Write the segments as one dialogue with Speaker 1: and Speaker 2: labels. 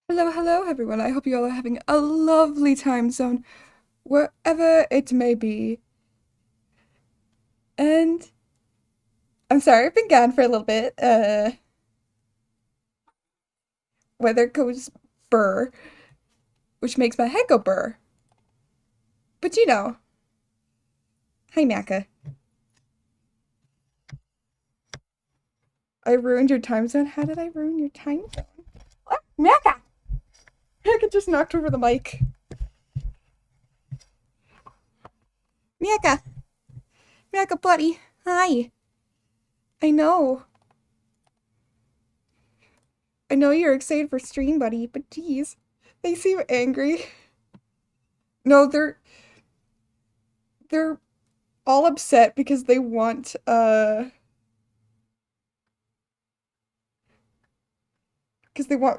Speaker 1: Hello, hello, everyone. I hope you all are having a lovely time zone, wherever it may be. And I'm sorry I've been gone for a little bit. Weather goes burr, which makes my head go burr. But hi, Maka. I ruined your time zone. How did I ruin your time zone? What? Maka! Maka just knocked over the mic. Maka! Maka, buddy. Hi. I know. I know you're excited for stream, buddy, but geez. They seem angry. No, they're all upset because they want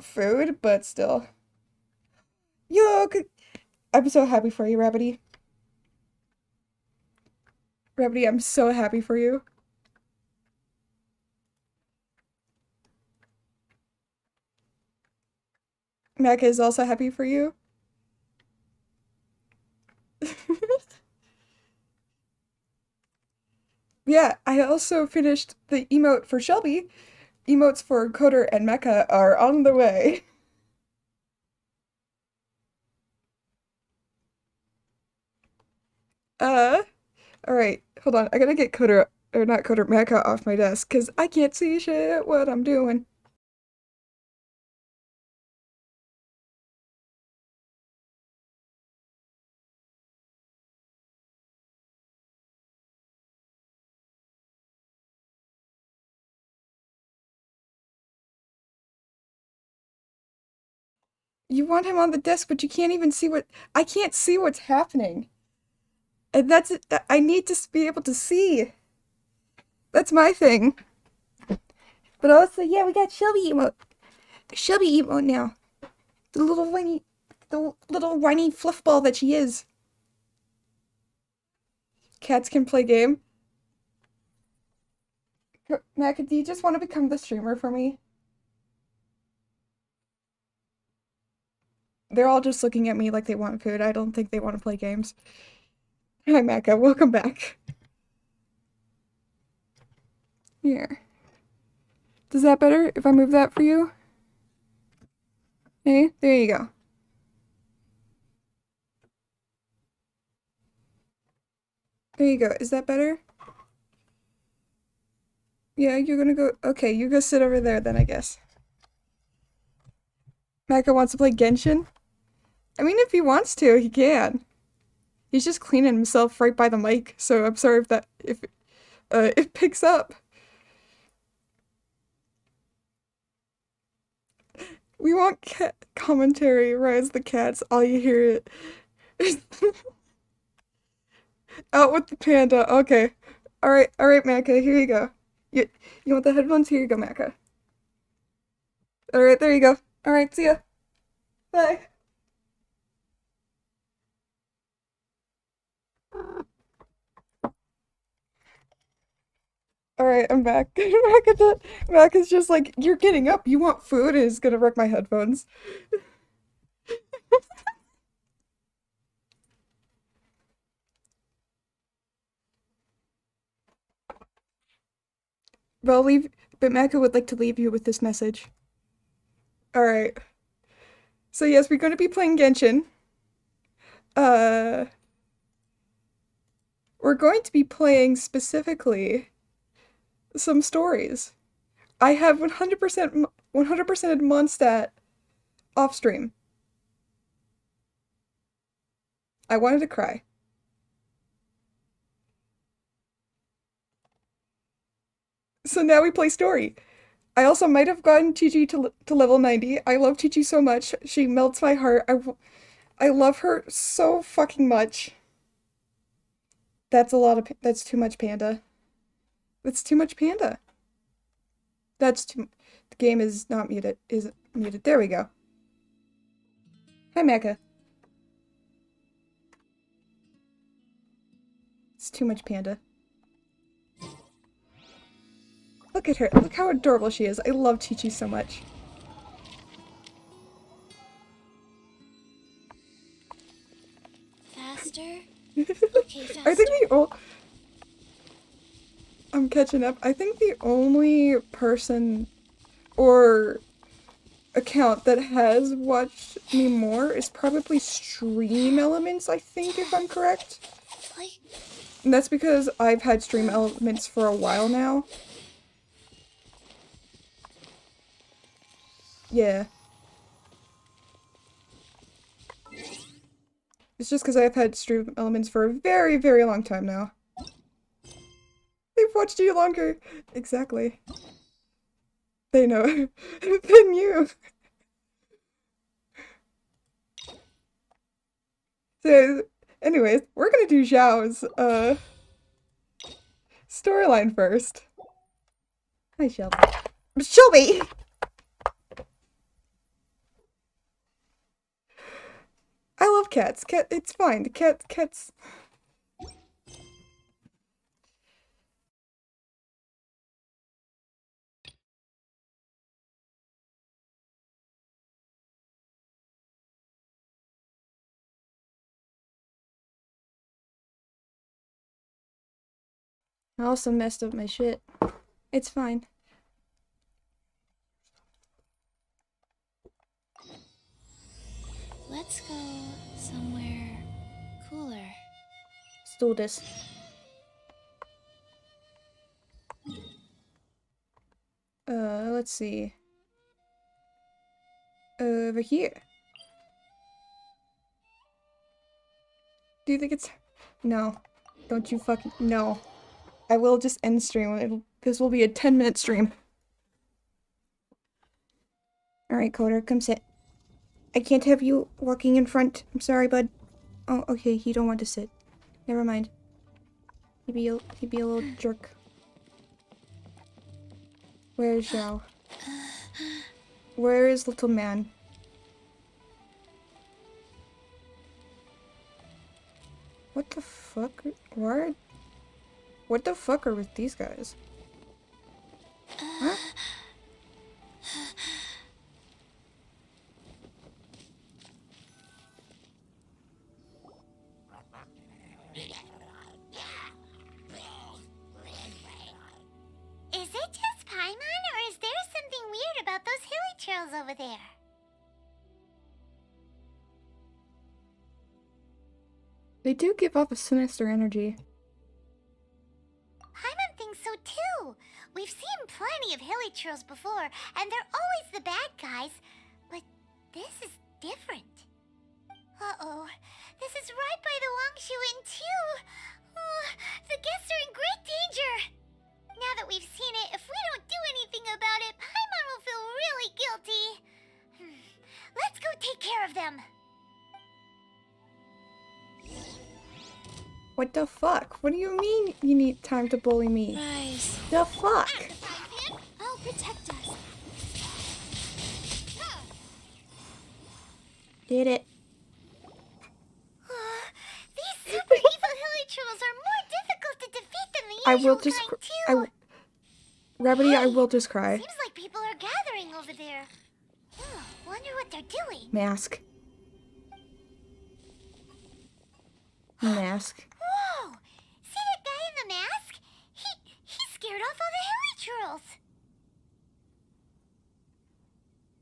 Speaker 1: food, but still. Yo, I'm so happy for you, Rabbity. Rabbity, I'm so happy for you. Maka is also happy for you. Yeah, I also finished the emote for Shelby. Emotes for Coder and Mecha are on the way. Uh, alright, hold on. I gotta get Coder, or not Coder, Mecha off my desk, because I can't see shit what I'm doing. You want him on the desk, but you can't even see I can't see what's happening. And that's it. I need to be able to see. That's my thing. But also, yeah, we got Shelby emote. Shelby emote now. The little whiny fluffball that she is. Cats can play game. Mac, do you just want to become the streamer for me? They're all just looking at me like they want food. I don't think they want to play games. Hi, Maka. Welcome back. Here. Does that better if I move that for you? Hey, there you go. There you go. Is that better? Yeah, you're gonna go. Okay, you go sit over there then, I guess. Maka wants to play Genshin? I mean, if he wants to, he can. He's just cleaning himself right by the mic, so I'm sorry if it picks up. We want cat commentary, Rise the cats, all you hear it. Out with the panda. Okay. Alright, Maka, here you go. You want the headphones? Here you go, Maka. Alright, there you go. Alright, see ya. Bye. Alright, I'm back. Mac is just like, you're getting up, you want food, and is gonna wreck my headphones. But Maka would like to leave you with this message. Alright. So yes, we're gonna be playing Genshin. Uh, we're going to be playing specifically some stories. I have 100% Mondstadt off stream. I wanted to cry. So now we play story. I also might have gotten TG to level 90. I love TG so much. She melts my heart. I love her so fucking much. That's too much panda. That's too much panda. The game is not muted. Is muted. There we go. Hi, Mecha. It's too much panda. Look at her. Look how adorable she is. I love Chi-Chi so much.
Speaker 2: Faster? Okay,
Speaker 1: I think
Speaker 2: faster.
Speaker 1: I'm catching up. I think the only person or account that has watched me more is probably Stream Elements, I think, if I'm correct.
Speaker 2: Like,
Speaker 1: And that's because I've had Stream Elements for a while now. Yeah. It's just because I've had Stream Elements for a very, very long time now. They've watched you longer. Exactly. They know than you. So, anyways, we're gonna do Xiao's storyline first. Hi, Shelby. Shelby! I love cats. It's fine. Cats. I also messed up my shit. It's fine.
Speaker 2: let's go somewhere cooler.
Speaker 1: Let's do this. Let's see. Over here. Do you think it's... No. Don't you fucking... No. I will just end stream. This will be a 10-minute stream. Alright, Coder, come sit. I can't have you walking in front. I'm sorry, bud. Oh, okay, you don't want to sit. Never mind. He'd be a little jerk. Where is Zhao? Where is little man? What the fuck? What the fuck are with these guys? Huh?
Speaker 3: Is it just Paimon, or is there something weird about those hilly trails over there?
Speaker 1: They do give off a sinister energy.
Speaker 3: Paimon thinks so too. We've seen plenty of hilly trails before, and they're always the bad guys. But this is different. Uh-oh. This is right by the Wangshu Inn too. The guests are in great danger. Now that we've seen it, if we don't do anything about it, Paimon will feel really guilty. Let's go take care of them.
Speaker 1: What the fuck? What do you mean you need time to bully me?
Speaker 2: Rise.
Speaker 1: The fuck?
Speaker 2: I'll protect us.
Speaker 1: Did it.
Speaker 3: These super evil hilly trolls are more difficult to defeat than the
Speaker 1: I
Speaker 3: usual
Speaker 1: will just...
Speaker 3: kind, too.
Speaker 1: Rabbity, I will just cry.
Speaker 3: Seems like people are gathering over there. Wonder what they're doing.
Speaker 1: Mask. Mask.
Speaker 3: Whoa! See that guy in the mask? He scared off all the hilly trolls.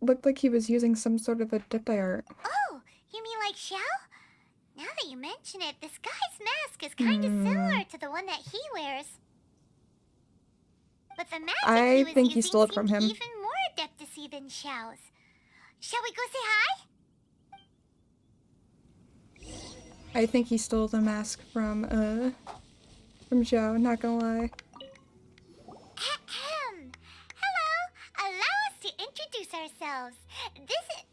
Speaker 1: Looked like he was using some sort of a depth art.
Speaker 3: Oh, you mean like Xiao? Now that you mention it, this guy's mask is kind of similar to the one that he wears. But the magic
Speaker 1: I
Speaker 3: he was
Speaker 1: think he
Speaker 3: using
Speaker 1: stole it from
Speaker 3: seemed
Speaker 1: him.
Speaker 3: even more adeptacy than Xiao's. Shall we go say hi?
Speaker 1: I think he stole the mask from Zhao, not gonna lie.
Speaker 3: Ahem. Hello. Allow us to introduce ourselves. This is...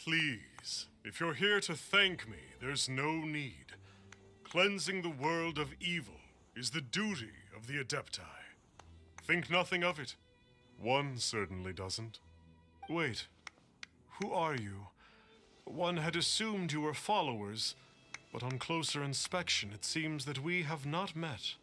Speaker 4: Please, if you're here to thank me, there's no need. Cleansing the world of evil is the duty of the Adepti. Think nothing of it. One certainly doesn't. Wait, who are you? One had assumed you were followers, but on closer inspection it seems that we have not met.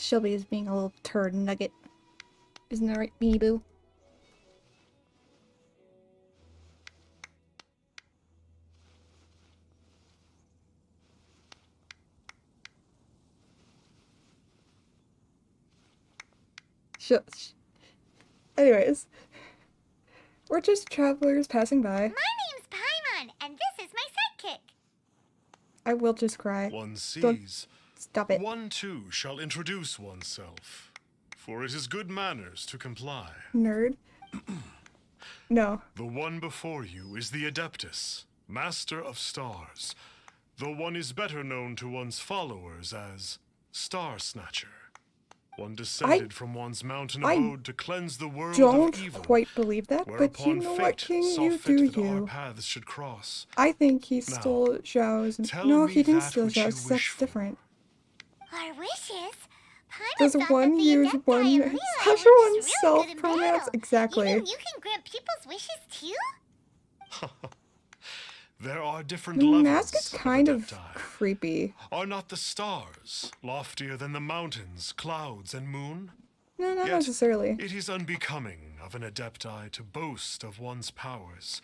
Speaker 1: Shelby is being a little turd nugget. Isn't that right, Beanie Boo? Anyways, we're just travelers passing by.
Speaker 3: My name's Paimon, and this is my sidekick.
Speaker 1: I will just cry.
Speaker 4: One
Speaker 1: Don't
Speaker 4: sees.
Speaker 1: stop it.
Speaker 4: One too shall introduce oneself, for it is good manners to comply.
Speaker 1: Nerd. No.
Speaker 4: The one before you is the Adeptus, Master of Stars, though one is better known to one's followers as Star Snatcher. One descended from one's mountain
Speaker 1: I
Speaker 4: abode to cleanse the world
Speaker 1: Don't
Speaker 4: of evil.
Speaker 1: quite believe that, but you
Speaker 4: Whereupon
Speaker 1: know
Speaker 4: fate
Speaker 1: what, King?
Speaker 4: saw
Speaker 1: You
Speaker 4: fit
Speaker 1: do
Speaker 4: that our
Speaker 1: you.
Speaker 4: paths should cross.
Speaker 1: I think he
Speaker 4: Now,
Speaker 1: stole Zhao's.
Speaker 4: tell
Speaker 1: No,
Speaker 4: me
Speaker 1: he didn't
Speaker 4: that
Speaker 1: steal
Speaker 4: which you
Speaker 1: Zhao's.
Speaker 4: wish
Speaker 1: That's
Speaker 4: for.
Speaker 1: different.
Speaker 3: Our wishes? Paimon
Speaker 1: Does
Speaker 3: thought
Speaker 1: one
Speaker 3: that the
Speaker 1: use
Speaker 3: Adepti
Speaker 1: one
Speaker 3: and Liyue
Speaker 1: special
Speaker 3: were
Speaker 1: on
Speaker 3: just really good in
Speaker 1: self-pronouns?
Speaker 3: battle.
Speaker 1: Exactly.
Speaker 3: You mean you can grant people's wishes too?
Speaker 4: There are different
Speaker 1: The
Speaker 4: levels
Speaker 1: mask is kind of
Speaker 4: Adepti.
Speaker 1: creepy.
Speaker 4: Are not the stars loftier than the mountains, clouds, and moon?
Speaker 1: No, not
Speaker 4: Yet,
Speaker 1: necessarily.
Speaker 4: It is unbecoming of an Adepti to boast of one's powers.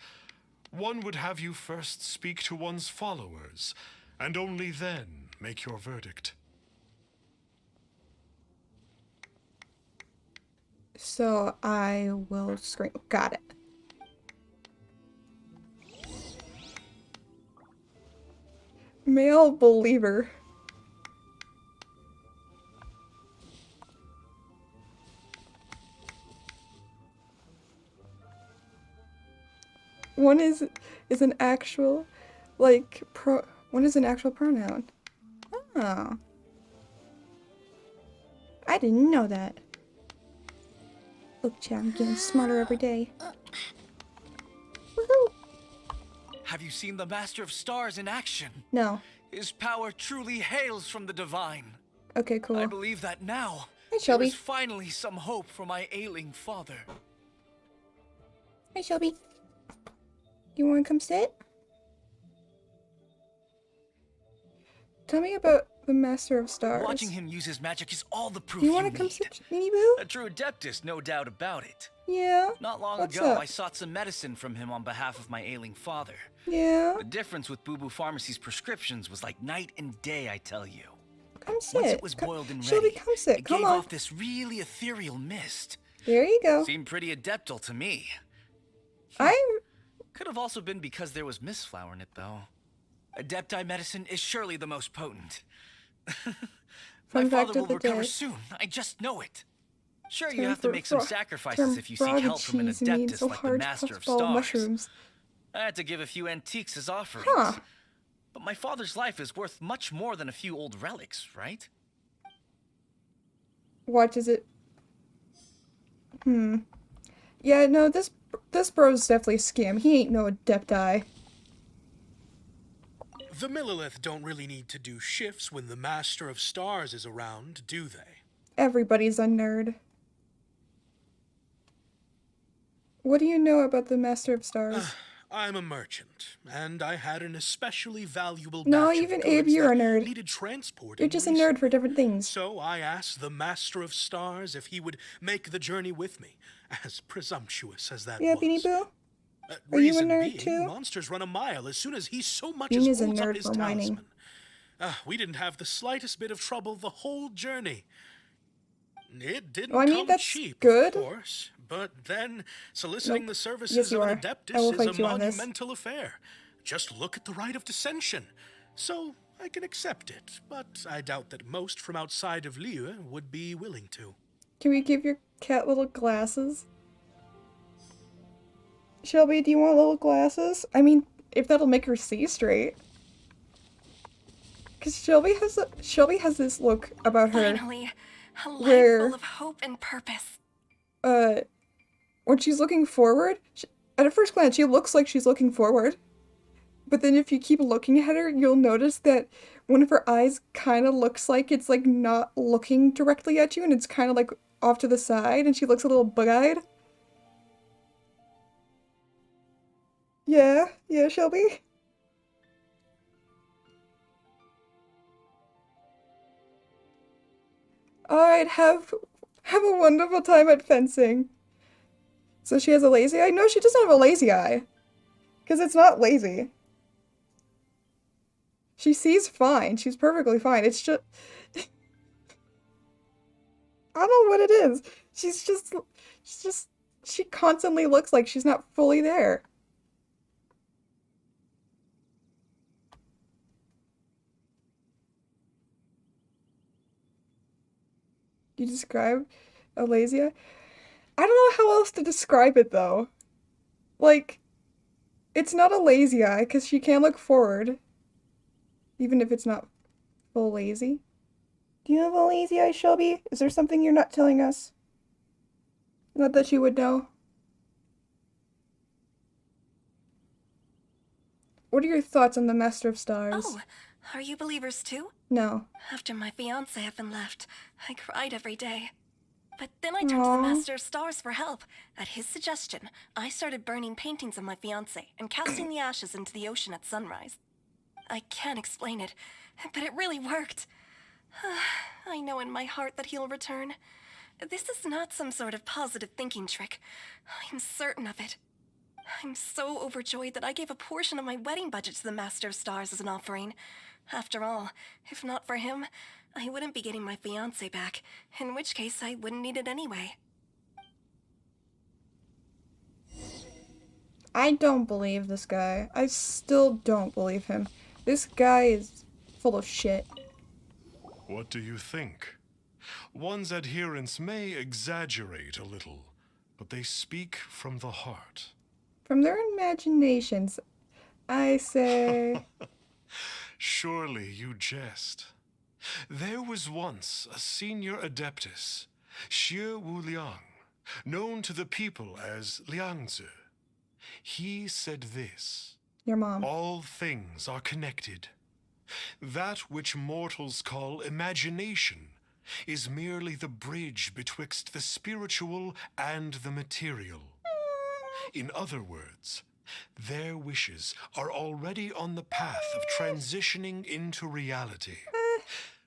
Speaker 4: One would have you first speak to one's followers, and only then make your verdict.
Speaker 1: So I will scream. Got it. Male believer. One is an actual, like, one is an actual pronoun. Oh. I didn't know that. Look, Chad, I'm getting smarter every day. Woohoo!
Speaker 5: Have you seen the Master of Stars in action?
Speaker 1: No.
Speaker 5: His power truly hails from the divine.
Speaker 1: Okay, cool.
Speaker 5: I believe that now
Speaker 1: Hi,
Speaker 5: there
Speaker 1: Shelby.
Speaker 5: is finally some hope for my ailing father.
Speaker 1: Hi, Shelby. You want to come sit? Tell me about the Master of Stars.
Speaker 5: Watching him use his magic is all the proof
Speaker 1: Do you
Speaker 5: you
Speaker 1: want to come
Speaker 5: need.
Speaker 1: sit, Beanie Boo?
Speaker 5: A true Adeptus, no doubt about it.
Speaker 1: Yeah.
Speaker 5: Not long
Speaker 1: What's
Speaker 5: ago,
Speaker 1: up?
Speaker 5: I sought some medicine from him on behalf of my ailing father.
Speaker 1: Yeah.
Speaker 5: The difference with Boo Boo Pharmacy's prescriptions was like night and day, I tell you.
Speaker 1: Come sit.
Speaker 5: Once it was boiled and
Speaker 1: Shelby,
Speaker 5: ready,
Speaker 1: come sit.
Speaker 5: it
Speaker 1: Come
Speaker 5: gave
Speaker 1: on.
Speaker 5: off this really ethereal mist.
Speaker 1: There you go.
Speaker 5: Seemed pretty adeptal to me.
Speaker 1: I
Speaker 5: Could have also been because there was mistflower in it, though. Adepti medicine is surely the most potent. My
Speaker 1: Fun fact
Speaker 5: father will
Speaker 1: of the
Speaker 5: recover
Speaker 1: day.
Speaker 5: soon. I just know it. Sure, you
Speaker 1: Term
Speaker 5: have to
Speaker 1: for
Speaker 5: make some
Speaker 1: frog-
Speaker 5: sacrifices
Speaker 1: term
Speaker 5: if you seek
Speaker 1: frog
Speaker 5: help from an
Speaker 1: cheese means
Speaker 5: Adeptus
Speaker 1: so
Speaker 5: like the
Speaker 1: hard
Speaker 5: Master of
Speaker 1: puffball
Speaker 5: Stars.
Speaker 1: mushrooms.
Speaker 5: I had to give a few antiques as offerings.
Speaker 1: Huh.
Speaker 5: But my father's life is worth much more than a few old relics, right?
Speaker 1: What is it? Yeah, no, this bro's definitely a scam. He ain't no adepti.
Speaker 6: The Millilith don't really need to do shifts when the Master of Stars is around, do they?
Speaker 1: Everybody's a nerd. What do you know about the Master of Stars?
Speaker 6: I'm a merchant, and I had an especially valuable
Speaker 1: No,
Speaker 6: batch
Speaker 1: even
Speaker 6: of
Speaker 1: Abe,
Speaker 6: goods
Speaker 1: you're a
Speaker 6: that
Speaker 1: nerd.
Speaker 6: needed transporting
Speaker 1: You're just a
Speaker 6: recently.
Speaker 1: nerd for different things.
Speaker 6: So I asked the Master of Stars if he would make the journey with me, as presumptuous as that
Speaker 1: Yeah,
Speaker 6: was.
Speaker 1: Beanie Boo? Are you a
Speaker 6: Reason
Speaker 1: nerd
Speaker 6: being,
Speaker 1: too?
Speaker 6: monsters run a mile as soon as he so much
Speaker 1: Bean
Speaker 6: as
Speaker 1: is a
Speaker 6: holds up
Speaker 1: nerd
Speaker 6: his
Speaker 1: for whining.
Speaker 6: talisman. We didn't have the slightest bit of trouble the whole journey. It didn't
Speaker 1: Well, I mean,
Speaker 6: come
Speaker 1: that's
Speaker 6: cheap,
Speaker 1: good.
Speaker 6: of course, but then soliciting
Speaker 1: Nope.
Speaker 6: the services
Speaker 1: Yes, you
Speaker 6: of
Speaker 1: are.
Speaker 6: an
Speaker 1: I will
Speaker 6: Adeptus is
Speaker 1: fight
Speaker 6: a
Speaker 1: you on this.
Speaker 6: monumental affair. Just look at the rite of dissension. So I can accept it, but I doubt that most from outside of Liyue would be willing to.
Speaker 1: Can we give your cat little glasses? Shelby, do you want little glasses? I mean, if that'll make her see straight. Cause Shelby has this look about her
Speaker 7: Finally, a life
Speaker 1: where-
Speaker 7: full of hope and purpose.
Speaker 1: when she's looking forward, at a first glance she looks like she's looking forward. But then if you keep looking at her, you'll notice that one of her eyes kind of looks like it's like not looking directly at you and it's kind of like off to the side and she looks a little bug-eyed. Yeah, Shelby? Alright, have a wonderful time at fencing. So she has a lazy eye? No, she doesn't have a lazy eye. Because it's not lazy. She sees fine. She's perfectly fine. It's just... I don't know what it is. She constantly looks like she's not fully there. You describe a lazy eye? I don't know how else to describe it though. Like, it's not a lazy eye because she can look forward. Even if it's not full lazy. Do you have a lazy eye, Shelby? Is there something you're not telling us? Not that you would know. What are your thoughts on the Master of Stars?
Speaker 7: Oh, are you believers too?
Speaker 1: No.
Speaker 7: After my fiance had been left, I cried every day. But then I turned to the Master of Stars for help. At his suggestion, I started burning paintings of my fiance and casting the ashes into the ocean at sunrise. I can't explain it, but it really worked. I know in my heart that he'll return. This is not some sort of positive thinking trick. I'm certain of it. I'm so overjoyed that I gave a portion of my wedding budget to the Master of Stars as an offering. After all, if not for him, I wouldn't be getting my fiancé back, in which case I wouldn't need it anyway.
Speaker 1: I don't believe this guy. I still don't believe him. This guy is full of shit.
Speaker 4: What do you think? One's adherents may exaggerate a little, but they speak from the heart.
Speaker 1: From their imaginations, I say...
Speaker 4: Surely you jest. There was once a senior adeptus, Xie Wuliang, known to the people as Liangzi. He said this:
Speaker 1: Your mom.
Speaker 4: all things are connected. That which mortals call imagination is merely the bridge betwixt the spiritual and the material. In other words, their wishes are already on the path of transitioning into reality.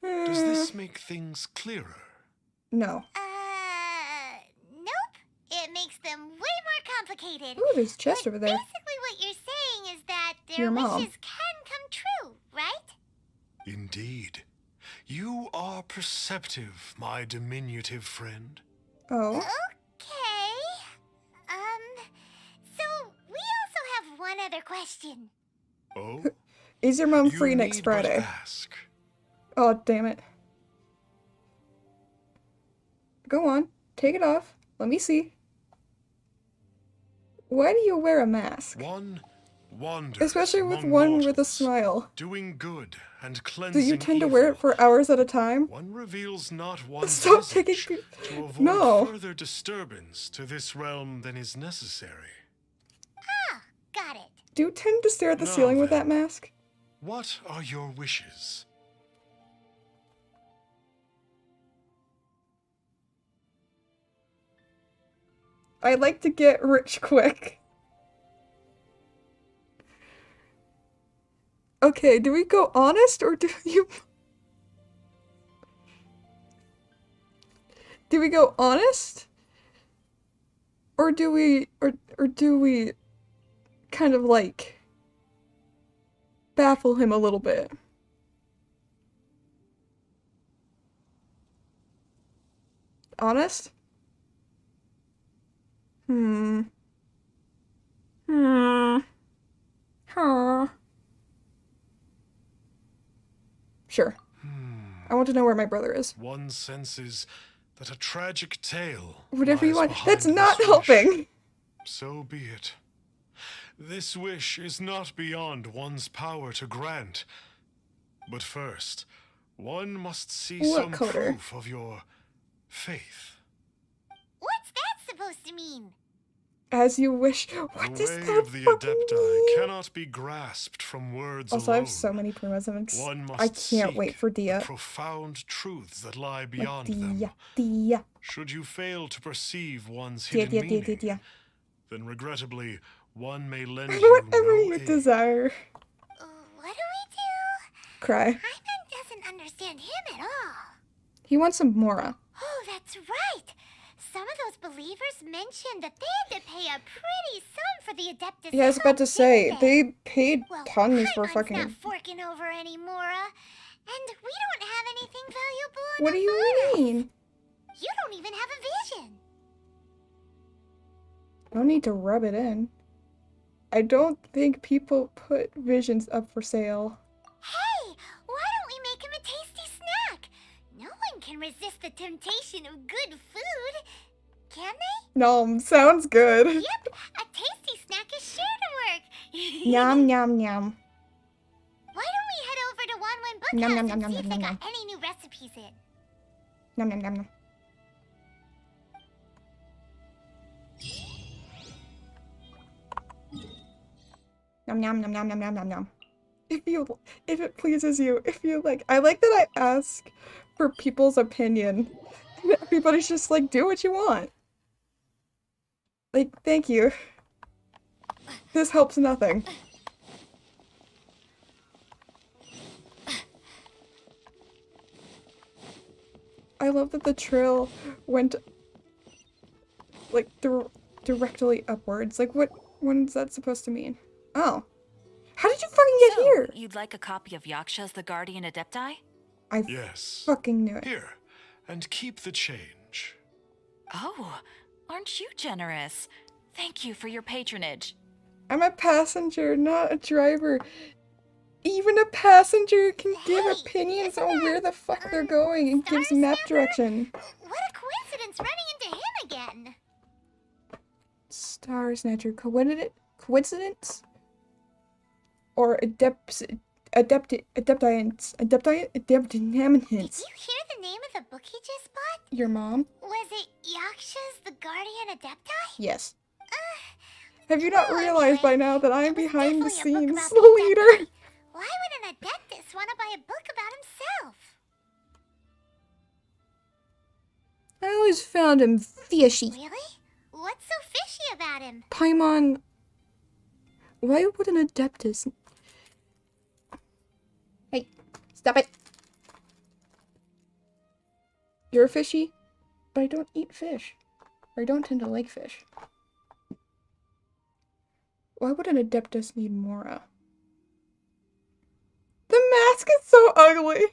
Speaker 4: Does this make things clearer?
Speaker 1: No.
Speaker 3: Nope. It makes them way more complicated.
Speaker 1: Ooh, there's a chest
Speaker 3: But
Speaker 1: over there.
Speaker 3: basically what you're saying is that their
Speaker 1: Your mom.
Speaker 3: wishes can come true, right?
Speaker 4: Indeed. You are perceptive, my diminutive friend.
Speaker 1: Oh.
Speaker 3: Okay. So we also have one other question.
Speaker 4: Oh?
Speaker 1: Is your mom
Speaker 4: You
Speaker 1: free next
Speaker 4: need but
Speaker 1: Friday?
Speaker 4: ask.
Speaker 1: Oh, damn it. Go on. Take it off. Let me see. Why do you wear a mask?
Speaker 4: One wanders
Speaker 1: Especially with
Speaker 4: among
Speaker 1: one with a
Speaker 4: mortals,
Speaker 1: smile.
Speaker 4: doing good and
Speaker 1: Do
Speaker 4: cleansing
Speaker 1: you tend to
Speaker 4: evil.
Speaker 1: wear it for hours at a time?
Speaker 4: One reveals not one's
Speaker 1: Stop
Speaker 4: visage
Speaker 1: taking-
Speaker 4: to avoid
Speaker 1: No.
Speaker 4: further disturbance to this realm than is necessary.
Speaker 3: Got it.
Speaker 1: Do you tend to stare at the
Speaker 4: Now
Speaker 1: ceiling with
Speaker 4: then.
Speaker 1: that mask?
Speaker 4: What are your wishes?
Speaker 1: I like to get rich quick. Okay, do we go honest or do you... Do we go honest? Or do we... Or do we kind of like baffle him a little bit? Honest? Hmm. Huh. Sure. I want to know where my brother is.
Speaker 4: One senses that a tragic tale
Speaker 1: Whatever you
Speaker 4: lies
Speaker 1: want.
Speaker 4: behind
Speaker 1: That's not
Speaker 4: this wish.
Speaker 1: helping.
Speaker 4: So be it. This wish is not beyond one's power to grant. But first, one must see
Speaker 1: What,
Speaker 4: some
Speaker 1: Coder?
Speaker 4: proof of your faith.
Speaker 3: What's that supposed to mean?
Speaker 1: As you wish. What
Speaker 4: The
Speaker 1: does
Speaker 4: way
Speaker 1: that
Speaker 4: of the
Speaker 1: fucking
Speaker 4: Adepti
Speaker 1: mean?
Speaker 4: cannot be grasped from words
Speaker 1: Also, I
Speaker 4: alone.
Speaker 1: have so many primotives.
Speaker 4: One must
Speaker 1: I can't wait
Speaker 4: seek
Speaker 1: for
Speaker 4: the
Speaker 1: Dia.
Speaker 4: profound truths that lie
Speaker 1: Like
Speaker 4: beyond
Speaker 1: Dia,
Speaker 4: them.
Speaker 1: Dia,
Speaker 4: Should you fail to perceive one's
Speaker 1: Dia,
Speaker 4: hidden
Speaker 1: Dia, Dia,
Speaker 4: meaning,
Speaker 1: Dia, Dia.
Speaker 4: then regrettably, one may lend you
Speaker 1: Whatever
Speaker 4: no
Speaker 1: you
Speaker 4: aid.
Speaker 1: desire.
Speaker 3: What do we do?
Speaker 1: Cry.
Speaker 3: Hyman doesn't understand him at all.
Speaker 1: He wants some Mora.
Speaker 3: Oh, that's right. Some of those believers mentioned that they had to pay a pretty sum for the Adeptus.
Speaker 1: Yeah, I was about to
Speaker 3: help,
Speaker 1: say,
Speaker 3: didn't
Speaker 1: they paid
Speaker 3: Well,
Speaker 1: tons for
Speaker 3: Paimon's
Speaker 1: fucking...
Speaker 3: not forking over any Mora, and we don't have anything valuable
Speaker 1: What do
Speaker 3: enough
Speaker 1: you
Speaker 3: on us.
Speaker 1: mean?
Speaker 3: You don't even have a vision.
Speaker 1: No need to rub it in. I don't think people put visions up for sale.
Speaker 3: Hey, why don't we make him a tasty snack? No one can resist the temptation of good food, can they?
Speaker 1: Nom, sounds good.
Speaker 3: Yep, a tasty snack is sure to work.
Speaker 1: Yum, yum, yum.
Speaker 3: Why don't we head over to Wanwen Bookhouse
Speaker 1: Nom, nom,
Speaker 3: and
Speaker 1: nom, nom,
Speaker 3: see if
Speaker 1: nom,
Speaker 3: they
Speaker 1: nom.
Speaker 3: got any new recipes in?
Speaker 1: Nom, nom, nom, nom. Nom, nom, nom, nom, nom, nom, nom, nom. If it pleases you, I like that I ask for people's opinion. And everybody's just like, do what you want. Like, thank you. This helps nothing. I love that the trail went, like, directly upwards. Like, what is that supposed to mean? Oh. How did you fucking get here?
Speaker 8: You'd like a copy of Yaksha's The Guardian Adepti?
Speaker 1: I
Speaker 4: Yes.
Speaker 1: fucking knew it.
Speaker 4: Here, and keep the change.
Speaker 8: Oh, aren't you generous? Thank you for your patronage.
Speaker 1: I'm a passenger, not a driver. Even a passenger can give
Speaker 3: Hey,
Speaker 1: opinions
Speaker 3: isn't
Speaker 1: on
Speaker 3: that,
Speaker 1: where the fuck they're going and gives
Speaker 3: Star
Speaker 1: map
Speaker 3: Snapper?
Speaker 1: direction.
Speaker 3: What a coincidence running into him again.
Speaker 1: Star Snatcher, coincidence? Or adeptiance?
Speaker 3: Did you hear the name of the book he just bought?
Speaker 1: Your mom?
Speaker 3: Was it Yaksha's The Guardian Adepti?
Speaker 1: Yes. Have you not
Speaker 3: Well,
Speaker 1: realized by
Speaker 3: anyway,
Speaker 1: now that I'm
Speaker 3: it was
Speaker 1: behind the
Speaker 3: definitely a book
Speaker 1: scenes
Speaker 3: about
Speaker 1: the
Speaker 3: the
Speaker 1: leader?
Speaker 3: Adepti. Why would an Adeptus want to buy a book about himself?
Speaker 1: I always found him fishy.
Speaker 3: Really? What's so fishy about him?
Speaker 1: Paimon... Why would an Adeptus... Hey, stop it. You're fishy, but I don't eat fish. Or I don't tend to like fish. Why would an Adeptus need Mora? The mask is so ugly!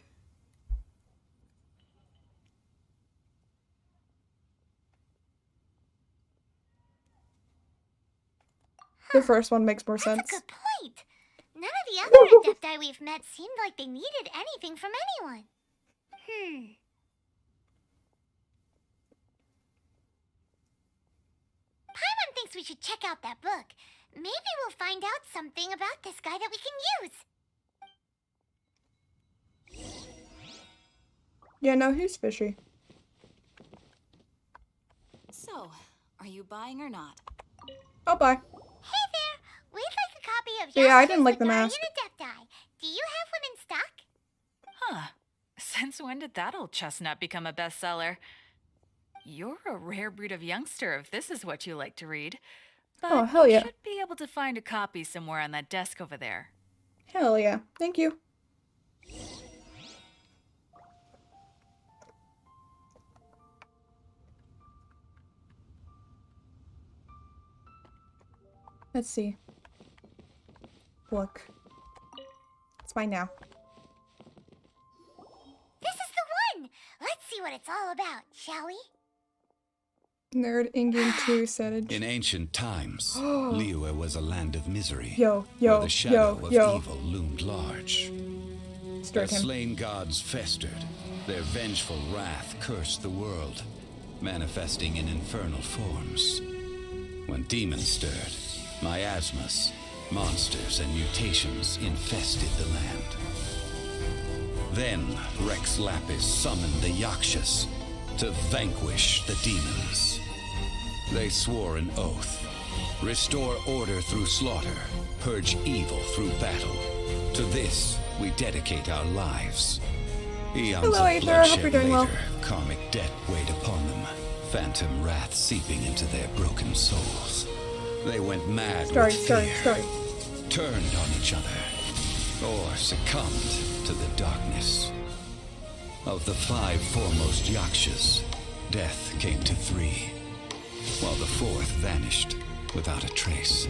Speaker 1: The first one makes more
Speaker 3: That's
Speaker 1: sense.
Speaker 3: a good point. None of the other Adepti we've met seemed like they needed anything from anyone. Paimon thinks we should check out that book. Maybe we'll find out something about this guy that we can use.
Speaker 1: Yeah, no, he's fishy.
Speaker 8: So, are you buying or not?
Speaker 1: I'll buy.
Speaker 3: Hey there, we'd like a copy of
Speaker 1: Yeah, I
Speaker 3: Yaksha's
Speaker 1: didn't like the
Speaker 3: Guardian
Speaker 1: mask.
Speaker 3: Adepti. Do you have one in stock?
Speaker 8: Huh. Since when did that old chestnut become a bestseller? You're a rare breed of youngster if this is what you like to read. But
Speaker 1: Oh, hell
Speaker 8: you
Speaker 1: yeah.
Speaker 8: should be able to find a copy somewhere on that desk over there.
Speaker 1: Hell yeah. Thank you. Let's see. Look. It's mine now.
Speaker 3: This is the one! Let's see what it's all about, shall we?
Speaker 1: Nerd in-game 2 said.
Speaker 9: In ancient times, Liyue was a land of misery,
Speaker 1: Yo,
Speaker 9: where the shadow of
Speaker 1: yo.
Speaker 9: evil loomed large.
Speaker 1: Strike
Speaker 9: Their
Speaker 1: him.
Speaker 9: slain gods festered, their vengeful wrath cursed the world, manifesting in infernal forms. When demons stirred, miasmas, monsters, and mutations infested the land. Then Rex Lapis summoned the Yakshas to vanquish the demons. They swore an oath: restore order through slaughter, purge evil through battle. To this we dedicate our lives. Eons
Speaker 1: Hello,
Speaker 9: of
Speaker 1: Aether. I hope
Speaker 9: bloodshed
Speaker 1: you're doing well.
Speaker 9: later, karmic debt weighed upon them, phantom wrath seeping into their broken souls. They went mad with fear, turned on each other, or succumbed to the darkness. Of the 5 foremost Yakshas, death came to 3, while the 4th vanished without a trace.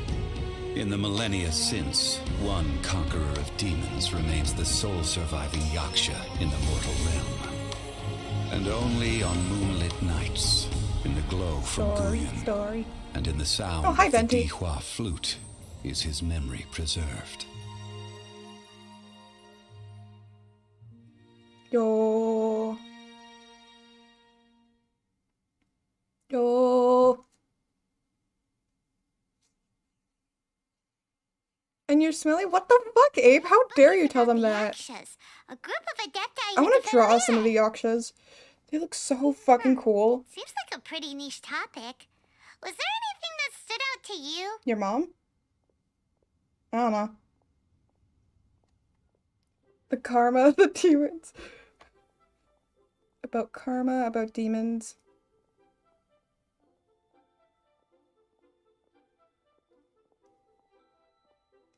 Speaker 9: In the millennia since, one conqueror of demons remains the sole surviving Yaksha in the mortal realm. And only on moonlit nights, in the glow from Guyan,
Speaker 1: Story.
Speaker 9: and in the sound
Speaker 1: Oh, hi,
Speaker 9: of the
Speaker 1: Venti.
Speaker 9: Dihua flute, is his memory preserved.
Speaker 1: Yo. Yo. And you're smelly? What the fuck, Abe? How dare you tell them that?
Speaker 3: Yakshas, a group of adepti
Speaker 1: I
Speaker 3: who
Speaker 1: want to
Speaker 3: defend
Speaker 1: draw some of
Speaker 3: Liyue.
Speaker 1: the Yakshas. They look so fucking cool.
Speaker 3: Seems like a pretty niche topic. Was there anything that stood out to you?
Speaker 1: Your mom? I don't know. The karma of the demons. About karma, about demons.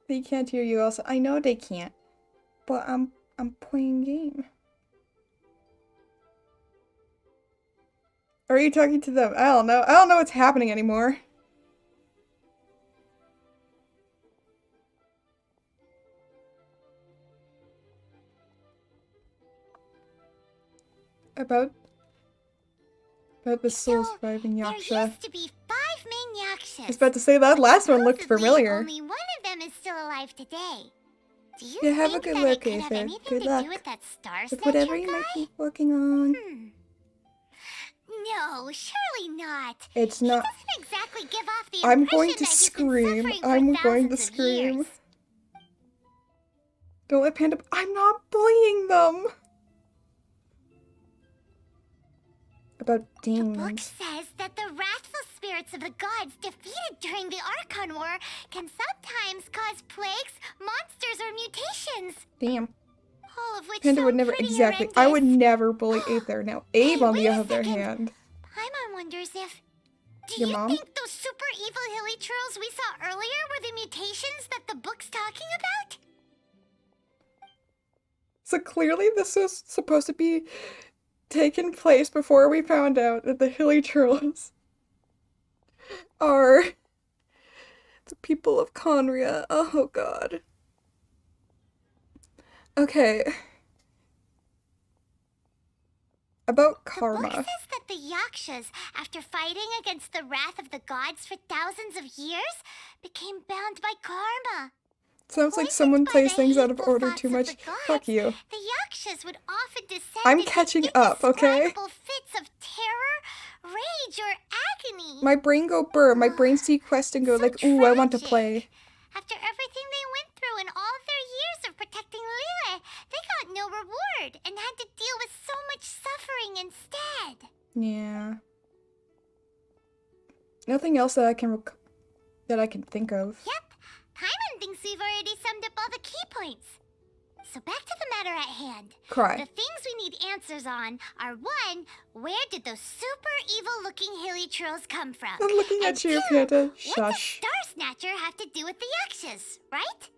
Speaker 1: They can't hear you also. I know they can't. But I'm playing game. Or are you talking to them? I don't know. I don't know what's happening anymore. About the soul
Speaker 3: So,
Speaker 1: surviving
Speaker 3: there
Speaker 1: Yaksha.
Speaker 3: used to be 5 main Yakshas.
Speaker 1: I was about to say that last one looked
Speaker 3: Supposedly,
Speaker 1: familiar.
Speaker 3: Only one of them is still alive today. Do you
Speaker 1: Yeah, have a
Speaker 3: think
Speaker 1: good
Speaker 3: that
Speaker 1: look,
Speaker 3: it could have
Speaker 1: Aether.
Speaker 3: anything
Speaker 1: Good
Speaker 3: to
Speaker 1: luck
Speaker 3: do with that Star
Speaker 1: with
Speaker 3: Snatcher
Speaker 1: whatever you
Speaker 3: guy?
Speaker 1: might be working on.
Speaker 3: No, surely not.
Speaker 1: It's
Speaker 3: He
Speaker 1: not.
Speaker 3: doesn't exactly give off the
Speaker 1: I'm
Speaker 3: impression
Speaker 1: going to
Speaker 3: that he's been
Speaker 1: scream.
Speaker 3: suffering for
Speaker 1: I'm going to
Speaker 3: thousands of years.
Speaker 1: scream. Don't let Panda. I'm not bullying them. About
Speaker 3: The book
Speaker 1: demons.
Speaker 3: says that the wrathful spirits of the gods defeated during the Archon War can sometimes cause plagues, monsters, or mutations.
Speaker 1: Damn.
Speaker 3: All of which
Speaker 1: Panda would
Speaker 3: sound
Speaker 1: never
Speaker 3: pretty
Speaker 1: exactly. I would
Speaker 3: horrendous.
Speaker 1: never bully Aether. Now, Abe, on
Speaker 3: wait
Speaker 1: the
Speaker 3: a
Speaker 1: other
Speaker 3: second.
Speaker 1: hand.
Speaker 3: Paimon wonders if... Do
Speaker 1: Your
Speaker 3: you
Speaker 1: mom?
Speaker 3: think those super evil hilly trolls we saw earlier were the mutations that the book's talking about?
Speaker 1: So clearly, this was supposed to be taken place before we found out that the Hilly Trolls are the people of Conria. Oh god. Okay. About
Speaker 3: The book
Speaker 1: karma.
Speaker 3: says that the Yakshas, after fighting against the wrath of the gods for thousands of years, became bound by karma.
Speaker 1: Sounds like
Speaker 3: Poisoned
Speaker 1: someone
Speaker 3: by
Speaker 1: plays
Speaker 3: the
Speaker 1: things out of
Speaker 3: hateful
Speaker 1: order
Speaker 3: thoughts
Speaker 1: too
Speaker 3: of
Speaker 1: much.
Speaker 3: the gods,
Speaker 1: Fuck you.
Speaker 3: The Yakshas would often descend
Speaker 1: I'm
Speaker 3: into
Speaker 1: catching up, okay?
Speaker 3: indescribable fits of terror, rage, or agony.
Speaker 1: My brain go burr. My brain see quest and go
Speaker 3: So
Speaker 1: like, ooh, I want to
Speaker 3: tragic.
Speaker 1: play.
Speaker 3: After everything they went through and all of their years of protecting Liyue, they got no reward and had to deal with so much suffering instead.
Speaker 1: Yeah. Nothing else that I can think of.
Speaker 3: Yep, Paimon thinks we've already summed up all the key points. So back to the matter at hand.
Speaker 1: Cry.
Speaker 3: The things we need answers on are 1, where did those super evil-looking hilly trolls come from?
Speaker 1: I'm looking
Speaker 3: And
Speaker 1: at you,
Speaker 3: 2,
Speaker 1: Panda.
Speaker 3: what does
Speaker 1: Shush.
Speaker 3: Star Snatcher have to do with the Yakshas, right?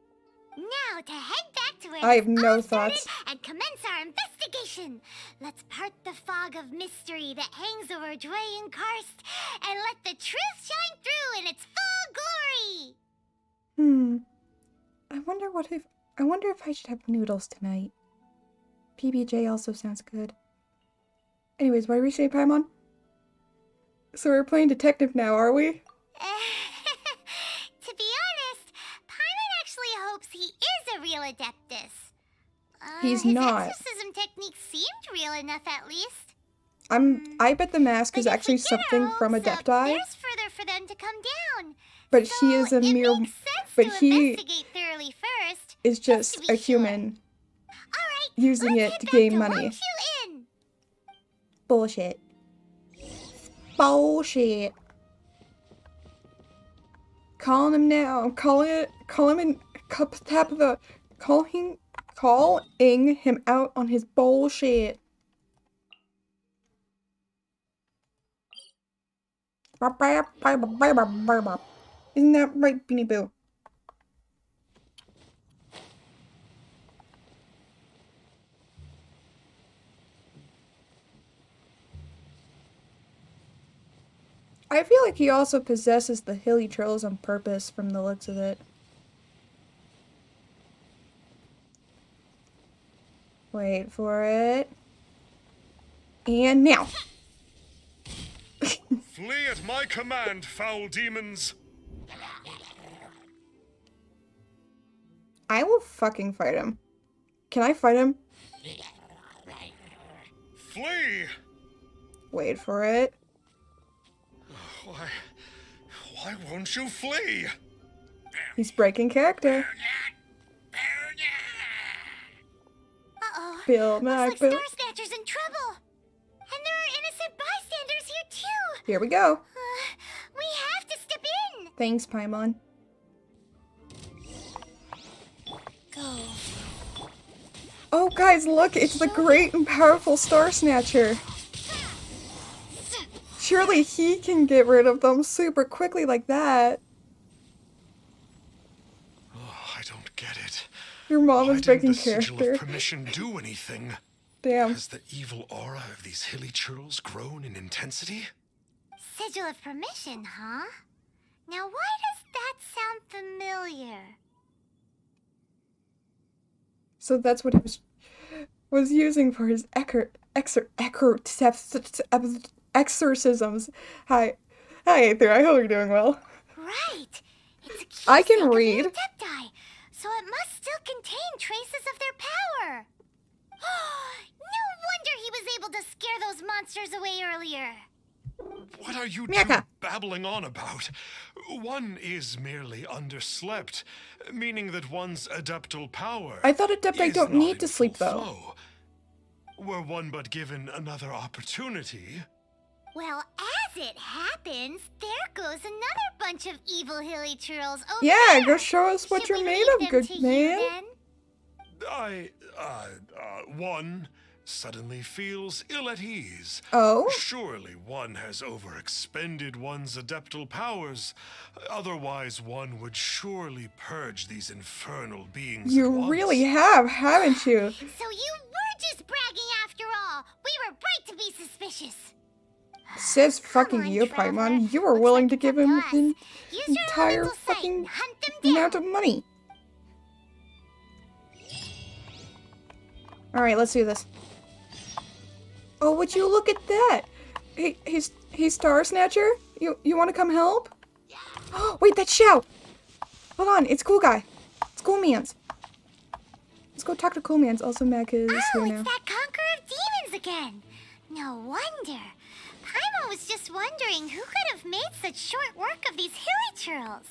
Speaker 3: Now to head back to where
Speaker 1: I have
Speaker 3: this
Speaker 1: no
Speaker 3: all started
Speaker 1: thoughts.
Speaker 3: and commence our investigation. Let's part the fog of mystery that hangs over Dway and Karst and let the truth shine through in its full glory.
Speaker 1: I wonder if I should have noodles tonight. PBJ also sounds good. Anyways, what did we say, Paimon? So we're playing detective now, are we?
Speaker 3: To be honest, Paimon actually hopes he is a real Adeptus.
Speaker 1: He's
Speaker 3: his
Speaker 1: not.
Speaker 3: exorcism technique seemed real enough, at least.
Speaker 1: I bet the mask
Speaker 3: But
Speaker 1: is
Speaker 3: if we
Speaker 1: actually
Speaker 3: get our
Speaker 1: something from
Speaker 3: hopes up,
Speaker 1: Adepti,
Speaker 3: there's further for them to come down.
Speaker 1: but
Speaker 3: So
Speaker 1: he is a
Speaker 3: it
Speaker 1: mere.
Speaker 3: makes sense
Speaker 1: But
Speaker 3: to
Speaker 1: he
Speaker 3: investigate thoroughly first.
Speaker 1: is
Speaker 3: just to
Speaker 1: just
Speaker 3: be
Speaker 1: a
Speaker 3: sure.
Speaker 1: human
Speaker 3: All right,
Speaker 1: using
Speaker 3: let's
Speaker 1: it
Speaker 3: head
Speaker 1: to
Speaker 3: back
Speaker 1: gain
Speaker 3: to
Speaker 1: money.
Speaker 3: Wangshu Inn.
Speaker 1: Bullshit. Bullshit. Calling him now. I'm calling it. Call him in. Tap of the. Calling him out on his bullshit. Isn't that right, Beanie Boo? I feel like he also possesses the hilly trails on purpose from the looks of it. Wait for it. And now.
Speaker 4: Flee at my command, foul demons!
Speaker 1: I will fucking fight him. Can I fight him?
Speaker 4: Flee!
Speaker 1: Wait for it.
Speaker 4: Why won't you flee?
Speaker 1: He's breaking character.
Speaker 3: Uh-oh.
Speaker 1: Bill, my
Speaker 3: Looks like
Speaker 1: Bill.
Speaker 3: Star Snatcher's in trouble. And there are innocent bystanders here too.
Speaker 1: Here we go.
Speaker 3: We have to step in.
Speaker 1: Thanks, Paimon.
Speaker 2: Go.
Speaker 1: Oh, guys, look! It's the great and powerful Star Snatcher. Surely he can get rid of them super quickly like that.
Speaker 4: Oh, I don't get it.
Speaker 1: Your mom
Speaker 4: Why
Speaker 1: is
Speaker 4: didn't
Speaker 1: breaking
Speaker 4: the sigil
Speaker 1: character.
Speaker 4: of permission do anything?
Speaker 1: Damn.
Speaker 4: Has the evil aura of these hilly churls grown in intensity?
Speaker 3: Sigil of permission, huh? Now why does that sound familiar?
Speaker 1: So that's what he was using for his exorcisms. Hi, Aether. I hope you're doing well.
Speaker 3: Right. It's a
Speaker 1: I can
Speaker 3: keepsake of the
Speaker 1: read.
Speaker 3: Adepti, so it must still contain traces of their power. No wonder he was able to scare those monsters away earlier.
Speaker 4: What are you two
Speaker 1: Mecha.
Speaker 4: babbling on about? One is merely underslept, meaning that one's adeptal power.
Speaker 1: I thought Adepti
Speaker 4: is
Speaker 1: don't
Speaker 4: not
Speaker 1: need
Speaker 4: in
Speaker 1: to sleep,
Speaker 4: full
Speaker 1: though.
Speaker 4: flow. Were one but given another opportunity.
Speaker 3: Well, as it happens, there goes another bunch of evil hilly churls over
Speaker 1: Yeah,
Speaker 3: there.
Speaker 1: go show us what
Speaker 3: Should
Speaker 1: you're
Speaker 3: we
Speaker 1: made
Speaker 3: leave
Speaker 1: of,
Speaker 3: them
Speaker 1: good
Speaker 3: to you,
Speaker 1: man.
Speaker 3: then?
Speaker 4: One suddenly feels ill at ease.
Speaker 1: Oh?
Speaker 4: Surely one has overexpended one's adeptal powers. Otherwise, one would surely purge these infernal beings.
Speaker 1: You
Speaker 4: at once.
Speaker 1: really have, haven't you?
Speaker 3: So you were just bragging after all. We were right to be suspicious.
Speaker 1: Says fucking
Speaker 3: Come on,
Speaker 1: you,
Speaker 3: Trevor.
Speaker 1: Paimon. You were
Speaker 3: Looks
Speaker 1: willing
Speaker 3: like
Speaker 1: to
Speaker 3: it's
Speaker 1: give
Speaker 3: up
Speaker 1: him
Speaker 3: us.
Speaker 1: an
Speaker 3: Use your
Speaker 1: entire
Speaker 3: elemental sight
Speaker 1: fucking
Speaker 3: and hunt them down.
Speaker 1: amount of money. Alright, let's do this. Oh, would you look at that? Hey, Star Snatcher? You want to come help? Oh, wait, that's Xiao! Hold on, it's Cool Guy. It's Cool Mans. Let's go talk to Cool Mans. Also, Mac is
Speaker 3: Oh,
Speaker 1: here now.
Speaker 3: it's that conqueror of demons again. No wonder. Paimon was just wondering who could have made such short work of these hilly churls.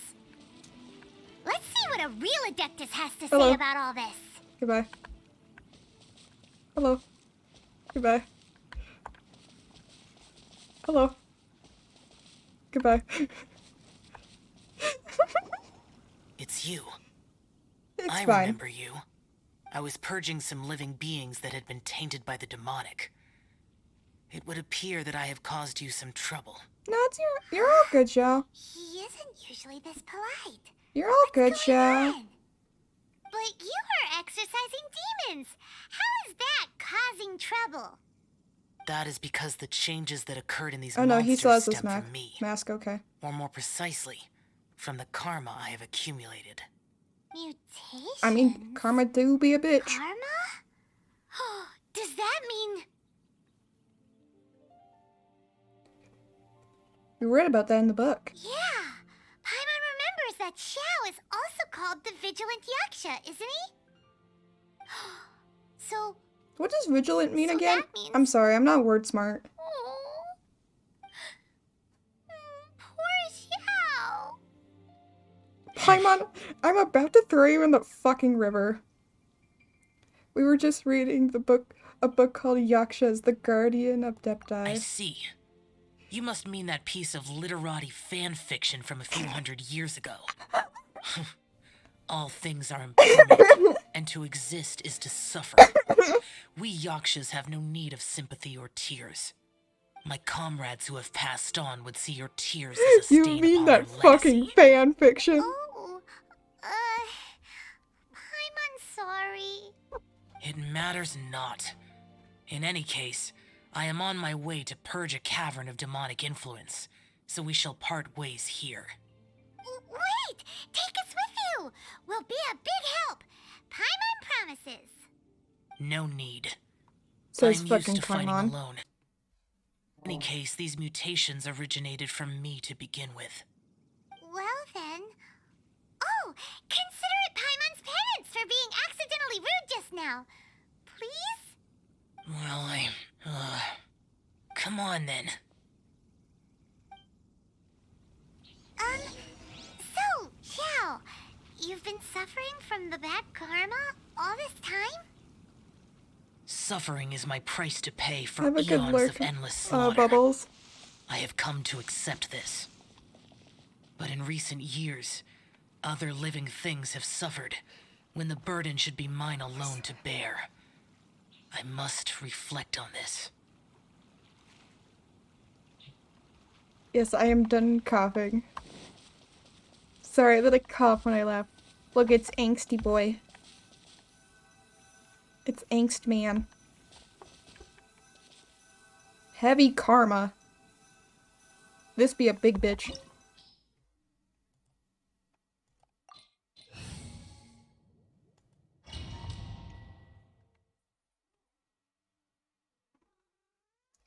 Speaker 3: Let's see what a real Adeptus has to
Speaker 1: Hello.
Speaker 3: say about all this.
Speaker 1: Goodbye. Hello. Goodbye. Hello. Goodbye.
Speaker 5: It's you.
Speaker 1: It's
Speaker 5: I
Speaker 1: fine.
Speaker 5: remember you. I was purging some living beings that had been tainted by the demonic. It would appear that I have caused you some trouble.
Speaker 1: No, you're all good, Xiao.
Speaker 3: He isn't usually this polite.
Speaker 1: You're all good,
Speaker 3: What's going
Speaker 1: Xiao.
Speaker 3: on? But you are exercising demons. How is that causing trouble?
Speaker 5: That is because the changes that occurred in these
Speaker 1: Oh no,
Speaker 5: monsters
Speaker 1: he still has this
Speaker 5: stem from me.
Speaker 1: mask, okay.
Speaker 5: Or more precisely, from the karma I have accumulated.
Speaker 3: Mutation?
Speaker 1: I mean, karma do be a bitch.
Speaker 3: Karma? Does that mean...
Speaker 1: We read about that in the book.
Speaker 3: Yeah. Paimon remembers that Xiao is also called the Vigilant Yaksha, isn't he? So...
Speaker 1: What does vigilant mean
Speaker 3: So
Speaker 1: again?
Speaker 3: that means-
Speaker 1: I'm sorry, I'm not word smart.
Speaker 3: Oh. Poor Xiao.
Speaker 1: Paimon, I'm about to throw you in the fucking river. We were just reading a book called Yakshas, the Guardian of
Speaker 5: I
Speaker 1: Depti.
Speaker 5: see. You must mean that piece of literati fan fiction from a few hundred years ago. All things are impermanent, and to exist is to suffer. We Yakshas have no need of sympathy or tears. My comrades who have passed on would see your tears as a stain
Speaker 1: You mean
Speaker 5: upon
Speaker 1: that
Speaker 5: their
Speaker 1: fucking
Speaker 5: legacy.
Speaker 1: fan fiction?
Speaker 3: Oh. Paimon's sorry.
Speaker 5: It matters not. In any case, I am on my way to purge a cavern of demonic influence. so we shall part ways here.
Speaker 3: Wait! Take us with you! We'll be a big help! Paimon promises!
Speaker 5: No need.
Speaker 1: Says
Speaker 5: I'm
Speaker 1: fucking
Speaker 5: used to fighting
Speaker 1: Paimon.
Speaker 5: alone. In any case, these mutations originated from me to begin with.
Speaker 3: Well then... Oh! Consider it Paimon's penance for being accidentally rude just now. Please?
Speaker 5: Well, come on then.
Speaker 3: So, Xiao, you've been suffering from the bad karma all this time?
Speaker 5: Suffering is my price to pay for
Speaker 1: Have a good
Speaker 5: eons
Speaker 1: lurk,
Speaker 5: of endless slaughter.
Speaker 1: Bubbles.
Speaker 5: I have come to accept this. But in recent years, other living things have suffered when the burden should be mine alone to bear. I must reflect on this.
Speaker 1: Yes, I am done coughing. Sorry that I cough when I laugh. Look, it's angsty boy. It's angst man. Heavy karma. This be a big bitch.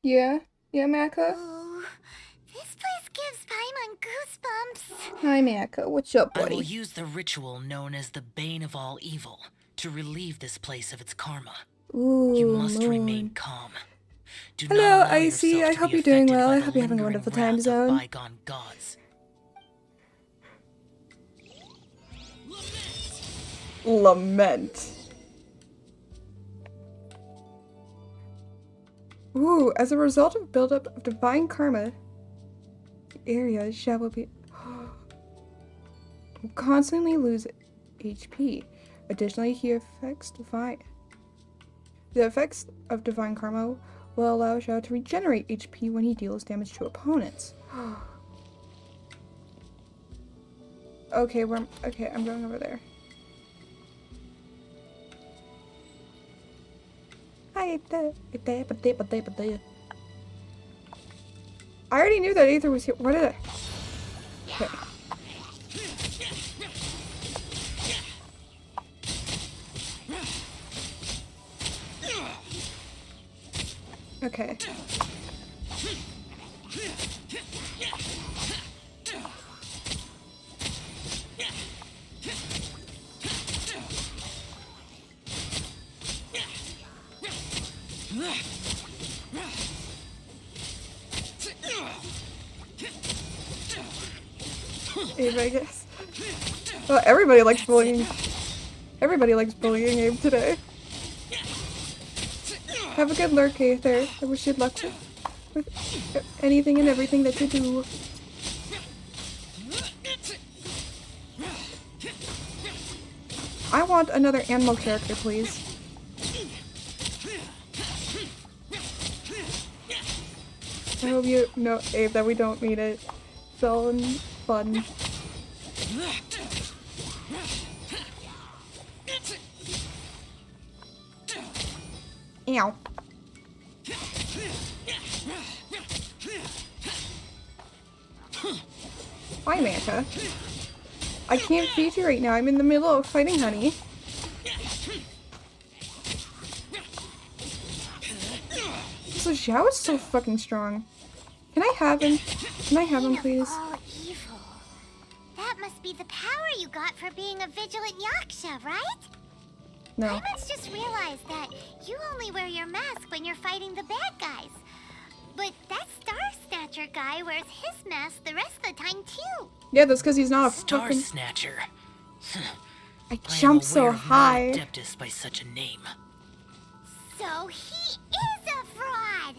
Speaker 1: Yeah? Yeah, Maka?
Speaker 3: Oh, this place gives Paimon goosebumps.
Speaker 1: Hi, Maka. What's up,
Speaker 5: I will
Speaker 1: buddy?
Speaker 5: use the ritual known as the Bane of All Evil to relieve this place of its karma.
Speaker 1: Ooh,
Speaker 5: You must
Speaker 1: moon.
Speaker 5: remain calm. Do
Speaker 1: Hello,
Speaker 5: not allow
Speaker 1: Icy.
Speaker 5: yourself
Speaker 1: I
Speaker 5: to
Speaker 1: hope
Speaker 5: be
Speaker 1: you're doing
Speaker 5: affected
Speaker 1: well.
Speaker 5: by
Speaker 1: I
Speaker 5: the
Speaker 1: hope you're having a
Speaker 5: lingering
Speaker 1: wonderful time
Speaker 5: wrath of
Speaker 1: zone.
Speaker 5: bygone gods.
Speaker 1: Lament. Ooh, as a result of buildup of divine karma, the area shall be will constantly lose HP. Additionally, the effects of divine karma will allow Xiao to regenerate HP when he deals damage to opponents. Okay, I'm going over there. I already knew that Aether was here. What did I? Okay. Okay. Abe, I guess. Well, everybody likes bullying. Everybody likes bullying Abe today. Have a good lurk, Aether. I wish you luck with anything and everything that you do. I want another animal character, please. I hope you know, Abe, that we don't need it. It's all in fun. Ow. Why, Manta? I can't feed you right now. I'm in the middle of fighting, honey. So Xiao is so fucking strong. Can I have him? Can I have him, please?
Speaker 3: All evil. That must be the power you got for being a vigilant Yaksha, right?
Speaker 1: No.
Speaker 3: Paimon's just realized that you only wear your mask when you're fighting the bad guys. But that Star Snatcher guy wears his mask the rest of the time too.
Speaker 1: Yeah, that's because he's not a
Speaker 5: Star
Speaker 1: fucking...
Speaker 5: Snatcher.
Speaker 1: I
Speaker 5: I am
Speaker 1: jump so
Speaker 5: aware of no
Speaker 1: high.
Speaker 5: Adeptus by such a name.
Speaker 3: So he is a fraud.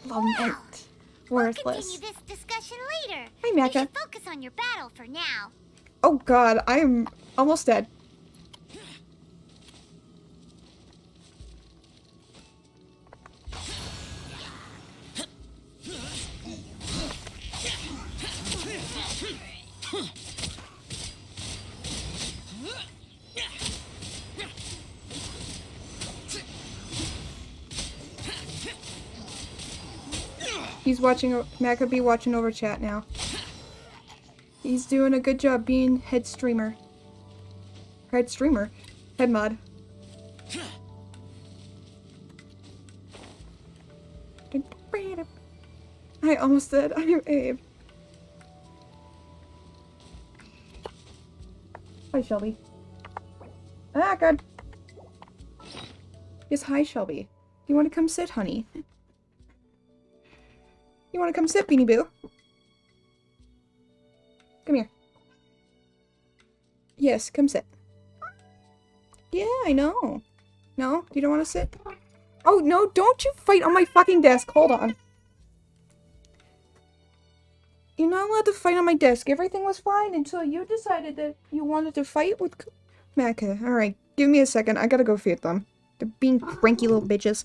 Speaker 1: Lament.
Speaker 3: We'll
Speaker 1: Worthless.
Speaker 3: continue this discussion later.
Speaker 1: Hi,
Speaker 3: You
Speaker 1: Mecca.
Speaker 3: should focus on your battle for now.
Speaker 1: Oh god, I am almost dead. He's watching. Matt could be watching over chat now. He's doing a good job being head streamer. Head streamer? Head mod. I almost said I'm Abe. Hi, Shelby. Ah, God. Yes, hi, Shelby. You want to come sit, honey? You want to come sit, Beanie Boo? Come here. Yes, come sit. Yeah, I know. No? You don't want to sit? Oh, no, don't you fight on my fucking desk. Hold on. You're not allowed to fight on my desk. Everything was fine until you decided that you wanted to fight with Maka. Alright, give me a second. I gotta go feed them. They're being cranky little bitches.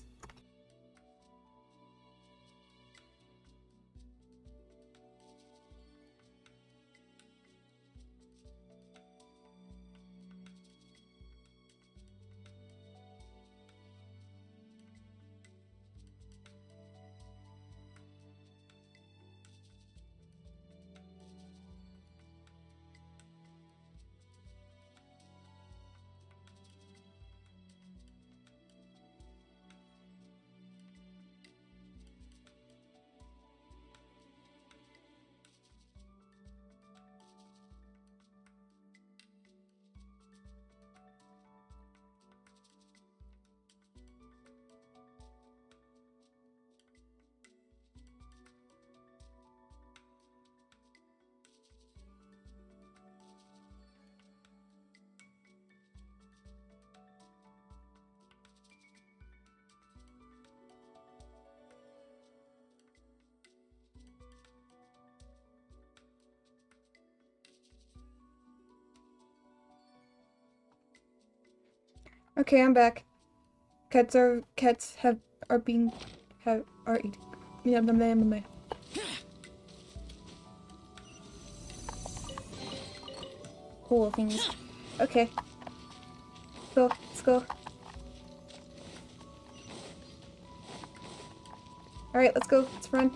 Speaker 1: Okay, I'm back. Cats are eating. Yeah. Cool things. Okay. Let's go. Alright, let's go. Let's run.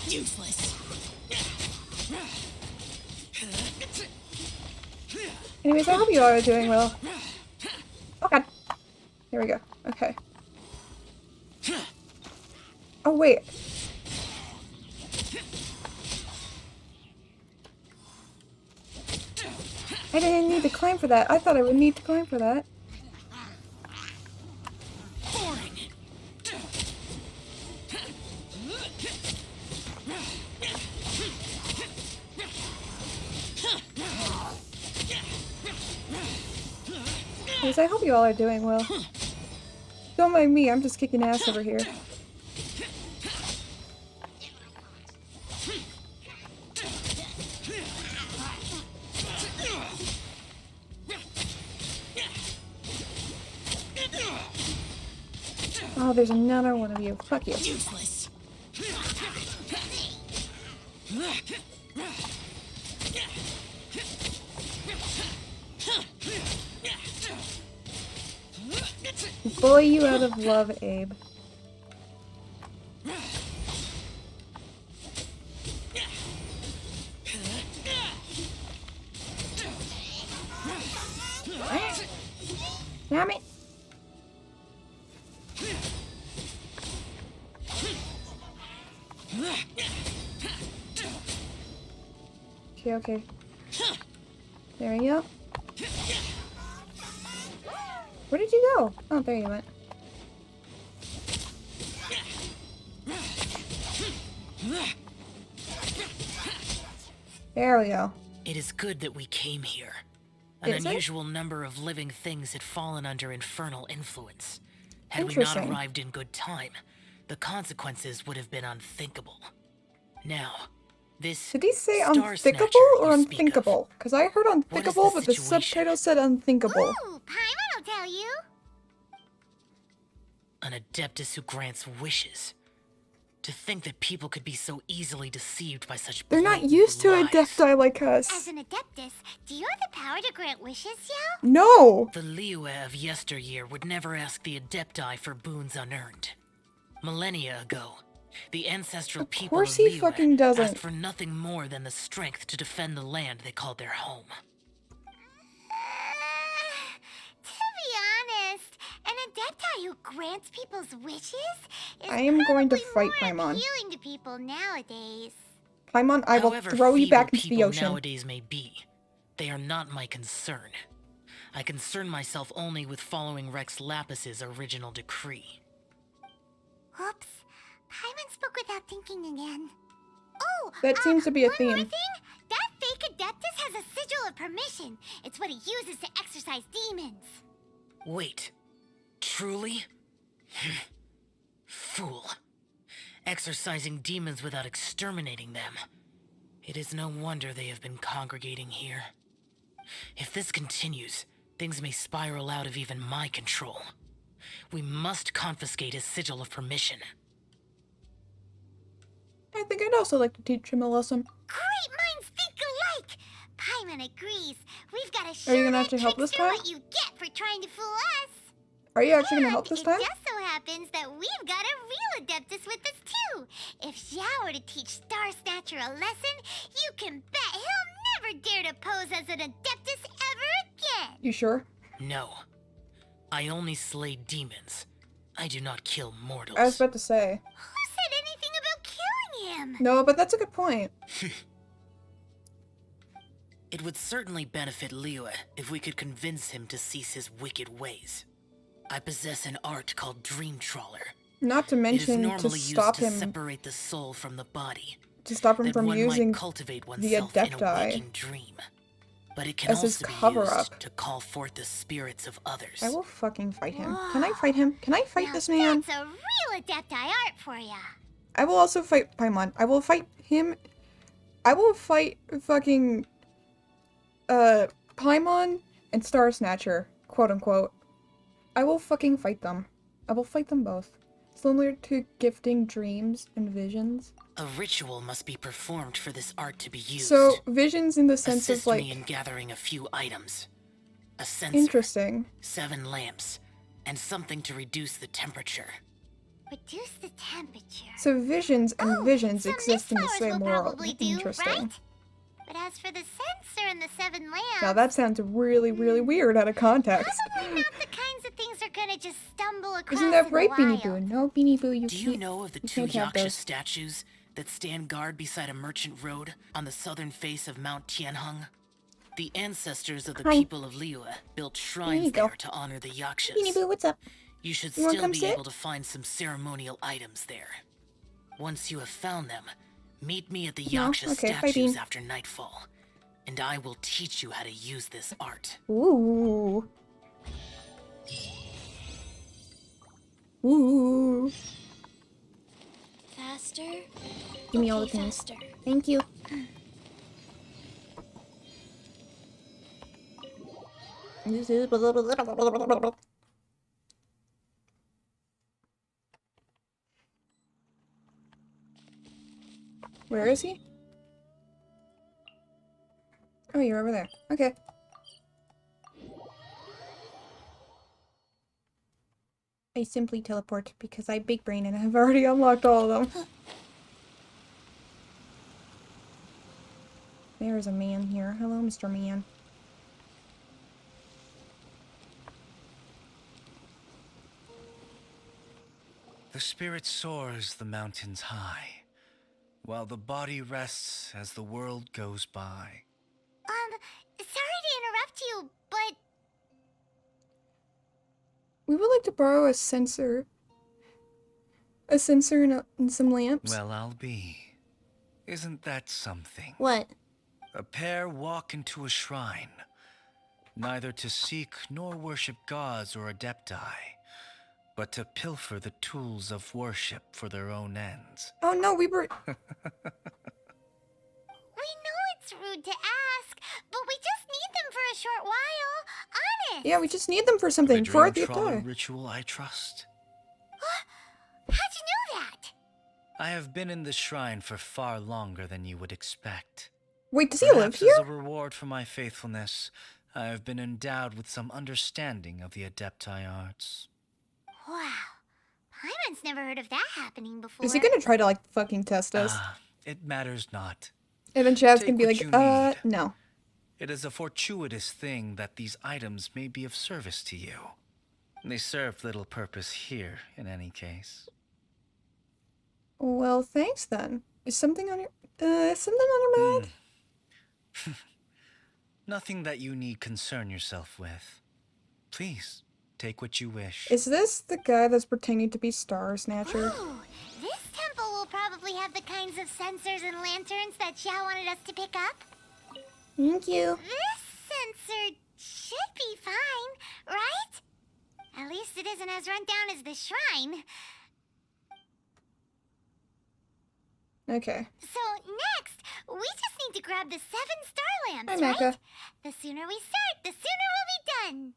Speaker 2: Useless.
Speaker 1: Anyways, I hope you all are doing well. Oh god. Here we go. Okay. Oh wait. I didn't need to climb for that. I thought I would need to climb for that. Anyways, I hope you all are doing well. Don't mind me, I'm just kicking ass over here. Oh, there's another one of you. Fuck you.
Speaker 2: Useless.
Speaker 1: Bully you out of love, Abe. Damn it. Okay. There we go. Where did you go? Oh, there you went. There we go.
Speaker 5: It is good that we came here. An unusual number of living things had fallen under infernal influence. Had we not arrived in good time, the consequences would have been unthinkable. Now, this
Speaker 1: did he say
Speaker 5: star
Speaker 1: unthinkable
Speaker 5: snatcher
Speaker 1: or
Speaker 5: you speak of,
Speaker 1: unthinkable? Because I heard unthinkable, but the
Speaker 5: situation?
Speaker 1: subtitle said unthinkable.
Speaker 3: Ooh, Paimon will tell you.
Speaker 5: An adeptus who grants wishes. To think that people could be so easily deceived by such
Speaker 1: They're not
Speaker 5: blatant
Speaker 1: used to
Speaker 5: lies.
Speaker 1: Adepti like
Speaker 3: As
Speaker 1: us.
Speaker 3: an Adeptus, do you have the power to grant wishes, Yao?
Speaker 1: No!
Speaker 5: The Liyue of yesteryear would never ask the Adepti for boons unearned. Millennia ago, the ancestral
Speaker 1: Of
Speaker 5: people
Speaker 1: course
Speaker 5: of
Speaker 1: he
Speaker 5: Liyue
Speaker 1: fucking doesn't.
Speaker 5: asked for nothing more than the strength to defend the land they called their home.
Speaker 3: To be honest, an Adepti who grants people's wishes is
Speaker 1: I am going to
Speaker 3: probably
Speaker 1: fight
Speaker 3: more
Speaker 1: Paimon.
Speaker 3: appealing to people nowadays.
Speaker 1: Paimon, I will
Speaker 5: However
Speaker 1: throw you
Speaker 5: feeble
Speaker 1: back into the
Speaker 5: people
Speaker 1: ocean.
Speaker 5: nowadays may be, they are not my concern. I concern myself only with following Rex Lapis's original decree.
Speaker 3: Oops. Paimon spoke without thinking again. Oh!
Speaker 1: That seems to be a
Speaker 3: one more
Speaker 1: theme.
Speaker 3: thing? That fake Adeptus has a sigil of permission. It's what he uses to exorcise demons.
Speaker 5: Wait, truly? Fool. Exorcising demons without exterminating them. It is no wonder they have been congregating here. If this continues, things may spiral out of even my control. We must confiscate his sigil of permission.
Speaker 1: I think I'd also like to teach him a lesson.
Speaker 3: Great minds think alike! Paimon agrees. We've got to show
Speaker 1: Are you gonna
Speaker 3: that
Speaker 1: actually help this
Speaker 3: trickster
Speaker 1: time?
Speaker 3: what you get for trying to fool us.
Speaker 1: Are you actually gonna help this
Speaker 3: And
Speaker 1: time?
Speaker 3: it just so happens that we've got a real Adeptus with us too. If Xiao were to teach Star Snatcher a lesson, you can bet he'll never dare to pose as an Adeptus ever again.
Speaker 1: You sure?
Speaker 5: No. I only slay demons. I do not kill mortals.
Speaker 1: I was about to say.
Speaker 3: Who said anything about killing him?
Speaker 1: No, but that's a good point.
Speaker 5: It would certainly benefit Liyue if we could convince him to cease his wicked ways. I possess an art called Dream Trawler.
Speaker 1: Not to
Speaker 5: It is
Speaker 1: mention to
Speaker 5: normally
Speaker 1: stop
Speaker 5: used to
Speaker 1: him
Speaker 5: separate the soul from the body.
Speaker 1: from
Speaker 5: That one
Speaker 1: using
Speaker 5: might cultivate oneself in a
Speaker 1: Adepti
Speaker 5: waking dream. But it can
Speaker 1: as his
Speaker 5: also be
Speaker 1: cover-up.
Speaker 5: used to call forth the spirits of others.
Speaker 1: I will fucking fight him. Can I fight him? Can I fight
Speaker 3: Now
Speaker 1: this man?
Speaker 3: That's a real Adepti art for ya.
Speaker 1: I will also fight Paimon. I will fight him. I will fight fucking Paimon and Star Snatcher, quote unquote. I will fucking fight them. I will fight them both. Similar to gifting dreams and visions.
Speaker 5: A ritual must be performed for this art to be used.
Speaker 1: So visions in the sense
Speaker 5: Assist
Speaker 1: of like
Speaker 5: me in gathering a few items. A sensor,
Speaker 1: interesting.
Speaker 5: 7 lamps, and something to reduce the temperature.
Speaker 3: Reduce the temperature.
Speaker 1: So visions and visions
Speaker 3: some
Speaker 1: exist in the
Speaker 3: mist
Speaker 1: same
Speaker 3: flowers will
Speaker 1: world.
Speaker 3: probably do,
Speaker 1: Interesting.
Speaker 3: right? But as for the sensor and the 7 lamps,
Speaker 1: Now that sounds really, really weird out of context.
Speaker 3: probably not the kinds of things are gonna just stumble across
Speaker 1: Isn't that
Speaker 3: in
Speaker 1: right,
Speaker 3: the
Speaker 1: Beanie
Speaker 3: wild.
Speaker 1: Boo? No, Beanie Boo, you
Speaker 5: Do
Speaker 1: can't.
Speaker 5: you know of the
Speaker 1: you
Speaker 5: 2
Speaker 1: can't have
Speaker 5: Yaksha
Speaker 1: those.
Speaker 5: statues that stand guard beside a merchant road on the southern face of Mount Tianheng? The ancestors of the
Speaker 1: Hi.
Speaker 5: people of Liyue built
Speaker 1: you
Speaker 5: shrines
Speaker 1: go.
Speaker 5: there to honor the Yakshas.
Speaker 1: Beanie Boo, what's up?
Speaker 5: You should
Speaker 1: You wanna
Speaker 5: still
Speaker 1: come
Speaker 5: be
Speaker 1: sit?
Speaker 5: able to find some ceremonial items there. Once you have found them, meet me at the
Speaker 1: No?
Speaker 5: Yaksha
Speaker 1: Okay, bye,
Speaker 5: statues
Speaker 1: Bean.
Speaker 5: after nightfall, and I will teach you how to use this art.
Speaker 1: Ooh. Ooh.
Speaker 2: Faster.
Speaker 1: Give me all the
Speaker 2: Okay,
Speaker 1: things.
Speaker 2: faster.
Speaker 1: Thank you. This is Where is he? Oh, you're over there. Okay. I simply teleport because I big brain and I've already unlocked all of them. There's a man here. Hello, Mr. Man.
Speaker 10: The spirit soars the mountains high, while the body rests as the world goes by.
Speaker 3: Sorry to interrupt you, but
Speaker 1: We would like to borrow a sensor. A sensor and some lamps.
Speaker 10: Well, I'll be. Isn't that something?
Speaker 1: What?
Speaker 10: A pair walk into a shrine, neither to seek nor worship gods or adepti, but to pilfer the tools of worship for their own ends.
Speaker 1: Oh no, we were.
Speaker 3: we know it's rude to ask, but we just need them for a short while. Honest.
Speaker 1: Yeah, we just need them for something.
Speaker 10: The
Speaker 1: For the
Speaker 10: Dream Trawler
Speaker 1: attack.
Speaker 10: ritual, I trust.
Speaker 3: How'd you know that?
Speaker 10: I have been in the shrine for far longer than you would expect.
Speaker 1: Wait, does he live
Speaker 10: Perhaps
Speaker 1: here?
Speaker 10: as a reward for my faithfulness, I have been endowed with some understanding of the Adepti arts.
Speaker 3: Wow. Paimon's never heard of that happening before.
Speaker 1: Is he gonna try to, like, fucking test us?
Speaker 10: It matters not.
Speaker 1: And then Chav's
Speaker 10: Take
Speaker 1: gonna be
Speaker 10: what
Speaker 1: like,
Speaker 10: you need.
Speaker 1: no.
Speaker 10: It is a fortuitous thing that these items may be of service to you. They serve little purpose here, in any case.
Speaker 1: Well, thanks then. Is something on your mind?
Speaker 10: Nothing that you need concern yourself with. Please, take what you wish.
Speaker 1: Is this the guy that's pretending to be Star Snatcher?
Speaker 3: Ooh, this temple will probably have the kinds of sensors and lanterns that Xiao wanted us to pick up.
Speaker 1: Thank you.
Speaker 3: This sensor should be fine, right? At least it isn't as run down as the shrine.
Speaker 1: Okay.
Speaker 3: So next, we just need to grab the 7 star lamps,
Speaker 1: Hi,
Speaker 3: right?
Speaker 1: Mecca.
Speaker 3: The sooner we start, the sooner we'll be done.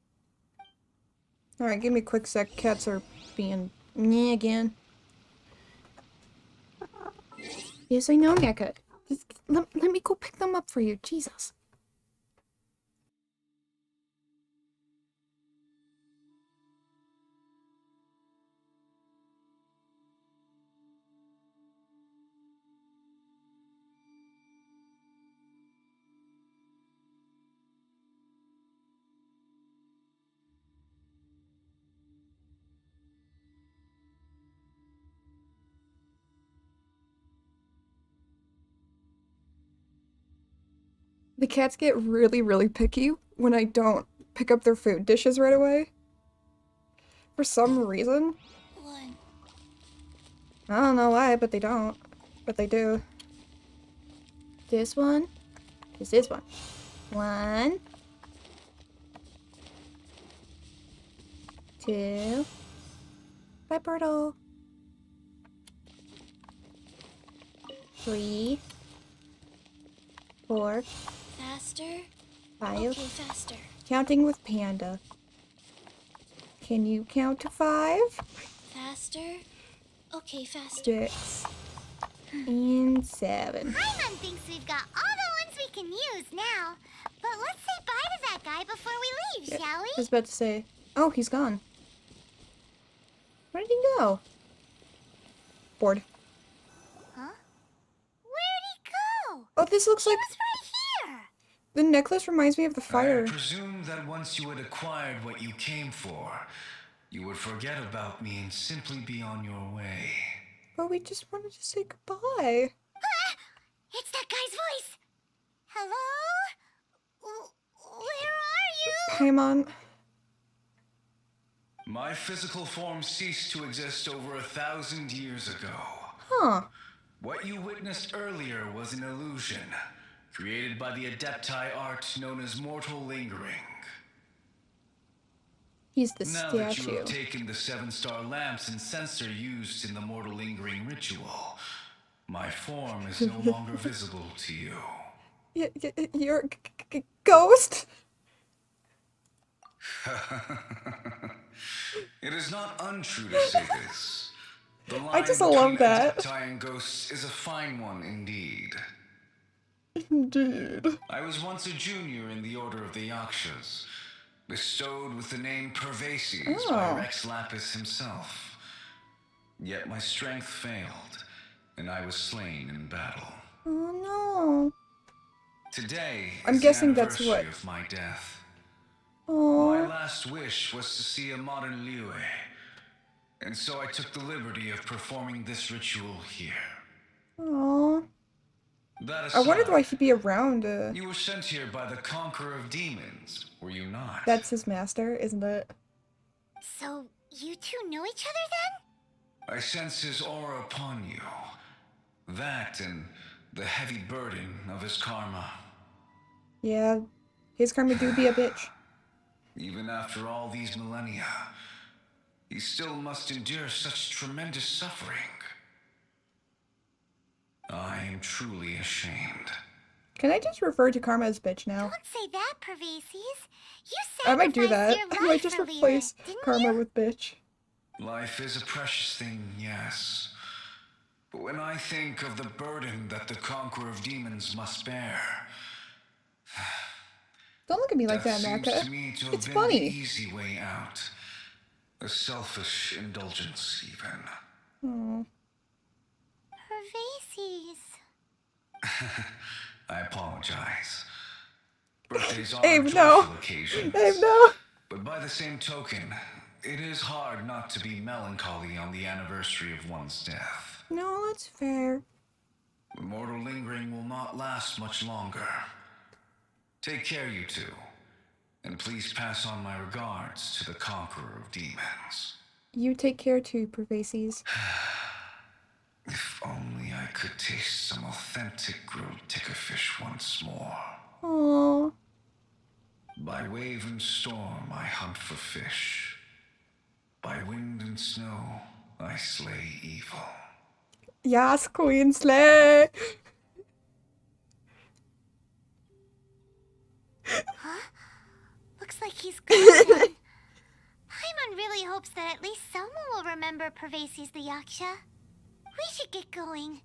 Speaker 1: Alright, give me a quick sec. Cats are being meh again. Yes, I know, Mecca. Just let me go pick them up for you. Jesus. The cats get really, really picky when I don't pick up their food dishes right away. For some reason.
Speaker 3: One.
Speaker 1: I don't know why, but they don't. But they do. This one is this one. 1, 2. Bye, Birdo. 3, 4,
Speaker 3: Faster.
Speaker 1: 5.
Speaker 3: Okay, faster.
Speaker 1: Counting with Panda. Can you count to 5?
Speaker 3: Faster. Okay, faster.
Speaker 1: 6. And 7.
Speaker 3: Paimon thinks we've got all the ones we can use now. But let's say bye to that guy before we leave, shall
Speaker 1: I
Speaker 3: we?
Speaker 1: was about to say, oh, he's gone. Where did he go? Bored.
Speaker 3: Huh? Where'd he go?
Speaker 1: Oh, this looks
Speaker 3: He
Speaker 1: like
Speaker 3: was right here.
Speaker 1: the necklace reminds me of the fire.
Speaker 10: I presume that once you had acquired what you came for, you would forget about me and simply be on your way.
Speaker 1: But we just wanted to say goodbye.
Speaker 3: Ah! It's that guy's voice. Hello? Where are you?
Speaker 1: Paimon.
Speaker 10: My physical form ceased to exist over 1,000 years ago.
Speaker 1: Huh.
Speaker 10: What you witnessed earlier was an illusion, created by the Adepti art known as mortal lingering.
Speaker 1: He's the
Speaker 10: Now that you
Speaker 1: statue.
Speaker 10: have taken the 7-star lamps and sensor used in the mortal lingering ritual, my form is no longer visible to you.
Speaker 1: You're a ghost?
Speaker 10: It is not untrue to say this. The line
Speaker 1: I just
Speaker 10: between
Speaker 1: love that.
Speaker 10: Adepti and ghosts is a fine one indeed.
Speaker 1: Indeed.
Speaker 10: I was once a junior in the Order of the Yakshas, bestowed with the name Pervases by
Speaker 1: Oh.
Speaker 10: Rex Lapis himself. Yet my strength failed, and I was slain in battle.
Speaker 1: Oh
Speaker 10: Today
Speaker 1: I'm
Speaker 10: is
Speaker 1: guessing
Speaker 10: the
Speaker 1: that's
Speaker 10: anniversary
Speaker 1: what-
Speaker 10: of my death.
Speaker 1: no.
Speaker 10: My
Speaker 1: Oh.
Speaker 10: last wish was to see a modern Liyue, and so I took the liberty of performing this ritual here.
Speaker 1: Oh.
Speaker 10: That
Speaker 1: I
Speaker 10: aside,
Speaker 1: wondered why he'd be around.
Speaker 10: you were sent here by the Conqueror of Demons, were you not?
Speaker 1: That's his master, isn't it?
Speaker 3: So, you two know each other then?
Speaker 10: I sense his aura upon you. That and the heavy burden of his karma.
Speaker 1: Yeah. His karma do be a bitch.
Speaker 10: Even after all these millennia, he still must endure such tremendous suffering. I am truly ashamed.
Speaker 1: Can I just refer to karma as bitch now?
Speaker 3: Don't say that, Pervases. You
Speaker 1: I might do that.
Speaker 3: sacrificed
Speaker 1: I
Speaker 3: your
Speaker 1: might
Speaker 3: life
Speaker 1: just
Speaker 3: for
Speaker 1: replace
Speaker 3: Liyue, didn't
Speaker 1: karma
Speaker 3: you?
Speaker 1: with bitch.
Speaker 10: Life is a precious thing, yes. But when I think of the burden that the conqueror of demons must bear,
Speaker 1: Don't look at me like
Speaker 10: that
Speaker 1: that,
Speaker 10: seems
Speaker 1: Maka.
Speaker 10: to me to have
Speaker 1: It's
Speaker 10: been the
Speaker 1: funny.
Speaker 10: easy way out. A selfish indulgence, even.
Speaker 1: Oh.
Speaker 3: Pervases.
Speaker 10: I apologize. Birthdays are
Speaker 1: Abe,
Speaker 10: joyful
Speaker 1: no.
Speaker 10: occasions.
Speaker 1: Abe, no.
Speaker 10: But by the same token, it is hard not to be melancholy on the anniversary of one's death.
Speaker 1: No, that's fair.
Speaker 10: Mortal lingering will not last much longer. Take care, you two. And please pass on my regards to the conqueror of demons.
Speaker 1: You take care too, Pervases.
Speaker 10: If only I could taste some authentic grilled tickerfish once more.
Speaker 1: Aww.
Speaker 10: By wave and storm I hunt for fish. By wind and snow I slay evil.
Speaker 1: Yes, Queen Slay!
Speaker 3: Huh? Looks like he's gone. Paimon really hopes that at least someone will remember Pervases the Yaksha. We should get going.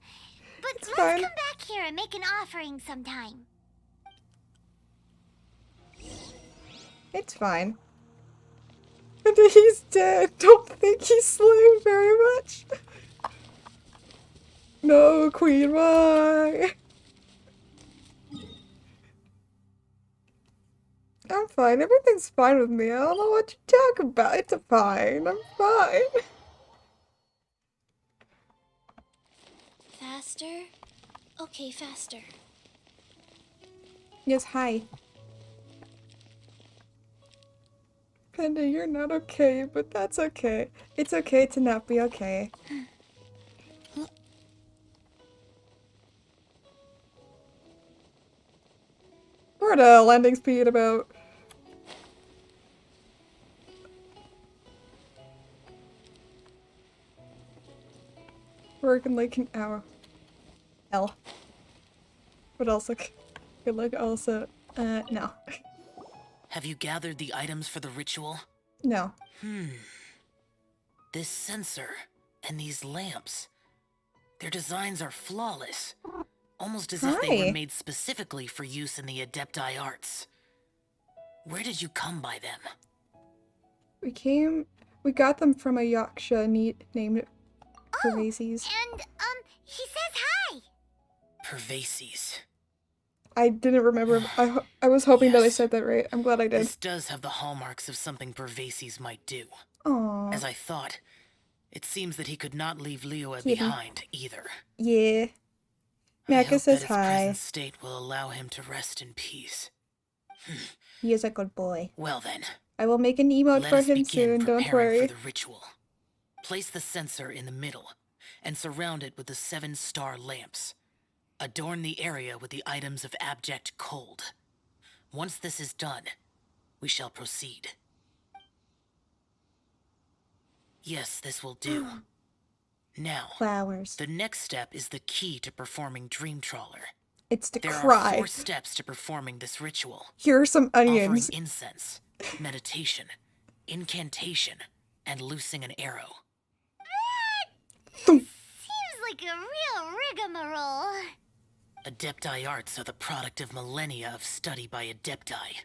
Speaker 3: But
Speaker 1: It's
Speaker 3: let's
Speaker 1: fine.
Speaker 3: come back here and make an offering sometime.
Speaker 1: It's fine. And he's dead. Don't think he's slain very much. No, Queen, why? I'm fine. Everything's fine with me. I don't know what you talk about. It's fine. I'm fine.
Speaker 2: Faster? Okay, faster.
Speaker 1: Yes, hi. Panda, you're not okay, but that's okay. It's okay to not be okay. What a landing speed about. Working like an hour. L. But also, good luck also. No.
Speaker 5: Have you gathered the items for the ritual?
Speaker 1: No.
Speaker 5: This sensor and these lamps. Their designs are flawless. Almost as if they
Speaker 1: Hi.
Speaker 5: were made specifically for use in the Adepti arts. Where did you come by them?
Speaker 1: We got them from a Yaksha named Pervases.
Speaker 3: And, he says hi.
Speaker 5: Pervases.
Speaker 1: I didn't remember. I was hoping that I
Speaker 5: Yes.
Speaker 1: said that right. I'm glad I did.
Speaker 5: This does have the hallmarks of something Pervases might do.
Speaker 1: Aww.
Speaker 5: As I thought, it seems that he could not leave Liyue
Speaker 1: Kitty.
Speaker 5: behind either.
Speaker 1: Yeah.
Speaker 5: I
Speaker 1: Maka
Speaker 5: hope
Speaker 1: says
Speaker 5: that his
Speaker 1: hi.
Speaker 5: present state will allow him to rest in peace.
Speaker 1: He is a good boy.
Speaker 5: Well then,
Speaker 1: I will make an emote
Speaker 5: let
Speaker 1: for
Speaker 5: us
Speaker 1: him
Speaker 5: begin
Speaker 1: soon, don't
Speaker 5: preparing
Speaker 1: worry.
Speaker 5: for the ritual. Place the censer in the middle and surround it with the 7-star lamps. Adorn the area with the items of abject cold. Once this is done, we shall proceed. Yes, this will do. Now,
Speaker 1: Flowers.
Speaker 5: the next step is the key to performing Dream Trawler.
Speaker 1: It's to
Speaker 5: There are
Speaker 1: cry.
Speaker 5: 4 steps to performing this ritual.
Speaker 1: Here are some
Speaker 5: Offering
Speaker 1: onions.
Speaker 5: incense, meditation, incantation, and loosing an arrow.
Speaker 3: Seems like a real rigmarole.
Speaker 5: Adepti arts are the product of millennia of study by Adepti.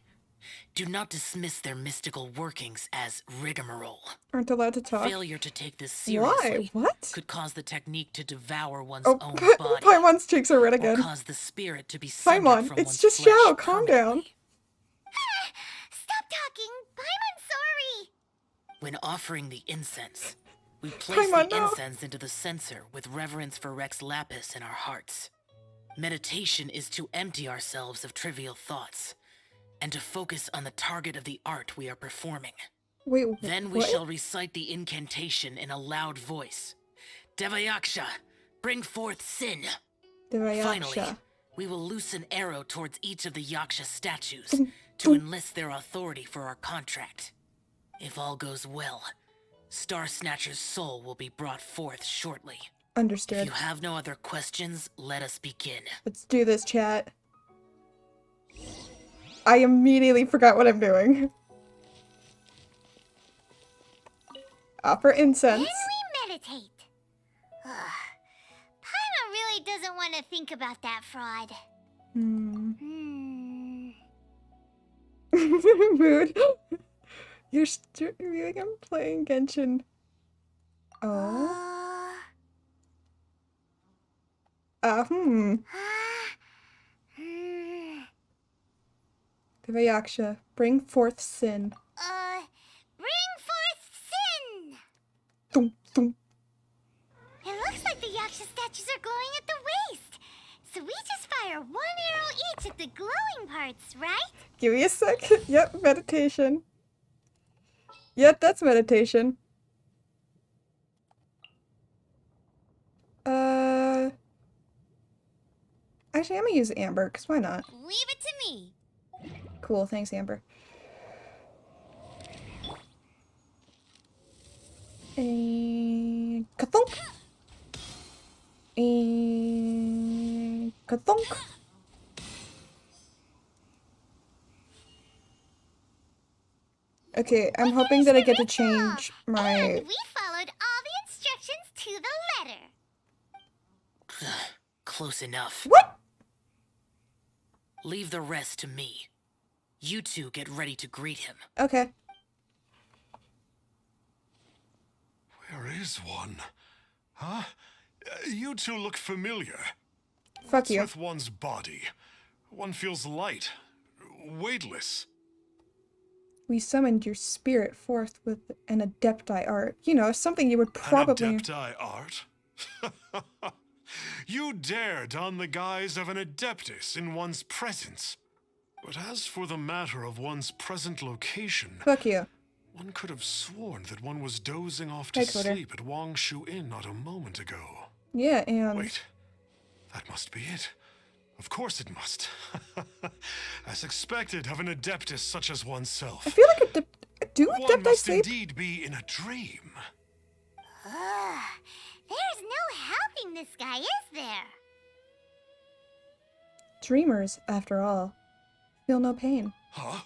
Speaker 5: Do not dismiss their mystical workings as rigmarole.
Speaker 1: Aren't allowed to talk.
Speaker 5: Failure to take this seriously
Speaker 1: Why? What?
Speaker 5: could cause the technique to devour one's
Speaker 1: Oh,
Speaker 5: own body,
Speaker 1: Paimon's cheeks are red
Speaker 5: or
Speaker 1: again.
Speaker 5: cause the spirit to be sundered
Speaker 1: Paimon,
Speaker 5: from
Speaker 1: it's
Speaker 5: one's
Speaker 1: just
Speaker 5: flesh
Speaker 1: Xiao, calm down.
Speaker 5: permanently.
Speaker 3: Stop talking. Paimon's sorry.
Speaker 5: When offering the incense, we place
Speaker 1: Paimon,
Speaker 5: the
Speaker 1: no.
Speaker 5: incense into the censer with reverence for Rex Lapis in our hearts. Meditation is to empty ourselves of trivial thoughts and to focus on the target of the art we are performing.
Speaker 1: Wait,
Speaker 5: Then we
Speaker 1: what?
Speaker 5: shall recite the incantation in a loud voice. Devayaksha, bring forth sin. Finally,
Speaker 1: Devayaksha.
Speaker 5: we will loose an arrow towards each of the Yaksha statues
Speaker 1: Boom,
Speaker 5: to
Speaker 1: boom.
Speaker 5: enlist their authority for our contract. If all goes well, Star Snatcher's soul will be brought forth shortly. If
Speaker 1: Understood.
Speaker 5: you have no other questions, let us begin.
Speaker 1: Let's do this, chat. I immediately forgot what I'm doing. Offer incense.
Speaker 3: Then we meditate. Ugh. really doesn't want to think about that fraud.
Speaker 1: Mood. You're streaming. I'm playing Genshin. Oh. Devayaksha, bring forth sin.
Speaker 3: Bring forth sin!
Speaker 1: Thump, thump.
Speaker 3: It looks like the Yaksha statues are glowing at the waist. So we just fire 1 arrow each at the glowing parts, right?
Speaker 1: Give me a second. Yep, meditation. Yep, that's meditation. Actually, I'm gonna use Amber, because why not?
Speaker 3: Leave it to me.
Speaker 1: Cool, thanks, Amber. And kathunk. And kathunk. Okay, I'm hoping that I get to change my...
Speaker 3: And we followed all the instructions to the letter.
Speaker 5: Close enough.
Speaker 1: What?
Speaker 5: Leave the rest to me. You two get ready to greet him.
Speaker 1: Okay.
Speaker 4: Where is one? Huh? You two look familiar.
Speaker 1: Fuck
Speaker 4: What's
Speaker 1: you.
Speaker 4: with one's body? One feels light, weightless.
Speaker 1: We summoned your spirit forth with an adepti art. You know, something you would probably...
Speaker 4: An adepti art? You dare don the guise of an adeptus in one's presence. But as for the matter of one's present location,
Speaker 1: Fuck you.
Speaker 4: one could have sworn that one was dozing off to
Speaker 1: Hey, Coder.
Speaker 4: sleep at Wangshu Inn not a moment ago.
Speaker 1: Yeah, and...
Speaker 4: Wait, that must be it. Of course it must. As expected of an adeptus such as oneself.
Speaker 1: I feel like do
Speaker 4: One
Speaker 1: adepti
Speaker 4: must
Speaker 1: sleep?
Speaker 4: indeed be in a dream.
Speaker 3: There's no helping this guy, is there?
Speaker 1: Dreamers, after all, feel no pain.
Speaker 4: Huh?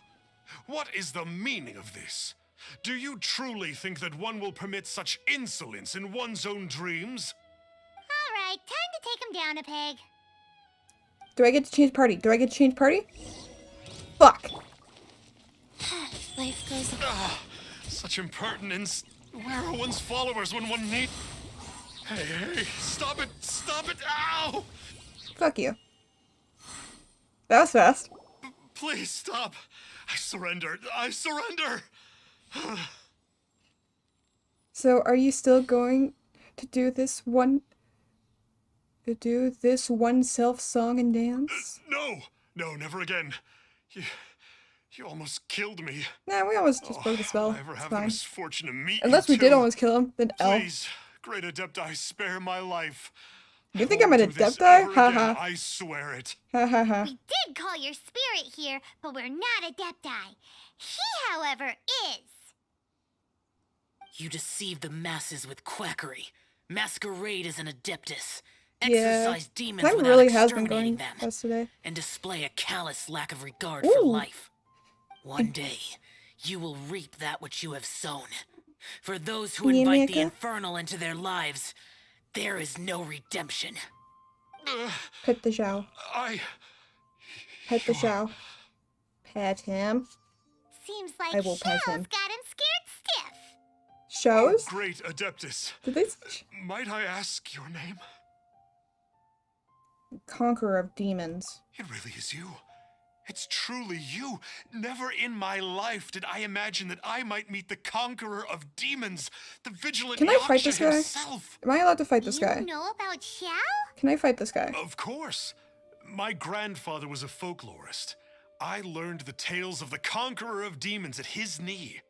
Speaker 4: What is the meaning of this? Do you truly think that one will permit such insolence in one's own dreams?
Speaker 3: Alright, time to take him down a peg.
Speaker 1: Do I get to change party? Do I get to change party? Fuck.
Speaker 2: Life goes on.
Speaker 4: Such impertinence. Where are one's followers when one need... Hey, stop it! Stop it! Ow!
Speaker 1: Fuck you. That was fast.
Speaker 4: Please stop! I surrender! I surrender!
Speaker 1: So, are you still going to do this one self song and dance?
Speaker 4: No! No, never again. You almost killed me.
Speaker 1: Nah, we almost just broke the spell.
Speaker 4: If I ever
Speaker 1: It's
Speaker 4: have the
Speaker 1: fine.
Speaker 4: misfortune to meet
Speaker 1: Unless
Speaker 4: you
Speaker 1: we did
Speaker 4: two,
Speaker 1: almost kill him, then L.
Speaker 4: Please, great adepti, spare my life.
Speaker 1: You
Speaker 4: I
Speaker 1: think I'm an
Speaker 4: won't do this
Speaker 1: adepti?
Speaker 4: ever
Speaker 1: Ha
Speaker 4: again,
Speaker 1: ha.
Speaker 4: I swear it.
Speaker 1: Ha ha ha.
Speaker 3: We did call your spirit here, but we're not adepti. He, however, is.
Speaker 5: You deceive the masses with quackery. Masquerade as an adeptus.
Speaker 1: Yeah.
Speaker 5: Exorcise demons
Speaker 1: Time
Speaker 5: without
Speaker 1: really has been
Speaker 5: exterminating
Speaker 1: going
Speaker 5: them.
Speaker 1: fast today.
Speaker 5: And display a callous lack of regard for
Speaker 1: Ooh.
Speaker 5: life. One day, you will reap that which you have sown. For those who
Speaker 1: Yeah,
Speaker 5: invite the
Speaker 1: Mika?
Speaker 5: infernal into their lives, there is no redemption.
Speaker 1: Pet the Zhao. Pet the
Speaker 4: Sure.
Speaker 1: Zhao. Pet him.
Speaker 3: Seems like
Speaker 1: I will pet
Speaker 3: Shell's
Speaker 1: him.
Speaker 3: got him scared stiff.
Speaker 1: Shows?
Speaker 4: Great adeptus.
Speaker 1: Did they...
Speaker 4: Might I ask your name?
Speaker 1: Conqueror of demons.
Speaker 4: It really is you. It's truly you. Never in my life did I imagine that I might meet the conqueror of demons, the vigilant
Speaker 1: Can I fight
Speaker 4: Yaksha
Speaker 1: this guy?
Speaker 4: himself.
Speaker 1: Am I allowed to fight this
Speaker 3: You
Speaker 1: guy?
Speaker 3: know about Xiao?
Speaker 1: Can I fight this guy?
Speaker 4: Of course. My grandfather was a folklorist. I learned the tales of the conqueror of demons at his knee.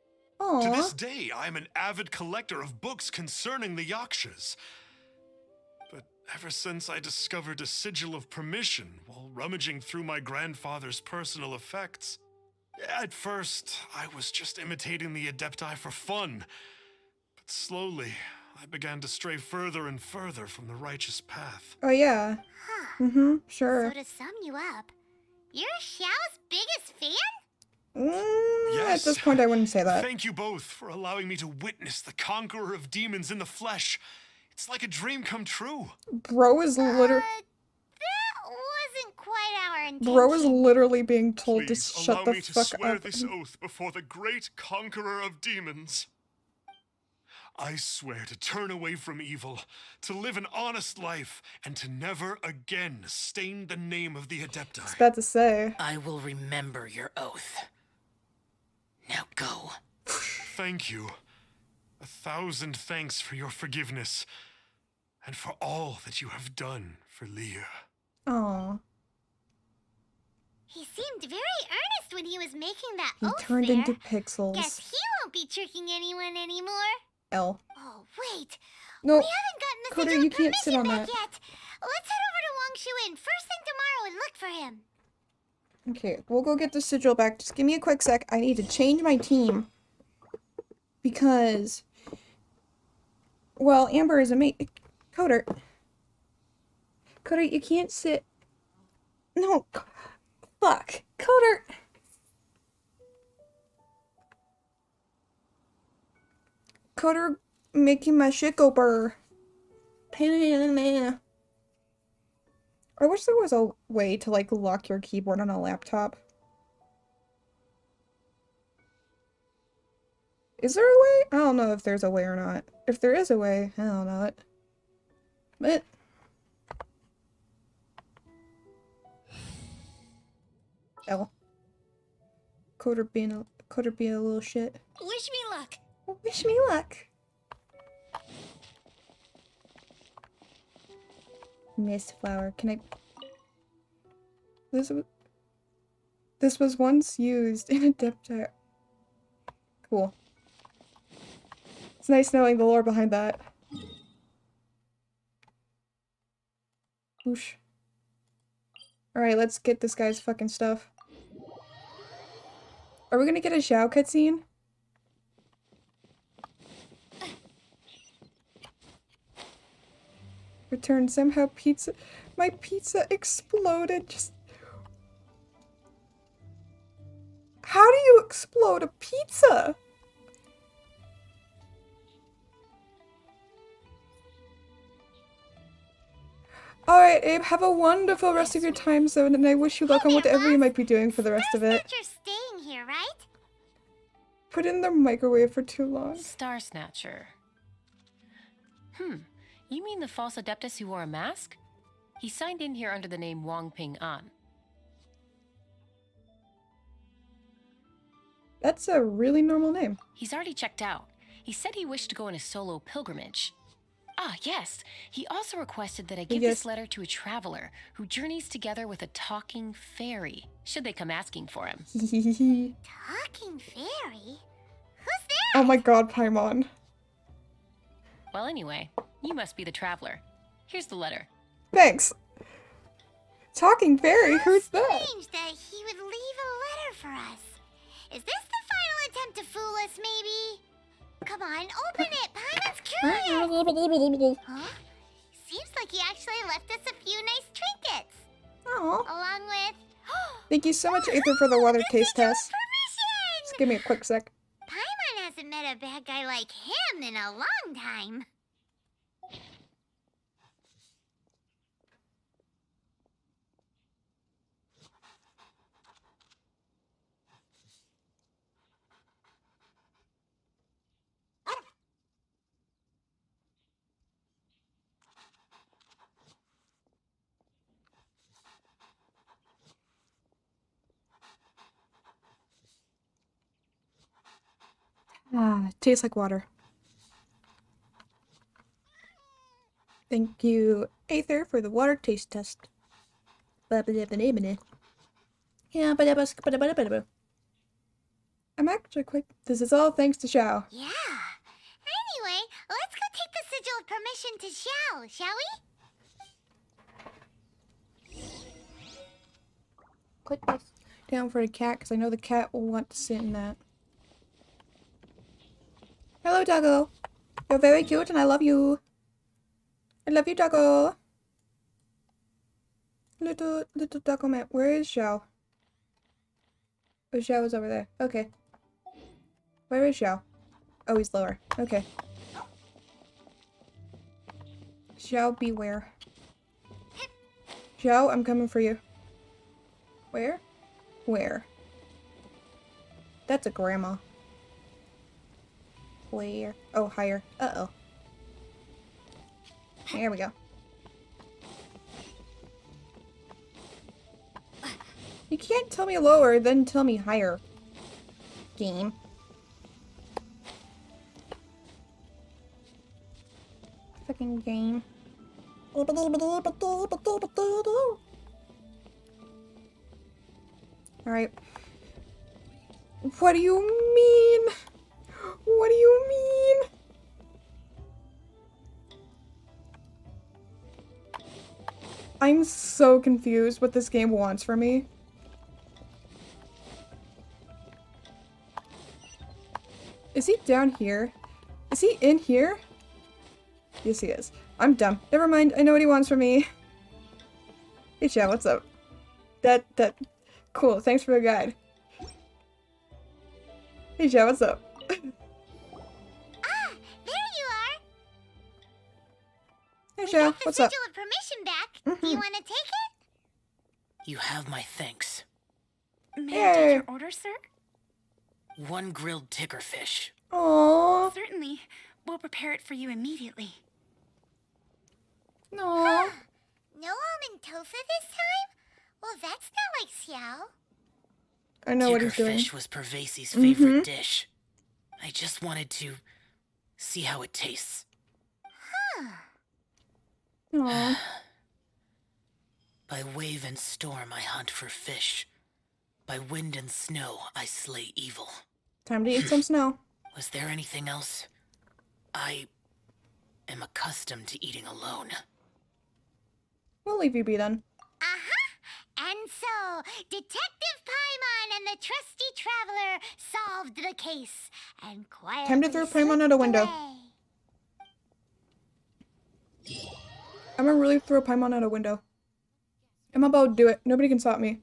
Speaker 4: To this
Speaker 1: Aww.
Speaker 4: day, I am an avid collector of books concerning the Yakshas. But ever since I discovered a sigil of permission while rummaging through my grandfather's personal effects, at first, I was just imitating the adepti for fun. But slowly, I began to stray further and further from the righteous path.
Speaker 1: Oh yeah.
Speaker 3: Huh.
Speaker 1: Mm-hmm.
Speaker 3: So
Speaker 1: Sure.
Speaker 3: to sum you up, you're Xiao's biggest fan?
Speaker 1: At this point, I wouldn't say that.
Speaker 4: Thank you both for allowing me to witness the conqueror of demons in the flesh. It It's like a dream come true.
Speaker 1: Bro is literally.
Speaker 3: That wasn't quite our intention.
Speaker 1: Bro is literally being told to
Speaker 4: Please
Speaker 1: shut
Speaker 4: allow
Speaker 1: the
Speaker 4: me to
Speaker 1: fuck
Speaker 4: swear
Speaker 1: up.
Speaker 4: this oath before the great conqueror of demons. I swear to turn away from evil, to live an honest life, and to never again stain the name of the
Speaker 1: I was
Speaker 4: Adepti.
Speaker 1: about to say.
Speaker 5: I will remember your oath. Now go.
Speaker 4: Thank you. 1,000 thanks for your forgiveness, and for all that you have done for Leah.
Speaker 1: Aw.
Speaker 3: He seemed very earnest when he was making that
Speaker 1: He
Speaker 3: oath
Speaker 1: turned
Speaker 3: there.
Speaker 1: into pixels.
Speaker 3: Guess he won't be tricking anyone anymore.
Speaker 1: L.
Speaker 3: Oh, wait.
Speaker 1: No.
Speaker 3: We haven't gotten the
Speaker 1: Coder,
Speaker 3: sigil
Speaker 1: you
Speaker 3: of
Speaker 1: can't sit
Speaker 3: permission
Speaker 1: on
Speaker 3: back
Speaker 1: that.
Speaker 3: yet. Let's head over to Wang Shuin first thing tomorrow and look for him.
Speaker 1: Okay, we'll go get the sigil back. Just give me a quick sec. I need to change my team. Because... Well, Amber is a mate. Coder. Coder, you can't sit... No. Fuck. Coder. Coder making my shit go burr. I wish there was a way to, like, lock your keyboard on a laptop. Is there a way? I don't know if there's a way or not. If there is a way, I don't know it. But... L. Coder being a little shit.
Speaker 2: Wish me luck.
Speaker 1: Wish me luck. Mist flower. Can I... This was once used in Adepti. Cool. It's nice knowing the lore behind that. Whoosh. Alright, let's get this guy's fucking stuff. Are we gonna get a Xiao cutscene? Return somehow pizza. My pizza exploded. Just. How do you explode a pizza? Alright, Abe, have a wonderful rest of your time zone, and I wish you luck on whatever you might be doing for the rest of it.
Speaker 3: You're staying here, right?
Speaker 1: Put it in the microwave for too long.
Speaker 11: Star Snatcher. You mean the false Adeptus who wore a mask? He signed in here under the name Wang Ping An.
Speaker 1: That's a really normal name.
Speaker 11: He's already checked out. He said he wished to go on a solo pilgrimage. Ah, yes. He also requested that I give this letter to a traveler who journeys together with a talking fairy, should they come asking for him.
Speaker 3: Talking fairy? Who's that?
Speaker 1: Oh my god, Paimon.
Speaker 11: Well, anyway, you must be the traveler. Here's the letter.
Speaker 1: Thanks. Talking fairy, who's that?
Speaker 3: Strange that he would leave a letter for us. Is this the final attempt to fool us, maybe? Come on, open it. Paimon's curious. Huh? Seems like he actually left us a few nice trinkets.
Speaker 1: Aww.
Speaker 3: Along with...
Speaker 1: Thank you so much, Aether, for the water taste test.
Speaker 3: Permission!
Speaker 1: Just give me a quick sec.
Speaker 3: Paimon hasn't met a bad guy like him in a long time.
Speaker 1: Ah, tastes like water. Thank you, Aether, for the water taste test. Yeah, I'm actually quite. This is all thanks to Xiao.
Speaker 3: Yeah. Anyway, let's go take the sigil of permission to Xiao, shall we?
Speaker 1: Put this down for the cat, because I know the cat will want to sit in that. Hello, doggo. You're very cute and I love you. I love you, doggo. Little doggo man. Where is Xiao? Oh, Xiao is over there. Okay. Where is Xiao? Oh, he's lower. Okay. Xiao, beware. Xiao, I'm coming for you. Where? Where? That's a grandma. Where? Oh, higher. Uh-oh. There we go. You can't tell me lower, then tell me higher. Game. Fucking game. Alright. What do you mean? What do you mean? I'm so confused what this game wants from me. Is he down here? Is he in here? Yes, he is. I'm dumb. Never mind. I know what he wants from me. Hey, Chad, what's up? Cool. Thanks for the guide. Hey, Chad, what's up?
Speaker 3: Ah, there you are.
Speaker 1: Hey, Chad, what's up?
Speaker 3: We got the sigil of permission back. Do you want to take it?
Speaker 5: You have my thanks.
Speaker 8: May I take your order, sir?
Speaker 5: 1 grilled ticker fish.
Speaker 1: Aww.
Speaker 8: Certainly. We'll prepare it for you immediately.
Speaker 1: No.
Speaker 3: No almond tofu this time? Well, that's not like Xiao.
Speaker 1: I know what he's
Speaker 5: Ticker
Speaker 1: doing.
Speaker 5: fish was Pervasi's favorite dish. I just wanted to see how it tastes.
Speaker 1: Aww.
Speaker 5: By wave and storm I hunt for fish. By wind and snow I slay evil.
Speaker 1: Time to eat some snow.
Speaker 5: Was there anything else? I am accustomed to eating alone.
Speaker 1: We'll leave you be then.
Speaker 3: And so, Detective Paimon and the trusty traveler solved the case and quietly
Speaker 1: Time to throw Paimon out a window.
Speaker 3: away.
Speaker 1: I'm gonna really throw Paimon out a window. I'm about to do it. Nobody can stop me.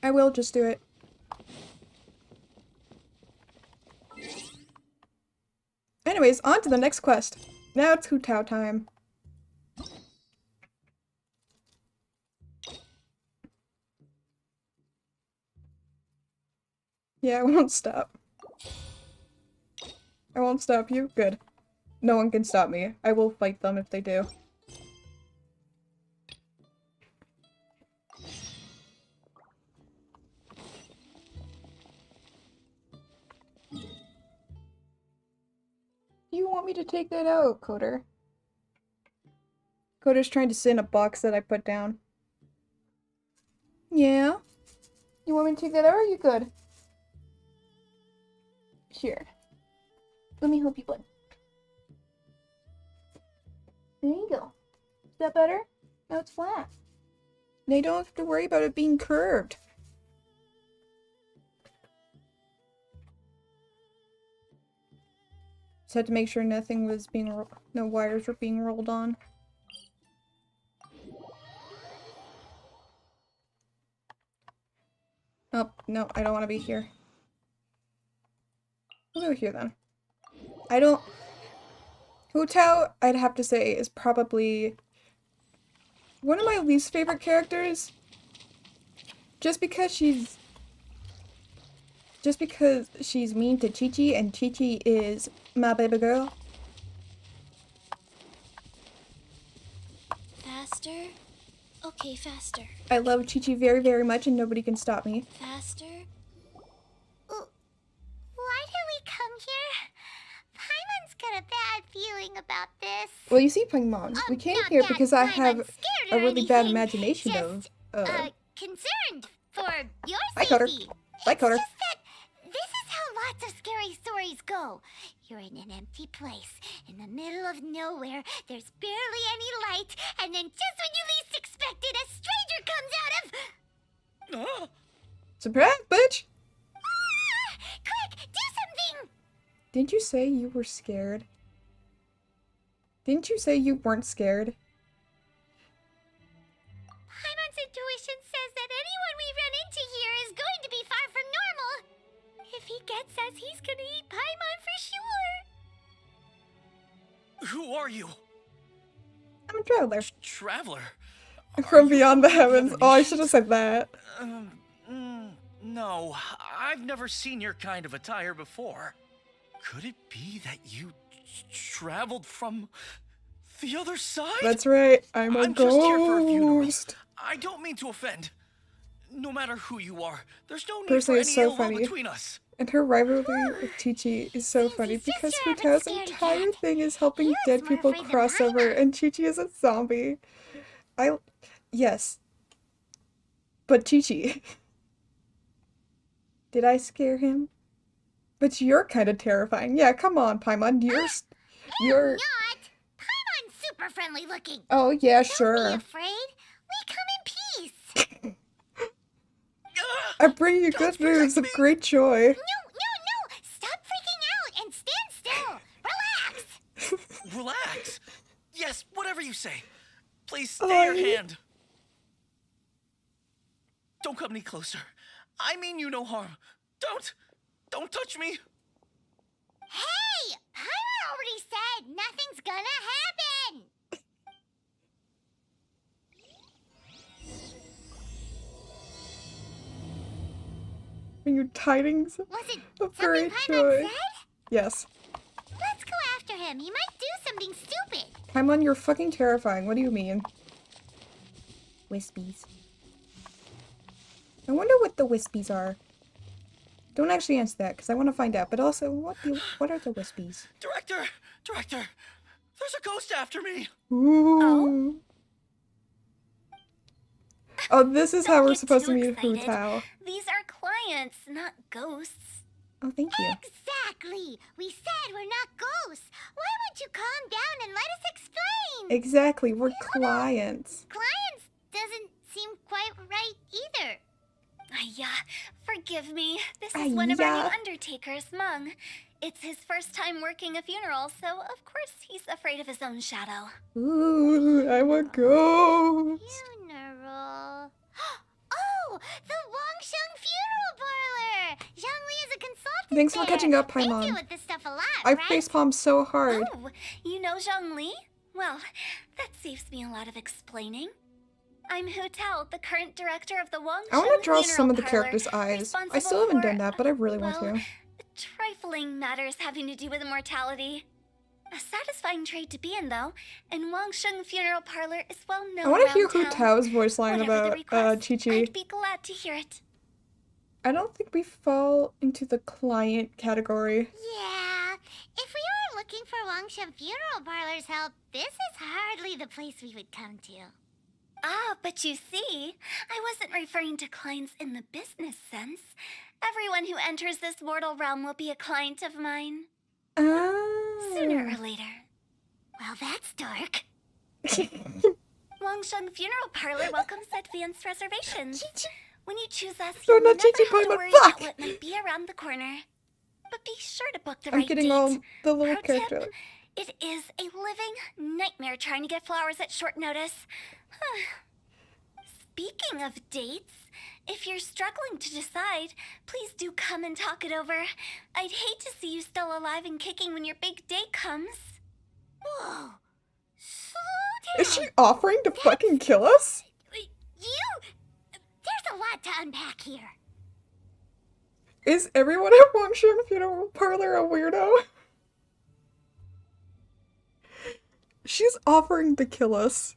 Speaker 1: I will just do it. Anyways, on to the next quest. Now it's Hu Tao time. Yeah, I won't stop. I won't stop you? Good. No one can stop me. I will fight them if they do. You want me to take that out, Coder? Coder's trying to sit in a box that I put down. Yeah? You want me to take that out or are you good? Here. Let me help you, bud. There you go. Is that better? Now it's flat. Now you don't have to worry about it being curved. Just had to make sure nothing was being no wires were being rolled on. Oh, no, I don't want to be here. I'll go here then. I don't... Hu Tao, I'd have to say, is probably one of my least favorite characters. Just because she's mean to Chi-Chi, and Chi-Chi is my baby girl.
Speaker 2: Faster? Okay, faster.
Speaker 1: I love Chi-Chi very, very much, and nobody can stop me.
Speaker 2: Faster?
Speaker 3: Why did we come here? Paimon's got a bad feeling about this.
Speaker 1: Well, you see, Paimon, we came
Speaker 3: not
Speaker 1: here
Speaker 3: that
Speaker 1: because I have
Speaker 3: Paimon's scared
Speaker 1: a
Speaker 3: or
Speaker 1: really bad
Speaker 3: anything,
Speaker 1: imagination
Speaker 3: just,
Speaker 1: of...
Speaker 3: concerned for your
Speaker 1: Bye, Coder.
Speaker 3: safety.
Speaker 1: Bye, Coder.
Speaker 3: It's just that this is how lots of scary stories go. You're in an empty place, in the middle of nowhere, there's barely any light, and then just when you least expect it, a stranger comes out of...
Speaker 1: Surprise, bitch!
Speaker 3: Quick, do something!
Speaker 1: Didn't you say you were scared? Didn't you say you weren't scared?
Speaker 3: Paimon's intuition says that anyone we run into here is going to be far from normal. If he gets us, he's gonna eat Paimon for sure.
Speaker 10: Who are you?
Speaker 1: I'm a traveler.
Speaker 10: Traveler?
Speaker 1: From beyond the heavens. Oh, I should have said that.
Speaker 10: No, I've never seen your kind of attire before. Could it be that you traveled from the other side?
Speaker 1: That's right. I'm
Speaker 10: just here for a funeral.
Speaker 1: ghost.
Speaker 10: I don't mean to offend. No matter who you are, there's no need
Speaker 1: Personally,
Speaker 10: for
Speaker 1: it's
Speaker 10: any
Speaker 1: so
Speaker 10: ill will
Speaker 1: funny.
Speaker 10: between us.
Speaker 1: And her rivalry with Chi-Chi is so funny because Hu Tao's entire thing is helping dead people cross over, and Chi-Chi is a zombie. Yes. But Chi-Chi. Did I scare him? But you're kind of terrifying. Yeah, come on, Paimon. You're...
Speaker 3: Not! Paimon's super friendly looking.
Speaker 1: Oh, yeah,
Speaker 3: Don't
Speaker 1: sure.
Speaker 3: be afraid. We come in peace.
Speaker 1: I bring you good news of great joy.
Speaker 3: No! Stop freaking out and stand still. Relax.
Speaker 10: Relax. Yes, whatever you say. Please stay your hand. Don't come any closer. I mean you no harm. Don't touch me.
Speaker 3: Hey! Paimon already said nothing's gonna happen.
Speaker 1: Are you tidings
Speaker 3: Was it
Speaker 1: of
Speaker 3: something
Speaker 1: great
Speaker 3: Paimon
Speaker 1: joy?
Speaker 3: said?
Speaker 1: Yes.
Speaker 3: Let's go after him. He might do something stupid.
Speaker 1: Paimon, you're fucking terrifying. What do you mean? Wispies. I wonder what the wispies are. Don't actually answer that, because I want to find out. But also, what are the wispies?
Speaker 10: Director! There's a ghost after me!
Speaker 1: Ooh. Oh, this is how we're supposed to meet Hu Tao.
Speaker 3: These are clients, not ghosts.
Speaker 1: Oh, thank you.
Speaker 3: Exactly! We said we're not ghosts. Why won't you calm down and let us explain?
Speaker 1: Exactly, we're clients.
Speaker 3: Clients doesn't seem quite right either.
Speaker 7: Forgive me. This is one of our new undertakers, Mung. It's his first time working a funeral, so of course he's afraid of his own shadow.
Speaker 1: Ooh, I'm a ghost.
Speaker 3: Funeral. Oh, the Wangsheng Funeral Parlor. Zhongli is a consultant.
Speaker 1: Thanks for catching up,
Speaker 3: They
Speaker 1: Paimon.
Speaker 3: deal with this stuff a lot,
Speaker 1: I
Speaker 3: right?
Speaker 1: facepalmed so hard.
Speaker 7: Oh, you know Zhongli? Well, that saves me a lot of explaining. I'm Hu Tao, the current director of the Wangsheng
Speaker 1: I want to draw
Speaker 7: Funeral
Speaker 1: some of the
Speaker 7: Parlor,
Speaker 1: characters' eyes. I
Speaker 7: responsible
Speaker 1: still haven't
Speaker 7: for,
Speaker 1: done that, but I really want to.
Speaker 7: Trifling matters having to do with immortality. A satisfying trade to be in, though, and Wangsheng Funeral Parlor is well known.
Speaker 1: I want to hear
Speaker 7: around
Speaker 1: Hu
Speaker 7: town.
Speaker 1: Tao's voice line
Speaker 7: Whatever the
Speaker 1: about
Speaker 7: request,
Speaker 1: Chi-Chi.
Speaker 7: I'd be glad to hear it.
Speaker 1: I don't think we fall into the client category.
Speaker 3: Yeah, if we were looking for Wangsheng Funeral Parlor's help, this is hardly the place we would come to.
Speaker 7: Ah, but you see, I wasn't referring to clients in the business sense. Everyone who enters this mortal realm will be a client of mine. Sooner or later.
Speaker 3: Well, that's dark.
Speaker 7: Wangsheng Funeral Parlor welcomes advanced reservations. When you choose us,
Speaker 1: No,
Speaker 7: you'll
Speaker 1: not
Speaker 7: never
Speaker 1: Chi-Chi,
Speaker 7: have to
Speaker 1: Paimon,
Speaker 7: worry
Speaker 1: fuck!
Speaker 7: about what might be around the corner. But be sure to book the
Speaker 1: I'm
Speaker 7: right
Speaker 1: getting
Speaker 7: date.
Speaker 1: all the little
Speaker 7: Pro
Speaker 1: character.
Speaker 7: tip, it is a living nightmare trying to get flowers at short notice. Speaking of dates, if you're struggling to decide, please do come and talk it over. I'd hate to see you still alive and kicking when your big day comes.
Speaker 3: Whoa. Slow down.
Speaker 1: Is she offering to fucking kill us?
Speaker 3: There's a lot to unpack here.
Speaker 1: Is everyone at Wangsheng Funeral Parlor a weirdo? She's offering to kill us.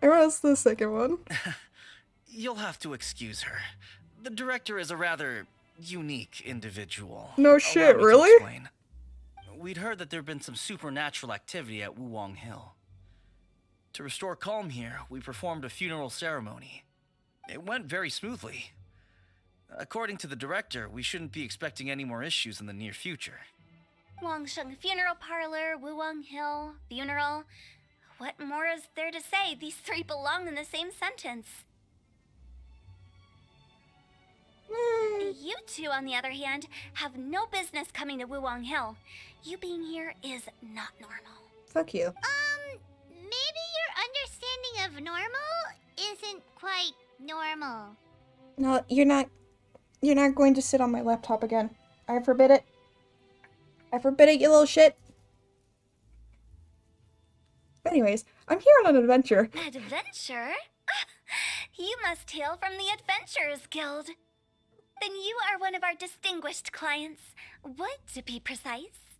Speaker 1: I want the second one.
Speaker 10: You'll have to excuse her. The director is a rather unique individual.
Speaker 1: No shit,
Speaker 10: Allow me to
Speaker 1: really?
Speaker 10: explain. We'd heard that there'd been some supernatural activity at Wuwang Hill. To restore calm here, we performed a funeral ceremony. It went very smoothly. According to the director, we shouldn't be expecting any more issues in the near future.
Speaker 7: Wangsheng Funeral Parlor, Wuwang Hill, funeral. What more is there to say? These three belong in the same sentence. You two, on the other hand, have no business coming to Wuwang Hill. You being here is not normal.
Speaker 1: Fuck you.
Speaker 3: Maybe your understanding of normal isn't quite normal.
Speaker 1: No, you're not You're not going to sit on my laptop again. I forbid it. I forbid it, you little shit. Anyways, I'm here on an adventure.
Speaker 3: Adventure? You must hail from the Adventurers Guild. Then you are one of our distinguished clients. Wood, to be precise.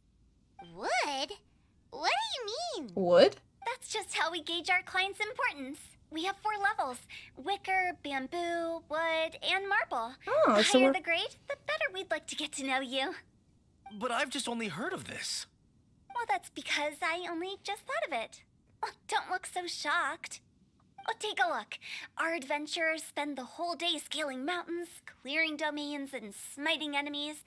Speaker 3: Wood? What do you mean?
Speaker 1: Wood?
Speaker 3: That's just how we gauge our clients' importance. We have 4 levels: wicker, bamboo, wood, and marble.
Speaker 1: Oh,
Speaker 3: the
Speaker 1: so
Speaker 3: higher
Speaker 1: we're...
Speaker 3: the grade, the better we'd like to get to know you.
Speaker 10: But I've just only heard of this.
Speaker 3: Well, that's because I only just thought of it. Oh, don't look so shocked. Oh, take a look. Our adventurers spend the whole day scaling mountains, clearing domains, and smiting enemies.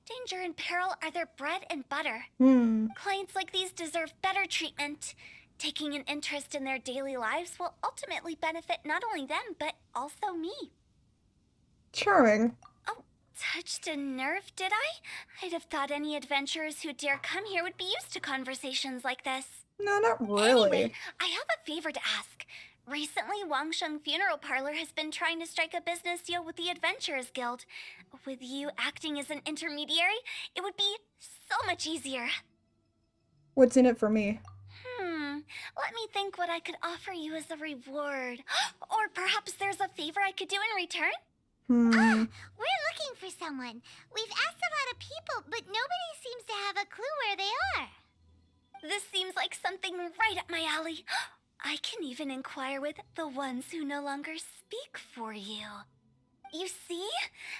Speaker 3: Danger and peril are their bread and butter. Clients like these deserve better treatment. Taking an interest in their daily lives will ultimately benefit not only them, but also me.
Speaker 1: Charming.
Speaker 3: Oh, touched a nerve, did I? I'd have thought any adventurers who dare come here would be used to conversations like this.
Speaker 1: No, not really.
Speaker 3: Anyway, I have a favor to ask. Recently, Wangsheng Funeral Parlor has been trying to strike a business deal with the Adventurers Guild. With you acting as an intermediary, it would be so much easier.
Speaker 1: What's in it for me?
Speaker 3: Let me think what I could offer you as a reward. Or perhaps there's a favor I could do in return? We're looking for someone. We've asked a lot of people, but nobody seems to have a clue where they are. This seems like something right up my alley. I can even inquire with the ones who no longer speak for you. You see?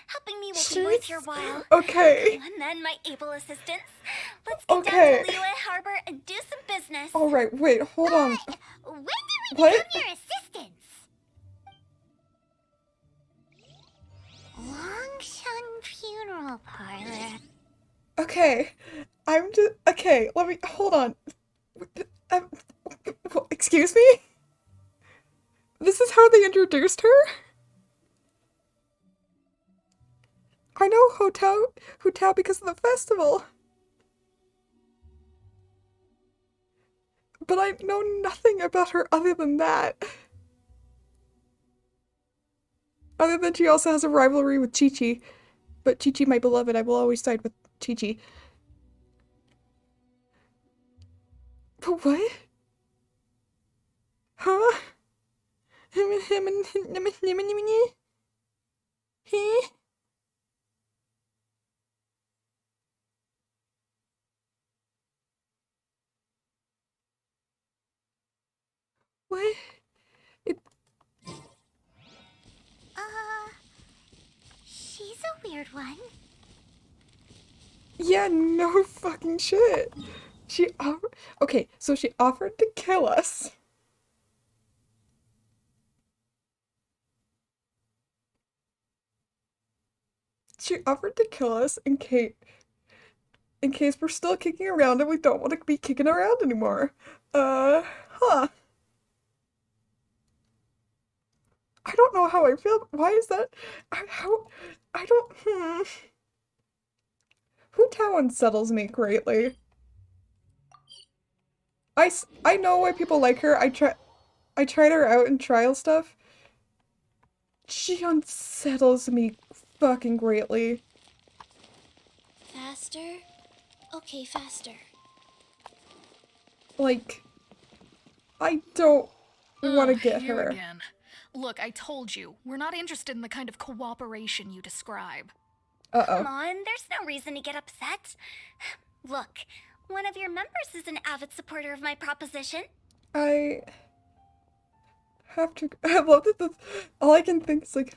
Speaker 3: Helping me will be worth your while.
Speaker 1: Okay.
Speaker 3: And then my able assistants. Let's get down to Liyue Harbor and do some business.
Speaker 1: Alright, wait, hold on.
Speaker 3: When did we become your assistants? Longshun Funeral Parlor.
Speaker 1: Okay. I'm just... Okay, let me... Hold on. Excuse me? This is how they introduced her? I know Hu Tao because of the festival. But I know nothing about her other than that. Other than she also has a rivalry with Chi-Chi. But Chi-Chi, my beloved, I will always side with Chi-Chi. But what? Huh? What?
Speaker 3: She's a weird one.
Speaker 1: Yeah, no fucking shit. Okay, so she offered to kill us. She offered to kill us in case we're still kicking around and we don't want to be kicking around anymore. Huh. I don't know how I feel. Why is that? I don't, Hu Tao unsettles me greatly. I know why people like her. I tried her out in trial stuff. She unsettles me fucking greatly.
Speaker 2: Faster? Okay, faster.
Speaker 1: Like, I don't want to get
Speaker 8: here
Speaker 1: her.
Speaker 8: Again. Look, I told you, we're not interested in the kind of cooperation you describe.
Speaker 3: Come on, there's no reason to get upset. Look, one of your members is an avid supporter of my proposition.
Speaker 1: I love that all I can think is like,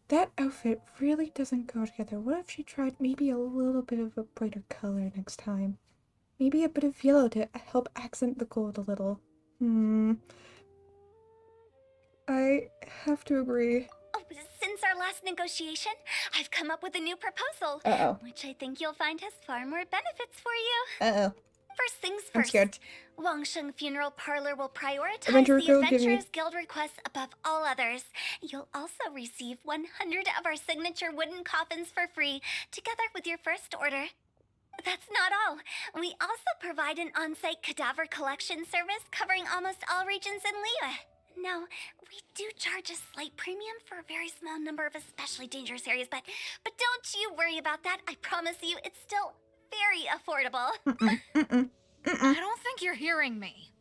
Speaker 1: that outfit really doesn't go together. What if she tried maybe a little bit of a brighter color next time? Maybe a bit of yellow to help accent the gold a little. I have to agree.
Speaker 3: Oh, since our last negotiation, I've come up with a new proposal. Which I think you'll find has far more benefits for you. First things first.
Speaker 1: I'm scared.
Speaker 3: Wangsheng Funeral Parlor will prioritize
Speaker 1: Adventurers
Speaker 3: the
Speaker 1: Guild, give me-
Speaker 3: Adventurers Guild requests above all others. You'll also receive 100 of our signature wooden coffins for free, together with your first order. That's not all. We also provide an on-site cadaver collection service covering almost all regions in Liyue. Now, we do charge a slight premium for a very small number of especially dangerous areas, but don't you worry about that. I promise you, it's still very affordable.
Speaker 8: I don't think you're hearing me.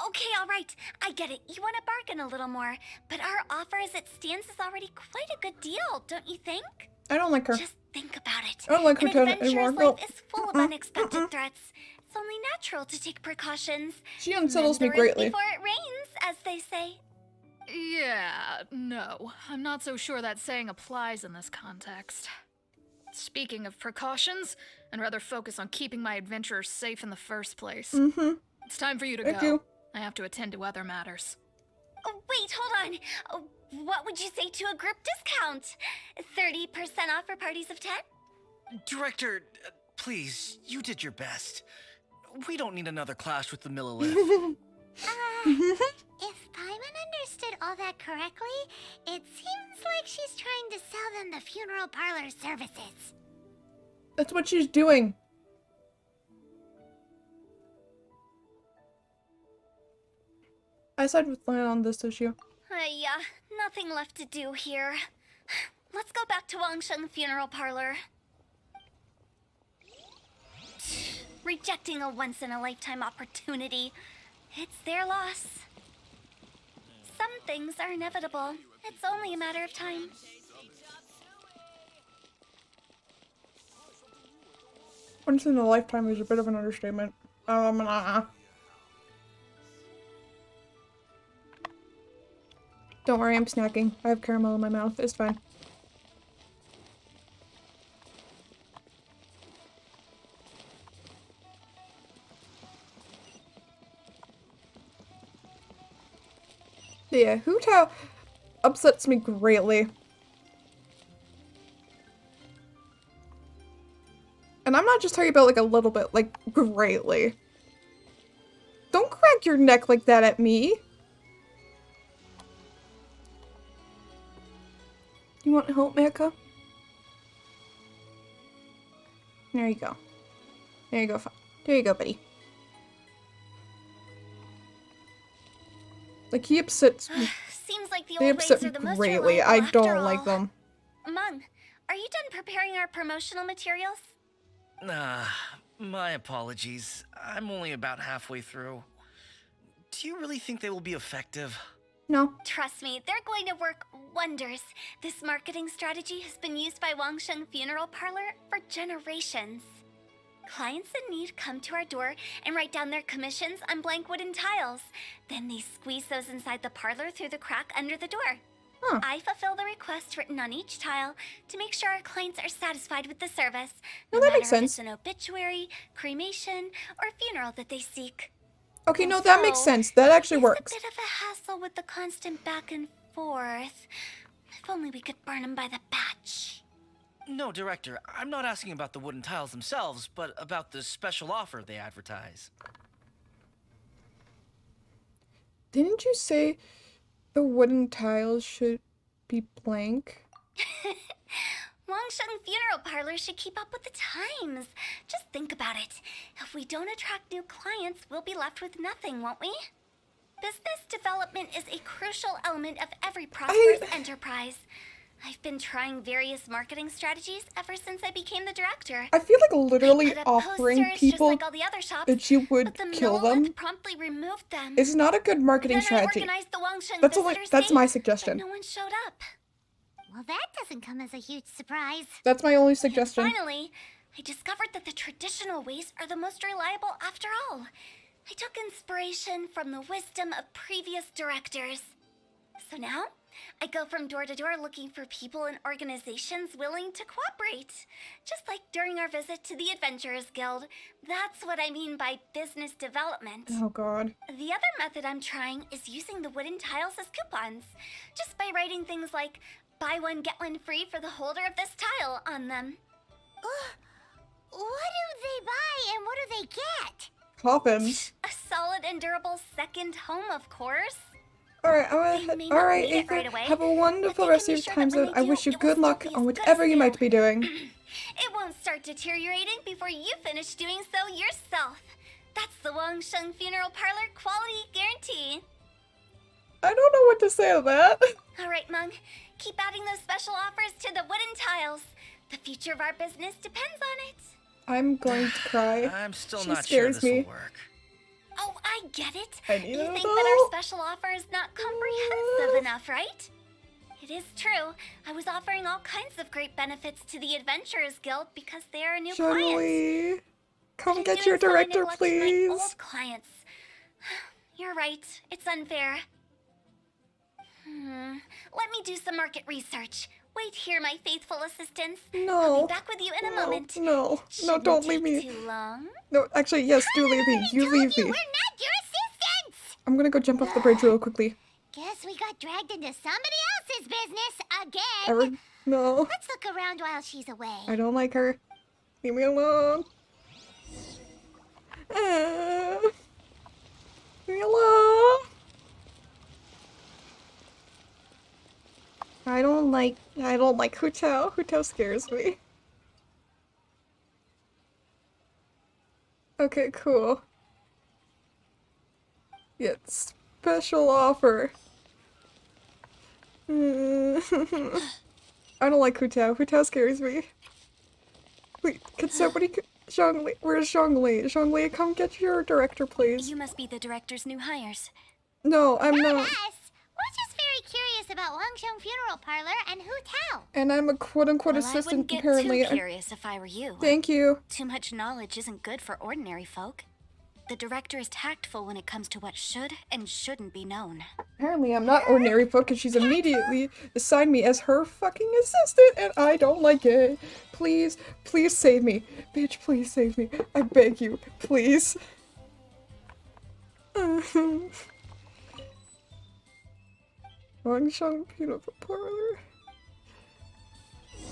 Speaker 3: Okay, all right. I get it. You want to bargain a little more, but our offer as it stands is already quite a good deal, don't you think?
Speaker 1: I don't like her.
Speaker 3: Just think about it.
Speaker 1: I don't like her
Speaker 3: An
Speaker 1: tone
Speaker 3: adventurer's
Speaker 1: anymore.
Speaker 3: life
Speaker 1: No.
Speaker 3: is full of unexpected threats. It's only natural to take precautions.
Speaker 1: She unsettles me
Speaker 3: Mend the roof
Speaker 1: greatly.
Speaker 3: before it rains, as they say.
Speaker 8: Yeah, no. I'm not so sure that saying applies in this context. Speaking of precautions, I'd rather focus on keeping my adventurers safe in the first place. It's time for you to
Speaker 1: Thank
Speaker 8: go.
Speaker 1: you.
Speaker 8: I have to attend to other matters.
Speaker 3: Oh, wait, hold on. What would you say to a group discount? 30% off for parties of 10?
Speaker 10: Director, please, you did your best. We don't need another clash with the Millilith.
Speaker 3: If Paimon understood all that correctly, it seems like she's trying to sell them the funeral parlor services.
Speaker 1: That's what she's doing. I side with Lan on this issue.
Speaker 3: Yeah, nothing left to do here. Let's go back to Wangsheng Funeral Parlor. Rejecting a once-in-a-lifetime opportunity. It's their loss. Some things are inevitable. It's only a matter of time.
Speaker 1: Once in a lifetime is a bit of an understatement. Don't worry, I'm snacking. I have caramel in my mouth. It's fine. Yeah, Hu Tao upsets me greatly. And I'm not just talking about like a little bit, like greatly. Don't crack your neck like that at me. You want help, Maka? There you go. There you go, there you go, buddy. Like, he upsets me.
Speaker 3: Seems like the
Speaker 1: They
Speaker 3: old
Speaker 1: upset
Speaker 3: ways
Speaker 1: me
Speaker 3: are the most
Speaker 1: greatly.
Speaker 3: reliable
Speaker 1: I
Speaker 3: after
Speaker 1: don't
Speaker 3: all.
Speaker 1: like them.
Speaker 3: Mung, are you done preparing our promotional materials?
Speaker 10: My apologies. I'm only about halfway through. Do you really think they will be effective?
Speaker 1: No.
Speaker 3: Trust me, they're going to work wonders. This marketing strategy has been used by Wangsheng Funeral Parlor for generations. Clients in need come to our door and write down their commissions on blank wooden tiles. Then they squeeze those inside the parlor through the crack under the door.
Speaker 1: Huh.
Speaker 3: I fulfill the requests written on each tile to make sure our clients are satisfied with the service.
Speaker 1: No,
Speaker 3: no
Speaker 1: that makes
Speaker 3: matter if
Speaker 1: sense.
Speaker 3: it's an obituary, cremation, or funeral that they seek.
Speaker 1: Okay, no, that makes sense. That actually works.
Speaker 3: It's a bit of a hassle with the constant back and forth. If only we could burn them by the batch.
Speaker 10: No, Director, I'm not asking about the wooden tiles themselves, but about the special offer they advertise.
Speaker 1: Didn't you say the wooden tiles should be blank?
Speaker 3: Wangsheng Funeral Parlor should keep up with the times. Just think about it. If we don't attract new clients, we'll be left with nothing, won't we? Business development is a crucial element of every prosperous enterprise. I've been trying various marketing strategies ever since I became the director.
Speaker 1: I feel like literally
Speaker 3: Put up
Speaker 1: offering
Speaker 3: posters
Speaker 1: people
Speaker 3: just like all the other shops,
Speaker 1: that you would
Speaker 3: but the
Speaker 1: kill
Speaker 3: Millilith
Speaker 1: them
Speaker 3: promptly removed them.
Speaker 1: is not a good marketing
Speaker 3: Then I
Speaker 1: strategy.
Speaker 3: organized the Wangsheng Visitors
Speaker 1: That's
Speaker 3: Day,
Speaker 1: my
Speaker 3: but
Speaker 1: suggestion.
Speaker 3: no one showed up. Well, that doesn't come as a huge surprise.
Speaker 1: That's my only suggestion.
Speaker 3: Finally, I discovered that the traditional ways are the most reliable after all. I took inspiration from the wisdom of previous directors. So now, I go from door to door looking for people and organizations willing to cooperate. Just like during our visit to the Adventurers Guild. That's what I mean by business development.
Speaker 1: Oh god.
Speaker 3: The other method I'm trying is using the wooden tiles as coupons. Just by writing things like, buy one, get one free for the holder of this tile on them. What do they buy and what do they get?
Speaker 1: Coffins.
Speaker 3: A solid and durable second home, of course.
Speaker 1: Alright, alright,
Speaker 3: need it
Speaker 1: Aether,
Speaker 3: right away,
Speaker 1: have a wonderful
Speaker 3: but they
Speaker 1: rest
Speaker 3: can
Speaker 1: of
Speaker 3: be
Speaker 1: your
Speaker 3: sure
Speaker 1: time
Speaker 3: that when
Speaker 1: zone.
Speaker 3: they
Speaker 1: I
Speaker 3: do,
Speaker 1: wish you
Speaker 3: it will
Speaker 1: good
Speaker 3: still
Speaker 1: luck
Speaker 3: be as
Speaker 1: on
Speaker 3: good as
Speaker 1: whatever you
Speaker 3: new.
Speaker 1: might be doing.
Speaker 3: It won't start deteriorating before you finish doing so yourself. That's the Wangsheng Funeral Parlor quality guarantee.
Speaker 1: I don't know what to say to that.
Speaker 3: All right, Mung. Keep adding those special offers to the wooden tiles. The future of our business depends on it.
Speaker 1: I'm going to cry.
Speaker 10: I'm still
Speaker 1: She
Speaker 10: not sure
Speaker 1: scares
Speaker 10: this will
Speaker 1: me.
Speaker 10: work.
Speaker 3: Oh, I get it.
Speaker 1: I need
Speaker 3: You
Speaker 1: it
Speaker 3: think
Speaker 1: though.
Speaker 3: that our special offer is not comprehensive enough, right? It is true. I was offering all kinds of great benefits to the Adventurers Guild because they are new clients.
Speaker 1: Shungli, come
Speaker 3: I'm
Speaker 1: get
Speaker 3: doing
Speaker 1: your
Speaker 3: so I
Speaker 1: director,
Speaker 3: neglected my
Speaker 1: please.
Speaker 3: old clients. You're right. It's unfair. Let me do some market research. Wait here, my faithful assistants.
Speaker 1: No.
Speaker 3: I'll be back with you in a moment.
Speaker 1: No,
Speaker 3: Shouldn't
Speaker 1: don't leave
Speaker 3: take
Speaker 1: me.
Speaker 3: Too long.
Speaker 1: No, actually, yes, do leave me. You leave me.
Speaker 3: We're not your assistants.
Speaker 1: I'm gonna go jump off the bridge real quickly.
Speaker 3: Guess we got dragged into somebody else's business again.
Speaker 1: No,
Speaker 3: Let's look around while she's away.
Speaker 1: I don't like her. Leave me alone. Leave me alone. I don't like Hu Tao. Hu Tao scares me. Okay, cool. Yeah, special offer. I don't like Hu Tao. Hu Tao scares me. Wait, can somebody... Zhongli, where's Zhongli? Zhongli, come get your director, please.
Speaker 3: You must be the director's new hires.
Speaker 1: No, I'm not.
Speaker 3: Us. We're just very curious about Wangsheng Funeral Parlor and Hu Tao.
Speaker 1: And I'm a quote-unquote
Speaker 3: Well, I
Speaker 1: assistant,
Speaker 3: wouldn't get
Speaker 1: apparently.
Speaker 3: too curious if I were you.
Speaker 1: Thank you.
Speaker 3: Too much knowledge isn't good for ordinary folk. The director is tactful when it comes to what should and shouldn't be known.
Speaker 1: Apparently I'm not ordinary folk, and she's immediately assigned me as her fucking assistant, and I don't like it. Please, please save me. Bitch, please save me. I beg you, please. Wangsheng Funeral Parlor.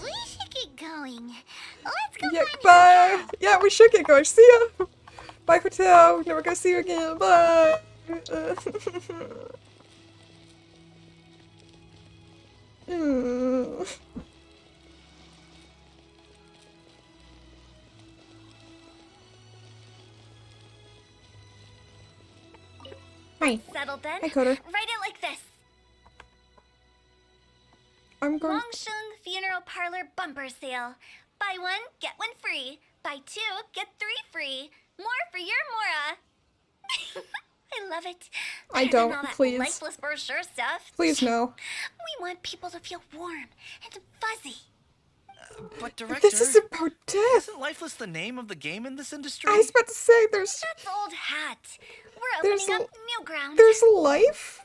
Speaker 3: We should get going. Let's go
Speaker 1: Yeah,
Speaker 3: find
Speaker 1: bye.
Speaker 3: Hu Tao.
Speaker 1: Yeah, we should get going. See ya. Bye, Hu Tao. Never gonna see you again. Bye. Hi.
Speaker 3: Settled then.
Speaker 1: Hi, Coder.
Speaker 3: Write it like this.
Speaker 1: I'm going.
Speaker 3: Wangsheng Funeral Parlor bumper sale. Buy one, get one free. Buy two, get three free. More for your Mora. I love it.
Speaker 1: I
Speaker 3: Better than
Speaker 1: don't,
Speaker 3: all that
Speaker 1: please.
Speaker 3: lifeless brochure stuff.
Speaker 1: Please no.
Speaker 3: We want people to feel warm and fuzzy.
Speaker 10: But director,
Speaker 1: This is about death.
Speaker 10: isn't lifeless the name of the game in this industry?
Speaker 1: I was about to say there's
Speaker 3: That's old hat. We're
Speaker 1: There's
Speaker 3: opening
Speaker 1: l-
Speaker 3: up new ground.
Speaker 1: there's life.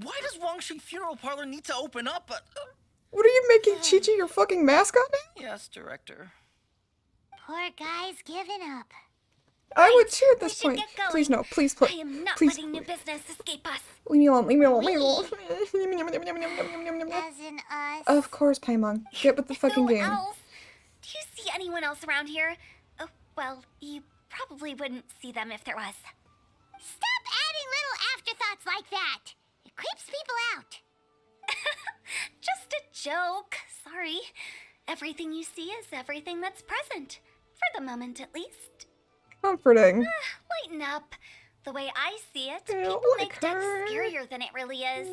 Speaker 10: Why does Wangsheng Funeral Parlor need to open up?
Speaker 1: What are you making Chi-Chi your fucking mascot now?
Speaker 10: Yes, director.
Speaker 3: Poor guy's giving up.
Speaker 1: I would too at
Speaker 3: We
Speaker 1: this
Speaker 3: should
Speaker 1: point.
Speaker 3: get going.
Speaker 1: Please no, please,
Speaker 3: I
Speaker 1: please,
Speaker 3: am not
Speaker 1: please.
Speaker 3: letting new business escape us.
Speaker 1: Leave me alone, leave me alone, leave me alone.
Speaker 3: As in us.
Speaker 1: Of course, Paimon. Get with the fucking
Speaker 3: Who
Speaker 1: game.
Speaker 3: else? Do you see anyone else around here? Oh, well, you probably wouldn't see them if there was. Stop adding little afterthoughts like that. It creeps people out. Just a joke. Sorry. Everything you see is everything that's present. For the moment, at least.
Speaker 1: Comforting.
Speaker 3: Lighten up. The way I see it,
Speaker 1: I
Speaker 3: people
Speaker 1: don't
Speaker 3: make
Speaker 1: like
Speaker 3: death
Speaker 1: her.
Speaker 3: scarier than it really is.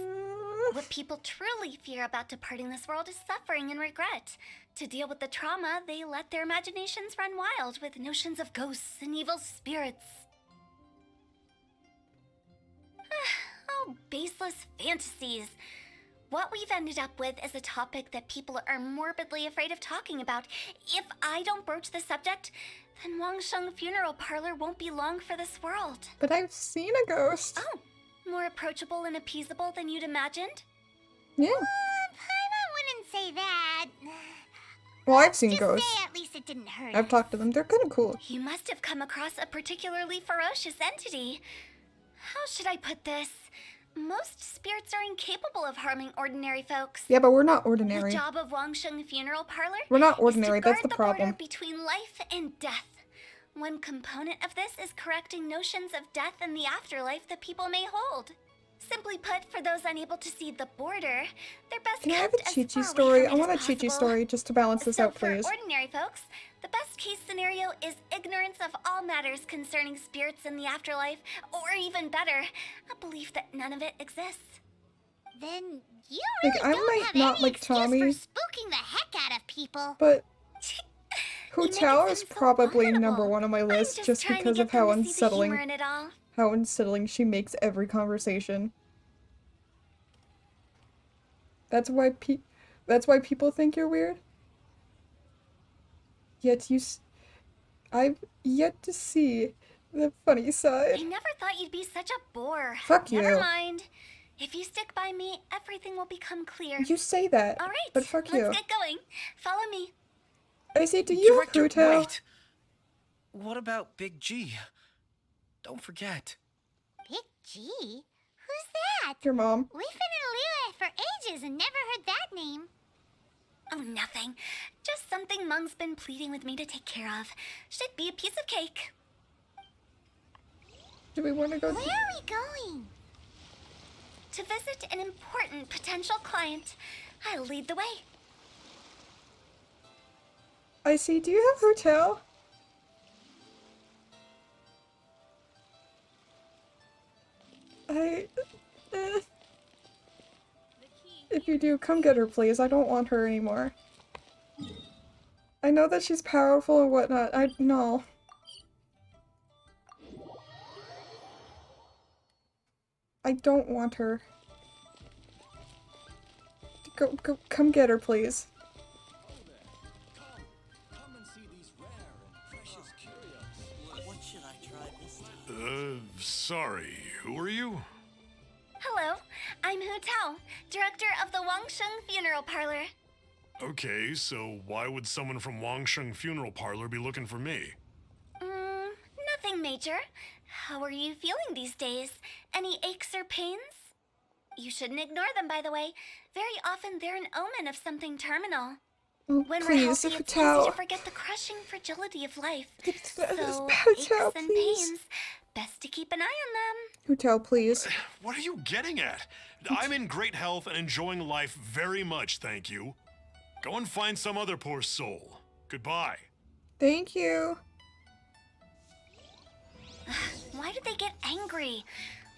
Speaker 3: What people truly fear about departing this world is suffering and regret. To deal with the trauma, they let their imaginations run wild with notions of ghosts and evil spirits. Oh, baseless fantasies. What we've ended up with is a topic that people are morbidly afraid of talking about. If I don't broach the subject, then Wangsheng Funeral Parlor won't be long for this world.
Speaker 1: But I've seen a ghost.
Speaker 3: Oh, more approachable and appeasable than you'd imagined?
Speaker 1: Yeah.
Speaker 3: I wouldn't say that.
Speaker 1: Well, I've seen
Speaker 3: Just
Speaker 1: ghosts.
Speaker 3: say at least it didn't hurt.
Speaker 1: I've talked to them. They're kind of cool.
Speaker 3: You must have come across a particularly ferocious entity. How should I put this? Most spirits are incapable of harming ordinary folks.
Speaker 1: Yeah, but we're not
Speaker 3: The
Speaker 1: ordinary.
Speaker 3: job of Wangsheng Funeral Parlor
Speaker 1: We're not
Speaker 3: is
Speaker 1: ordinary,
Speaker 3: to
Speaker 1: that's
Speaker 3: guard
Speaker 1: the problem.
Speaker 3: border between life and death. One component of this is correcting notions of death and the afterlife that people may hold. Simply put, for those unable to see the border, they're best
Speaker 1: Can I have
Speaker 3: kept
Speaker 1: a
Speaker 3: as
Speaker 1: Chi-Chi
Speaker 3: far away
Speaker 1: story?
Speaker 3: from
Speaker 1: I
Speaker 3: it
Speaker 1: want a
Speaker 3: as
Speaker 1: Chi-Chi
Speaker 3: possible.
Speaker 1: story just to balance this
Speaker 3: So
Speaker 1: out, please.
Speaker 3: for ordinary folks, the best case scenario is ignorance of all matters concerning spirits in the afterlife, or even better, a belief that none of it exists.
Speaker 1: Like,
Speaker 3: Then you really
Speaker 1: I
Speaker 3: don't
Speaker 1: might
Speaker 3: have
Speaker 1: not
Speaker 3: any
Speaker 1: like
Speaker 3: excuse
Speaker 1: Tommy,
Speaker 3: for spooking the heck out of people.
Speaker 1: but
Speaker 3: You make it
Speaker 1: Hotel is
Speaker 3: sound so
Speaker 1: probably number
Speaker 3: vulnerable.
Speaker 1: one on my
Speaker 3: I'm
Speaker 1: list
Speaker 3: just
Speaker 1: just
Speaker 3: trying to
Speaker 1: because
Speaker 3: get
Speaker 1: of how
Speaker 3: them to see the humor
Speaker 1: unsettling,
Speaker 3: in it all.
Speaker 1: she makes every conversation. That's why people think you're weird. Yet I've yet to see the funny side.
Speaker 3: I never thought you'd be such a bore.
Speaker 1: Fuck you.
Speaker 3: Never mind. If you stick by me, everything will become clear.
Speaker 1: You say that,
Speaker 3: All right,
Speaker 1: but fuck you.
Speaker 3: let's get going. Follow me.
Speaker 1: I say, do you have
Speaker 10: Director,
Speaker 1: Hotel?
Speaker 10: wait. What about Big G? Don't forget.
Speaker 3: Big G? Who's that?
Speaker 1: Your mom.
Speaker 3: We've been in Liyue for ages and never heard that name. Oh, nothing. Just something Mung's been pleading with me to take care of. Should be a piece of cake.
Speaker 1: Do we want to go?
Speaker 3: Where are we going? To visit an important potential client. I'll lead the way.
Speaker 1: I see. Do you have Hotel? If you do, come get her, please. I don't want her anymore. I know that she's powerful and whatnot. No. I don't want her. Go, come get her, please.
Speaker 4: Sorry, who are you?
Speaker 3: Hello, I'm Hu Tao, director of the Wangsheng Funeral Parlor.
Speaker 4: Okay, so why would someone from Wangsheng Funeral Parlor be looking for me?
Speaker 3: Nothing major. How are you feeling these days? Any aches or pains? You shouldn't ignore them, by the way. Very often they're an omen of something terminal.
Speaker 1: Oh,
Speaker 3: When we're
Speaker 1: please,
Speaker 3: healthy, it's
Speaker 1: Hotel.
Speaker 3: easy to forget the crushing fragility of life. So,
Speaker 1: Hotel,
Speaker 3: aches and
Speaker 1: please.
Speaker 3: pains, best to keep an eye on them.
Speaker 1: Hotel, please.
Speaker 4: What are you getting at? I'm in great health and enjoying life very much, thank you. Go and find some other poor soul. Goodbye.
Speaker 1: Thank you.
Speaker 3: Why do they get angry?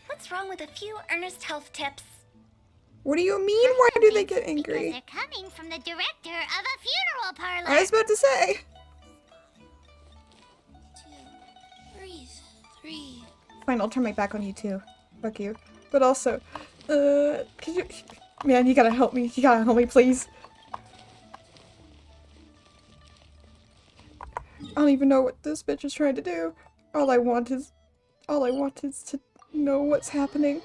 Speaker 3: What's wrong with a few earnest health tips?
Speaker 1: What do you mean? Why do they get
Speaker 3: Because
Speaker 1: angry?
Speaker 3: they're coming from the director of a funeral parlor.
Speaker 1: I was about to say.
Speaker 2: 2, breathe, 3.
Speaker 1: Fine, I'll turn my back on you too. Fuck you. But also, could you... Man, you gotta help me. You gotta help me, please. I don't even know what this bitch is trying to do. All I want is to know what's happening.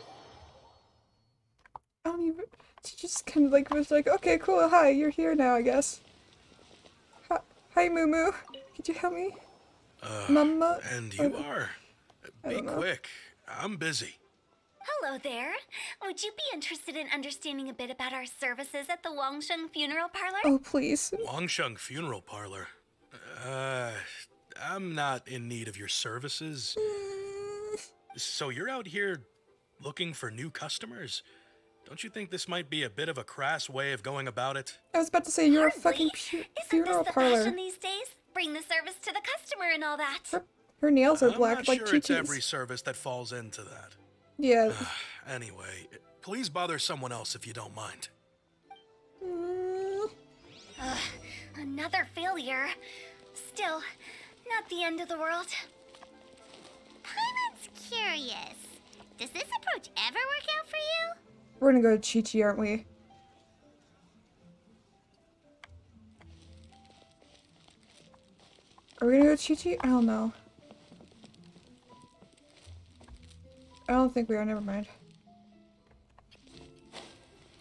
Speaker 1: I don't even... She just kind of like was like, okay, cool, hi, you're here now, I guess. Hi, Moo Moo. Could you help me? Mama?
Speaker 6: And you are. Be
Speaker 1: don't know.
Speaker 6: quick. I'm busy.
Speaker 3: Hello there. Would you be interested in understanding a bit about our services at the Wangsheng Funeral Parlor?
Speaker 1: Oh, please.
Speaker 6: Wangsheng Funeral Parlor. I'm not in need of your services. So you're out here looking for new customers? Don't you think this might be a bit of a crass way of going about it?
Speaker 1: I was about to say, you're a fucking
Speaker 3: Isn't
Speaker 1: funeral
Speaker 3: this the
Speaker 1: parlor.
Speaker 3: fashion these days? Bring the service to the customer and all that.
Speaker 1: Her nails are
Speaker 6: I'm
Speaker 1: black
Speaker 6: not
Speaker 1: like
Speaker 6: sure it's
Speaker 1: Chi-Chi's.
Speaker 6: every service that falls into that.
Speaker 1: Yeah.
Speaker 6: Anyway, please bother someone else if you don't mind.
Speaker 3: Another failure. Still, not the end of the world. Paimon's curious. Does this approach ever work out for you?
Speaker 1: We're gonna go to Chi-Chi, aren't we? Are we gonna go to Chi-Chi? I don't know. I don't think we are, never mind.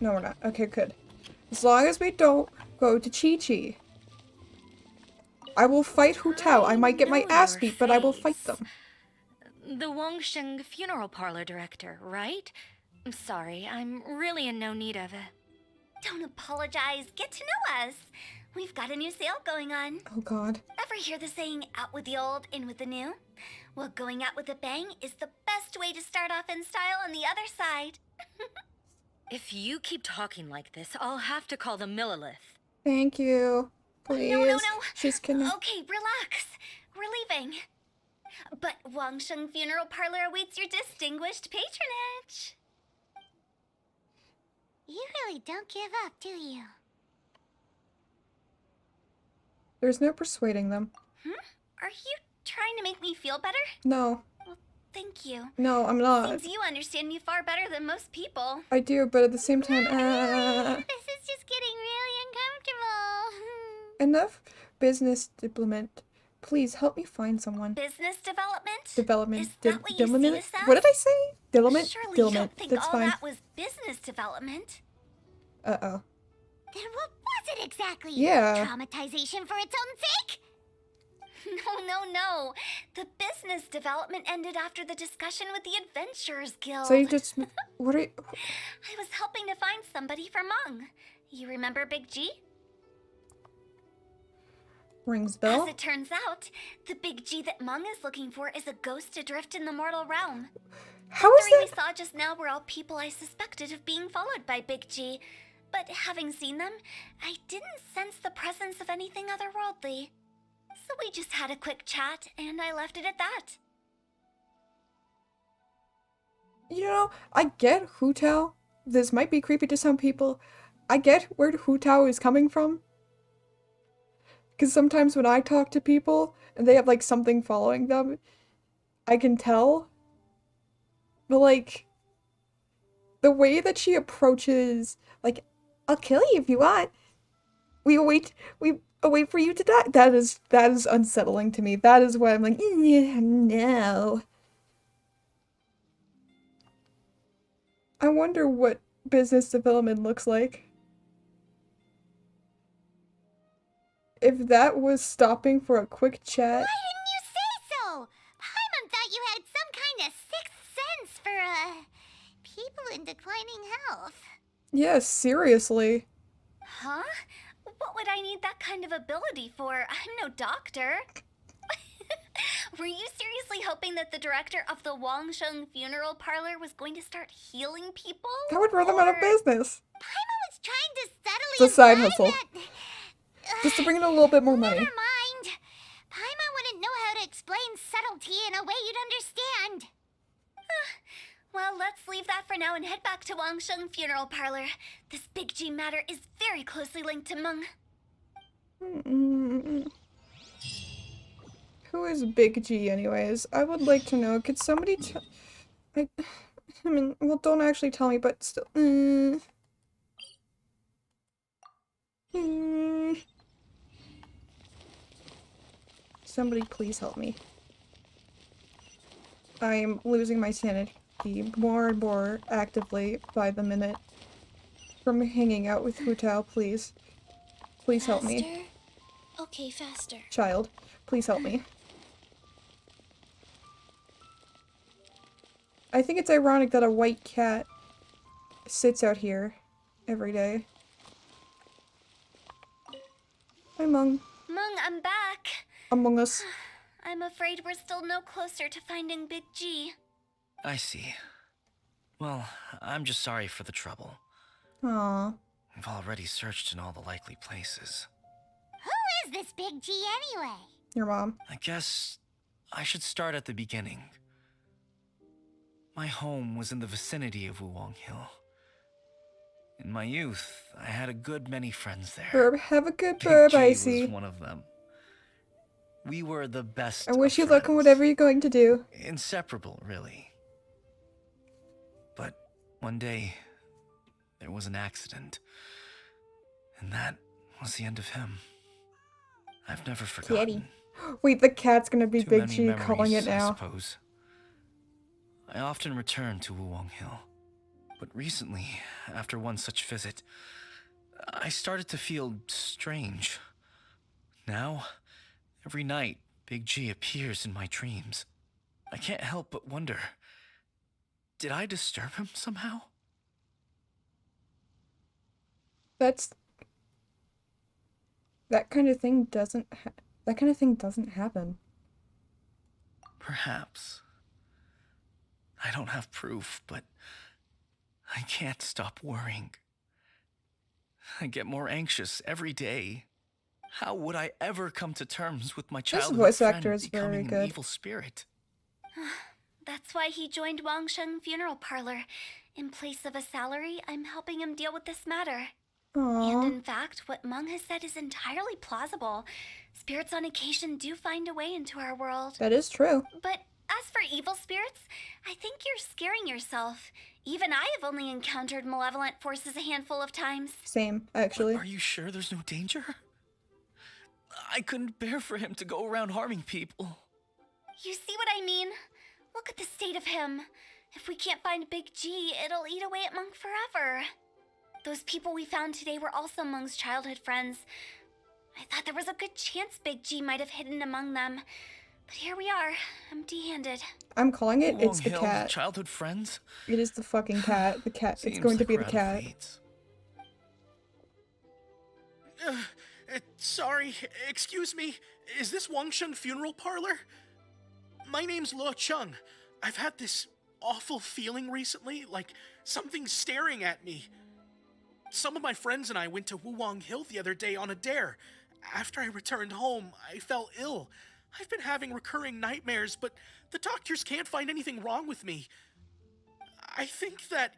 Speaker 1: No, we're not. Okay, good. As long as we don't go to Chi-Chi. I will fight Hu Tao. I might get my ass beat, but I will fight them.
Speaker 12: The Wangsheng Funeral Parlor director, right? I'm sorry, I'm really in no need of it.
Speaker 3: Don't apologize. Get to know us. We've got a new sale going on.
Speaker 1: Oh god.
Speaker 3: Ever hear the saying, out with the old, in with the new? Well, going out with a bang is the best way to start off in style on the other side.
Speaker 12: If you keep talking like this, I'll have to call the Millilith.
Speaker 1: Thank you. Please.
Speaker 12: No.
Speaker 1: She's gonna...
Speaker 3: Okay, relax. We're leaving. But Wangsheng Funeral Parlor awaits your distinguished patronage. You really don't give up, do you?
Speaker 1: There's no persuading them.
Speaker 3: Are you trying to make me feel better?
Speaker 1: No.
Speaker 3: Well, thank you.
Speaker 1: No, I'm not.
Speaker 3: Seems you understand me far better than most people.
Speaker 1: I do, but at the same time,
Speaker 3: This is just getting really uncomfortable.
Speaker 1: Enough business development. Please help me find someone.
Speaker 3: Business development?
Speaker 1: Development.
Speaker 3: Is that what you see
Speaker 1: Development.
Speaker 3: this as?
Speaker 1: What did I say? Development.
Speaker 3: Surely you
Speaker 1: Development.
Speaker 3: don't think
Speaker 1: That's
Speaker 3: all
Speaker 1: fine.
Speaker 3: that was business development.
Speaker 1: Uh-oh.
Speaker 3: Then what was it exactly?
Speaker 1: Yeah.
Speaker 3: Traumatization for its own sake? No. The business development ended after the discussion with the Adventurers Guild.
Speaker 1: So you just... What are you...
Speaker 3: I was helping to find somebody for Mung. You remember Big G?
Speaker 1: Rings bell?
Speaker 3: As it turns out, the Big G that Mung is looking for is a ghost adrift in the mortal realm.
Speaker 1: How
Speaker 3: The
Speaker 1: is
Speaker 3: three
Speaker 1: that?
Speaker 3: we saw just now were all people I suspected of being followed by Big G. But having seen them, I didn't sense the presence of anything otherworldly. So we just had a quick chat, and I left it at that.
Speaker 1: You know, I get Hu Tao. This might be creepy to some people. I get where Hu Tao is coming from. Because sometimes when I talk to people, and they have, like, something following them, I can tell. But, like, the way that she approaches, like, I'll kill you if you want. We await for you to die. That is unsettling to me. That is why I'm like, yeah, no. I wonder what business development looks like. If that was stopping for a quick chat.
Speaker 3: Why didn't you say so? Paimon thought you had some kind of sixth sense for, people in declining health.
Speaker 1: Yes, seriously.
Speaker 3: Huh? What would I need that kind of ability for? I'm no doctor. Were you seriously hoping that the director of the Wangsheng Funeral Parlor was going to start healing people?
Speaker 1: That would run them out of business.
Speaker 3: Paimon was trying to subtly
Speaker 1: It's a side
Speaker 3: imply
Speaker 1: hustle.
Speaker 3: that...
Speaker 1: Just to bring in a little bit more money.
Speaker 3: Never mind. Paimon wouldn't know how to explain subtlety in a way you'd understand. Well, let's leave that for now and head back to Wangsheng Funeral Parlor. This Big G matter is very closely linked to Meng.
Speaker 1: Who is Big G anyways? I would like to know. Could somebody I mean, well, don't actually tell me, but still. Somebody please help me. I am losing my sanity more and more actively by the minute from hanging out with Hu Tao, please. Please help me.
Speaker 2: Faster? Okay, faster.
Speaker 1: Child, please help me. I think it's ironic that a white cat sits out here every day. Hi, Mung.
Speaker 3: Meng, I'm back.
Speaker 1: Among Us.
Speaker 3: I'm afraid we're still no closer to finding Big G.
Speaker 10: I see. Well, I'm just sorry for the trouble.
Speaker 1: Aww.
Speaker 10: I've already searched in all the likely places.
Speaker 3: Who is this Big G anyway?
Speaker 1: Your mom.
Speaker 10: I guess I should start at the beginning. My home was in the vicinity of Wuwang Hill. In my youth, I had a good many friends there.
Speaker 1: Burb, have a good
Speaker 10: Big
Speaker 1: burb,
Speaker 10: G
Speaker 1: I
Speaker 10: was
Speaker 1: see.
Speaker 10: one of them. We were the best
Speaker 1: I wish you
Speaker 10: of
Speaker 1: luck in
Speaker 10: friends.
Speaker 1: whatever you're going to do.
Speaker 10: Inseparable, really. But one day, there was an accident. And that was the end of him. I've never forgotten.
Speaker 1: Kitty. Wait, the cat's gonna be
Speaker 10: Too
Speaker 1: Big
Speaker 10: many
Speaker 1: G calling it
Speaker 10: memories, I
Speaker 1: now.
Speaker 10: suppose. I often return to Wuwang Hill. But recently, after one such visit, I started to feel strange. Now, every night, Big G appears in my dreams. I can't help but wonder, did I disturb him somehow?
Speaker 1: That kind of thing doesn't happen.
Speaker 10: Perhaps. I don't have proof, but I can't stop worrying. I get more anxious every day. How would I ever come to terms with my childhood
Speaker 1: voice actor
Speaker 10: friend
Speaker 1: is very
Speaker 10: becoming an
Speaker 1: good.
Speaker 10: evil spirit?
Speaker 12: That's why he joined Wangsheng Funeral Parlor. In place of a salary, I'm helping him deal with this matter.
Speaker 1: Aww.
Speaker 12: And in fact, what Meng has said is entirely plausible. Spirits on occasion do find a way into our world.
Speaker 1: That is true.
Speaker 12: But as for evil spirits, I think you're scaring yourself. Even I have only encountered malevolent forces a handful of times.
Speaker 1: Same, actually.
Speaker 10: Are you sure there's no danger? I couldn't bear for him to go around harming people.
Speaker 12: You see what I mean? Look at the state of him. If we can't find Big G, it'll eat away at Monk forever. Those people we found today were also Monk's childhood friends. I thought there was a good chance Big G might have hidden among them. But here we are, empty-handed.
Speaker 1: I'm calling it. It's the
Speaker 10: Hill,
Speaker 1: cat.
Speaker 10: Childhood friends?
Speaker 1: It is the fucking cat. The cat. It's
Speaker 10: Seems
Speaker 1: going to
Speaker 10: like
Speaker 1: be the
Speaker 10: we're out of
Speaker 1: cat.
Speaker 10: fates.
Speaker 6: Sorry, excuse me. Is this Wangsheng Funeral Parlor? My name's Luo Chung. I've had this awful feeling recently, like something's staring at me. Some of my friends and I went to Wuwang Hill the other day on a dare. After I returned home, I fell ill. I've been having recurring nightmares, but the doctors can't find anything wrong with me. I think that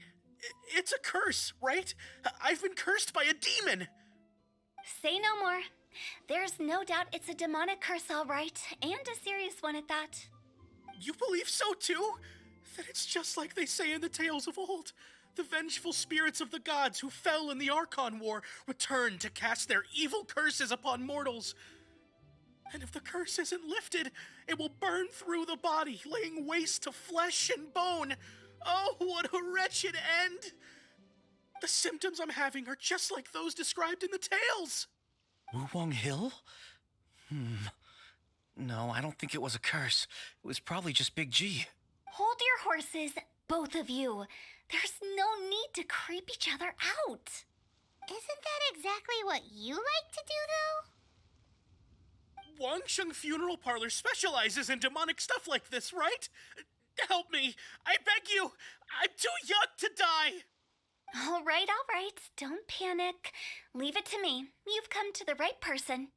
Speaker 6: it's a curse, right? I've been cursed by a demon.
Speaker 12: Say no more. There's no doubt it's a demonic curse, all right, and a serious one at that.
Speaker 6: You believe so too? That it's just like they say in the tales of old. The vengeful spirits of the gods who fell in the Archon War return to cast their evil curses upon mortals. And if the curse isn't lifted, it will burn through the body, laying waste to flesh and bone. Oh, what a wretched end! The symptoms I'm having are just like those described in the tales.
Speaker 10: Wuwang Hill? No, I don't think it was a curse. It was probably just Big G.
Speaker 12: Hold your horses, both of you. There's no need to creep each other out.
Speaker 3: Isn't that exactly what you like to do, though?
Speaker 6: Wangsheng Funeral Parlor specializes in demonic stuff like this, right? Help me. I beg you. I'm too young to die.
Speaker 12: All right. Don't panic. Leave it to me. You've come to the right person.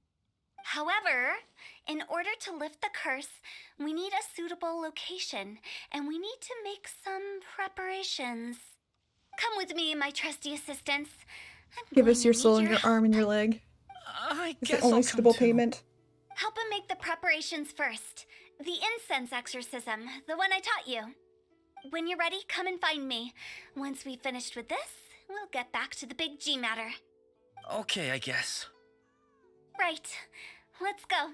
Speaker 12: However, in order to lift the curse, we need a suitable location, and we need to make some preparations. Come with me, my trusty assistants.
Speaker 1: Give us your soul and your arm and your leg.
Speaker 10: I
Speaker 1: Is
Speaker 10: guess
Speaker 1: the only
Speaker 10: I'll
Speaker 1: suitable
Speaker 10: come too.
Speaker 1: payment.
Speaker 12: Help him make the preparations first. The incense exorcism, the one I taught you. When you're ready, come and find me. Once we've finished with this, we'll get back to the Big G matter.
Speaker 10: Okay, I guess.
Speaker 12: Right. Let's go.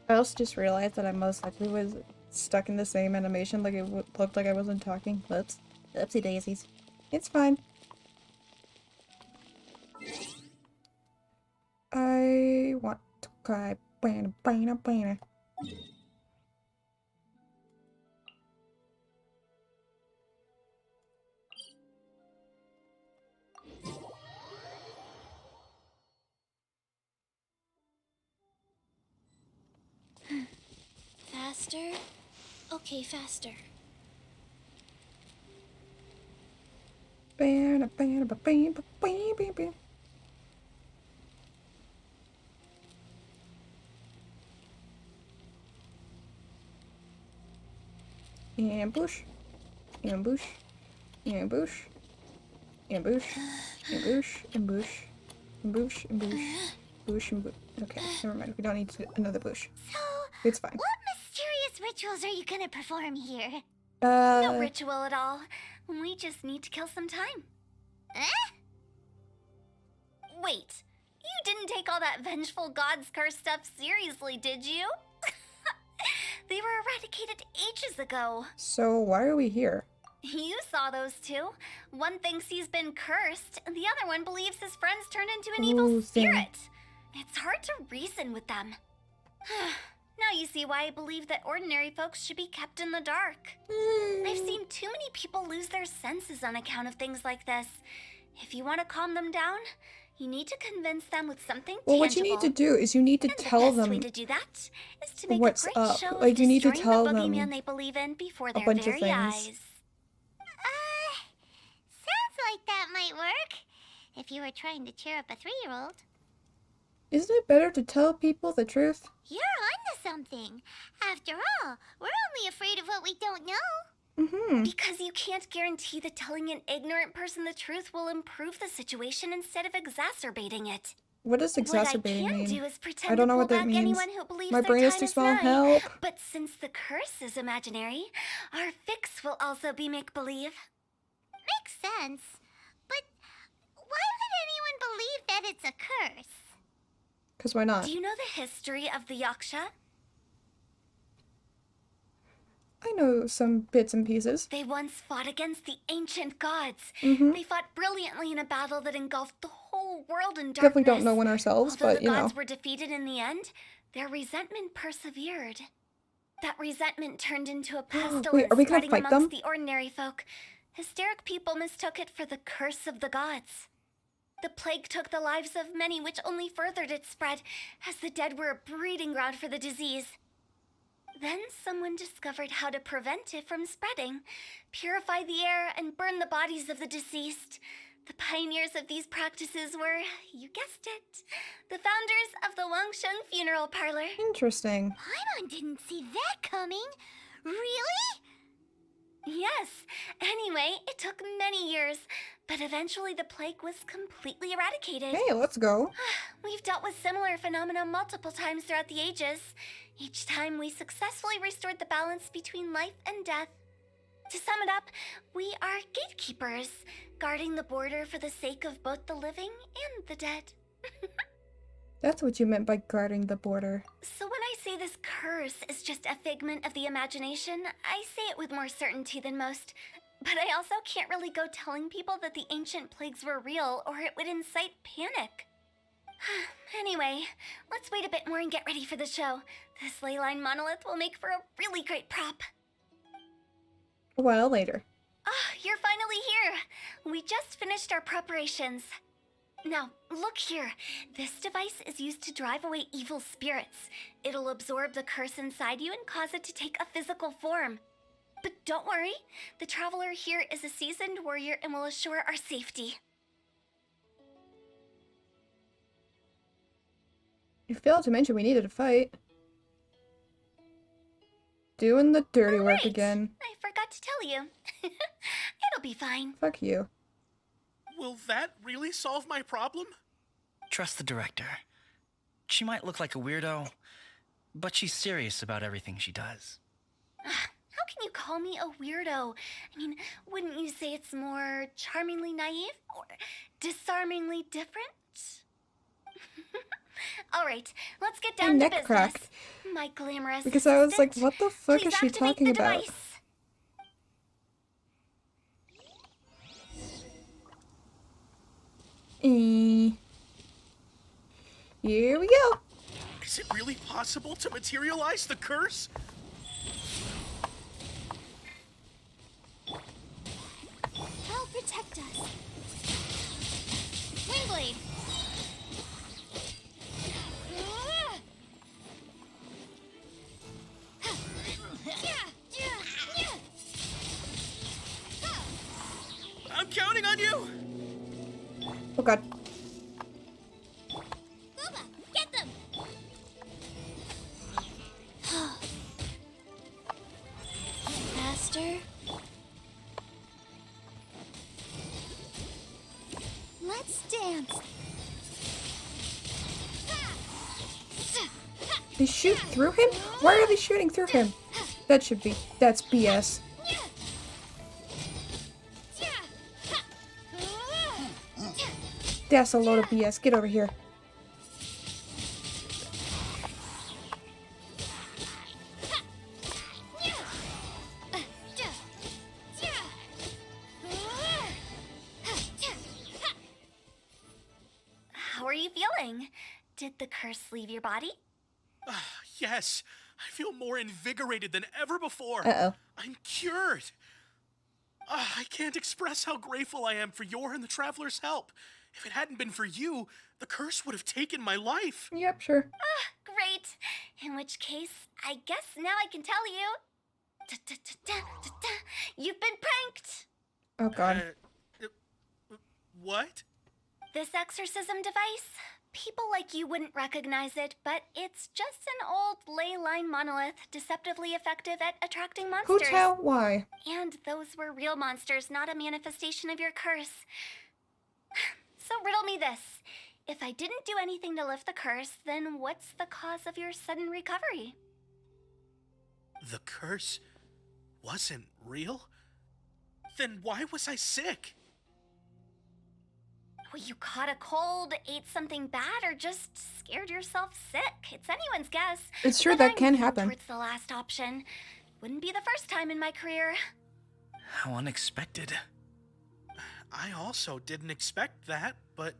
Speaker 1: I also just realized that I most likely was stuck in the same animation, like it looked like I wasn't talking. Whoops. Oopsie daisies. It's fine. I want to cry. Bana, bana, bana.
Speaker 2: Faster? Okay, faster.
Speaker 1: Bana, bana, ba, bam, ba, bam, bam, bam. Ambush. Ambush. Ambush. Ambush. Ambush. Ambush. Ambush. Ambush. Bush and bush. Okay, never mind. We don't need another bush.
Speaker 3: So,
Speaker 1: It's fine.
Speaker 3: what mysterious rituals are you gonna perform here?
Speaker 12: No ritual at all. We just need to kill some time.
Speaker 3: Eh?
Speaker 12: Wait, you didn't take all that vengeful god's curse stuff seriously, did you? They were eradicated ages ago.
Speaker 1: So why are we here?
Speaker 12: You saw those two. One thinks he's been cursed, and the other one believes his friends turned into an evil
Speaker 1: Ooh, same.
Speaker 12: spirit. It's hard to reason with them. Now you see why I believe that ordinary folks should be kept in the dark. I've seen too many people lose their senses on account of things like this. If you want to calm them down, You need to convince them with something
Speaker 1: Well,
Speaker 12: tangible.
Speaker 1: what you need to do is you need to
Speaker 12: And
Speaker 1: tell
Speaker 12: the best
Speaker 1: them
Speaker 12: way to do that is to make
Speaker 1: what's
Speaker 12: a great
Speaker 1: up.
Speaker 12: show of
Speaker 1: Like, you need to
Speaker 12: destroying
Speaker 1: tell
Speaker 12: the boogeyman
Speaker 1: them
Speaker 12: they believe in before
Speaker 1: a
Speaker 12: their
Speaker 1: bunch of
Speaker 12: very
Speaker 1: things.
Speaker 12: eyes.
Speaker 3: Sounds like that might work. If you were trying to cheer up a 3-year-old.
Speaker 1: Isn't it better to tell people the truth?
Speaker 3: You're onto something. After all, we're only afraid of what we don't know.
Speaker 1: Mm-hmm.
Speaker 12: Because you can't guarantee that telling an ignorant person the truth will improve the situation instead of exacerbating it.
Speaker 1: What does exacerbating
Speaker 12: what I can
Speaker 1: mean?
Speaker 12: do is pretend
Speaker 1: I don't
Speaker 12: to
Speaker 1: know
Speaker 12: pull
Speaker 1: what that
Speaker 12: back
Speaker 1: means.
Speaker 12: anyone who believes
Speaker 1: My
Speaker 12: their
Speaker 1: brain is
Speaker 12: time
Speaker 1: too
Speaker 12: is
Speaker 1: small.
Speaker 12: nigh.
Speaker 1: Help.
Speaker 12: But since the curse is imaginary, our fix will also be make-believe.
Speaker 3: Makes sense. But why would anyone believe that it's a curse?
Speaker 1: Because why not?
Speaker 12: Do you know the history of the Yaksha?
Speaker 1: I know some bits and pieces.
Speaker 12: They once fought against the ancient gods.
Speaker 1: Mm-hmm.
Speaker 12: They fought brilliantly in a battle that engulfed the whole world in darkness.
Speaker 1: Definitely don't know one ourselves,
Speaker 12: Although
Speaker 1: but you
Speaker 12: the
Speaker 1: know.
Speaker 12: gods were defeated in the end, their resentment persevered. That resentment turned into a pestilence
Speaker 1: Wait, are we gonna
Speaker 12: spreading
Speaker 1: fight
Speaker 12: amongst
Speaker 1: them?
Speaker 12: the ordinary folk. Hysteric people mistook it for the curse of the gods. The plague took the lives of many, which only furthered its spread, as the dead were a breeding ground for the disease. Then someone discovered how to prevent it from spreading, purify the air, and burn the bodies of the deceased. The pioneers of these practices were, you guessed it, the founders of the Wangsheng Funeral Parlor.
Speaker 1: Interesting.
Speaker 3: Paimon didn't see that coming. Really?
Speaker 12: Yes. Anyway, it took many years, but eventually the plague was completely eradicated.
Speaker 1: Hey, let's go.
Speaker 12: We've dealt with similar phenomena multiple times throughout the ages. Each time we successfully restored the balance between life and death. To sum it up, we are gatekeepers, guarding the border for the sake of both the living and the dead.
Speaker 1: That's what you meant by guarding the border.
Speaker 12: So when I say this curse is just a figment of the imagination, I say it with more certainty than most. But I also can't really go telling people that the ancient plagues were real, or it would incite panic. Anyway, let's wait a bit more and get ready for the show. This leyline monolith will make for a really great prop.
Speaker 1: A while later.
Speaker 12: Ah, you're finally here! We just finished our preparations. Now, look here. This device is used to drive away evil spirits. It'll absorb the curse inside you and cause it to take a physical form. But don't worry, the traveler here is a seasoned warrior and will assure our safety.
Speaker 1: You failed to mention we needed a fight. Doing the dirty work
Speaker 12: Right.
Speaker 1: again.
Speaker 12: I forgot to tell you. It'll be fine.
Speaker 1: Fuck you.
Speaker 6: Will that really solve my problem?
Speaker 10: Trust the director. She might look like a weirdo, but she's serious about everything she does.
Speaker 12: How can you call me a weirdo? I mean, wouldn't you say it's more charmingly naive or disarmingly different? All right, let's get
Speaker 1: My
Speaker 12: down to
Speaker 1: neck
Speaker 12: business.
Speaker 1: cracked.
Speaker 12: My glamorous
Speaker 1: Because I was like,
Speaker 12: assistant,
Speaker 1: what the fuck
Speaker 12: please
Speaker 1: is she
Speaker 12: activate
Speaker 1: talking
Speaker 12: the
Speaker 1: about?
Speaker 12: device.
Speaker 1: Here we go.
Speaker 6: Is it really possible to materialize the curse?
Speaker 2: Help protect us. Wingblade.
Speaker 6: I'm counting on you!
Speaker 1: Oh god.
Speaker 2: Booba, get them. Faster. Let's dance.
Speaker 1: They shoot through him? Why are they shooting through him? That's BS. That's a load of BS. Get over here.
Speaker 12: How are you feeling? Did the curse leave your body?
Speaker 6: Yes, I feel more invigorated than ever before.
Speaker 1: Uh-oh.
Speaker 6: I'm cured. I can't express how grateful I am for your and the Traveler's help. If it hadn't been for you, the curse would have taken my life.
Speaker 1: Yep, sure.
Speaker 12: Great. In which case, I guess now I can tell you. You've been pranked.
Speaker 1: Oh god.
Speaker 6: What?
Speaker 12: This exorcism device, people like you wouldn't recognize it, but it's just an old ley line monolith deceptively effective at attracting
Speaker 1: Who
Speaker 12: monsters.
Speaker 1: tell why?
Speaker 12: And those were real monsters, not a manifestation of your curse. So riddle me this. If I didn't do anything to lift the curse, then what's the cause of your sudden recovery?
Speaker 6: The curse wasn't real? Then why was I sick?
Speaker 12: Well, you caught a cold, ate something bad, or just scared yourself sick. It's anyone's guess.
Speaker 1: It's true,
Speaker 12: But
Speaker 1: that
Speaker 12: I'm
Speaker 1: can
Speaker 12: leaning
Speaker 1: happen.
Speaker 12: Towards the last option. Wouldn't be the first time in my career.
Speaker 10: How unexpected.
Speaker 6: I also didn't expect that, but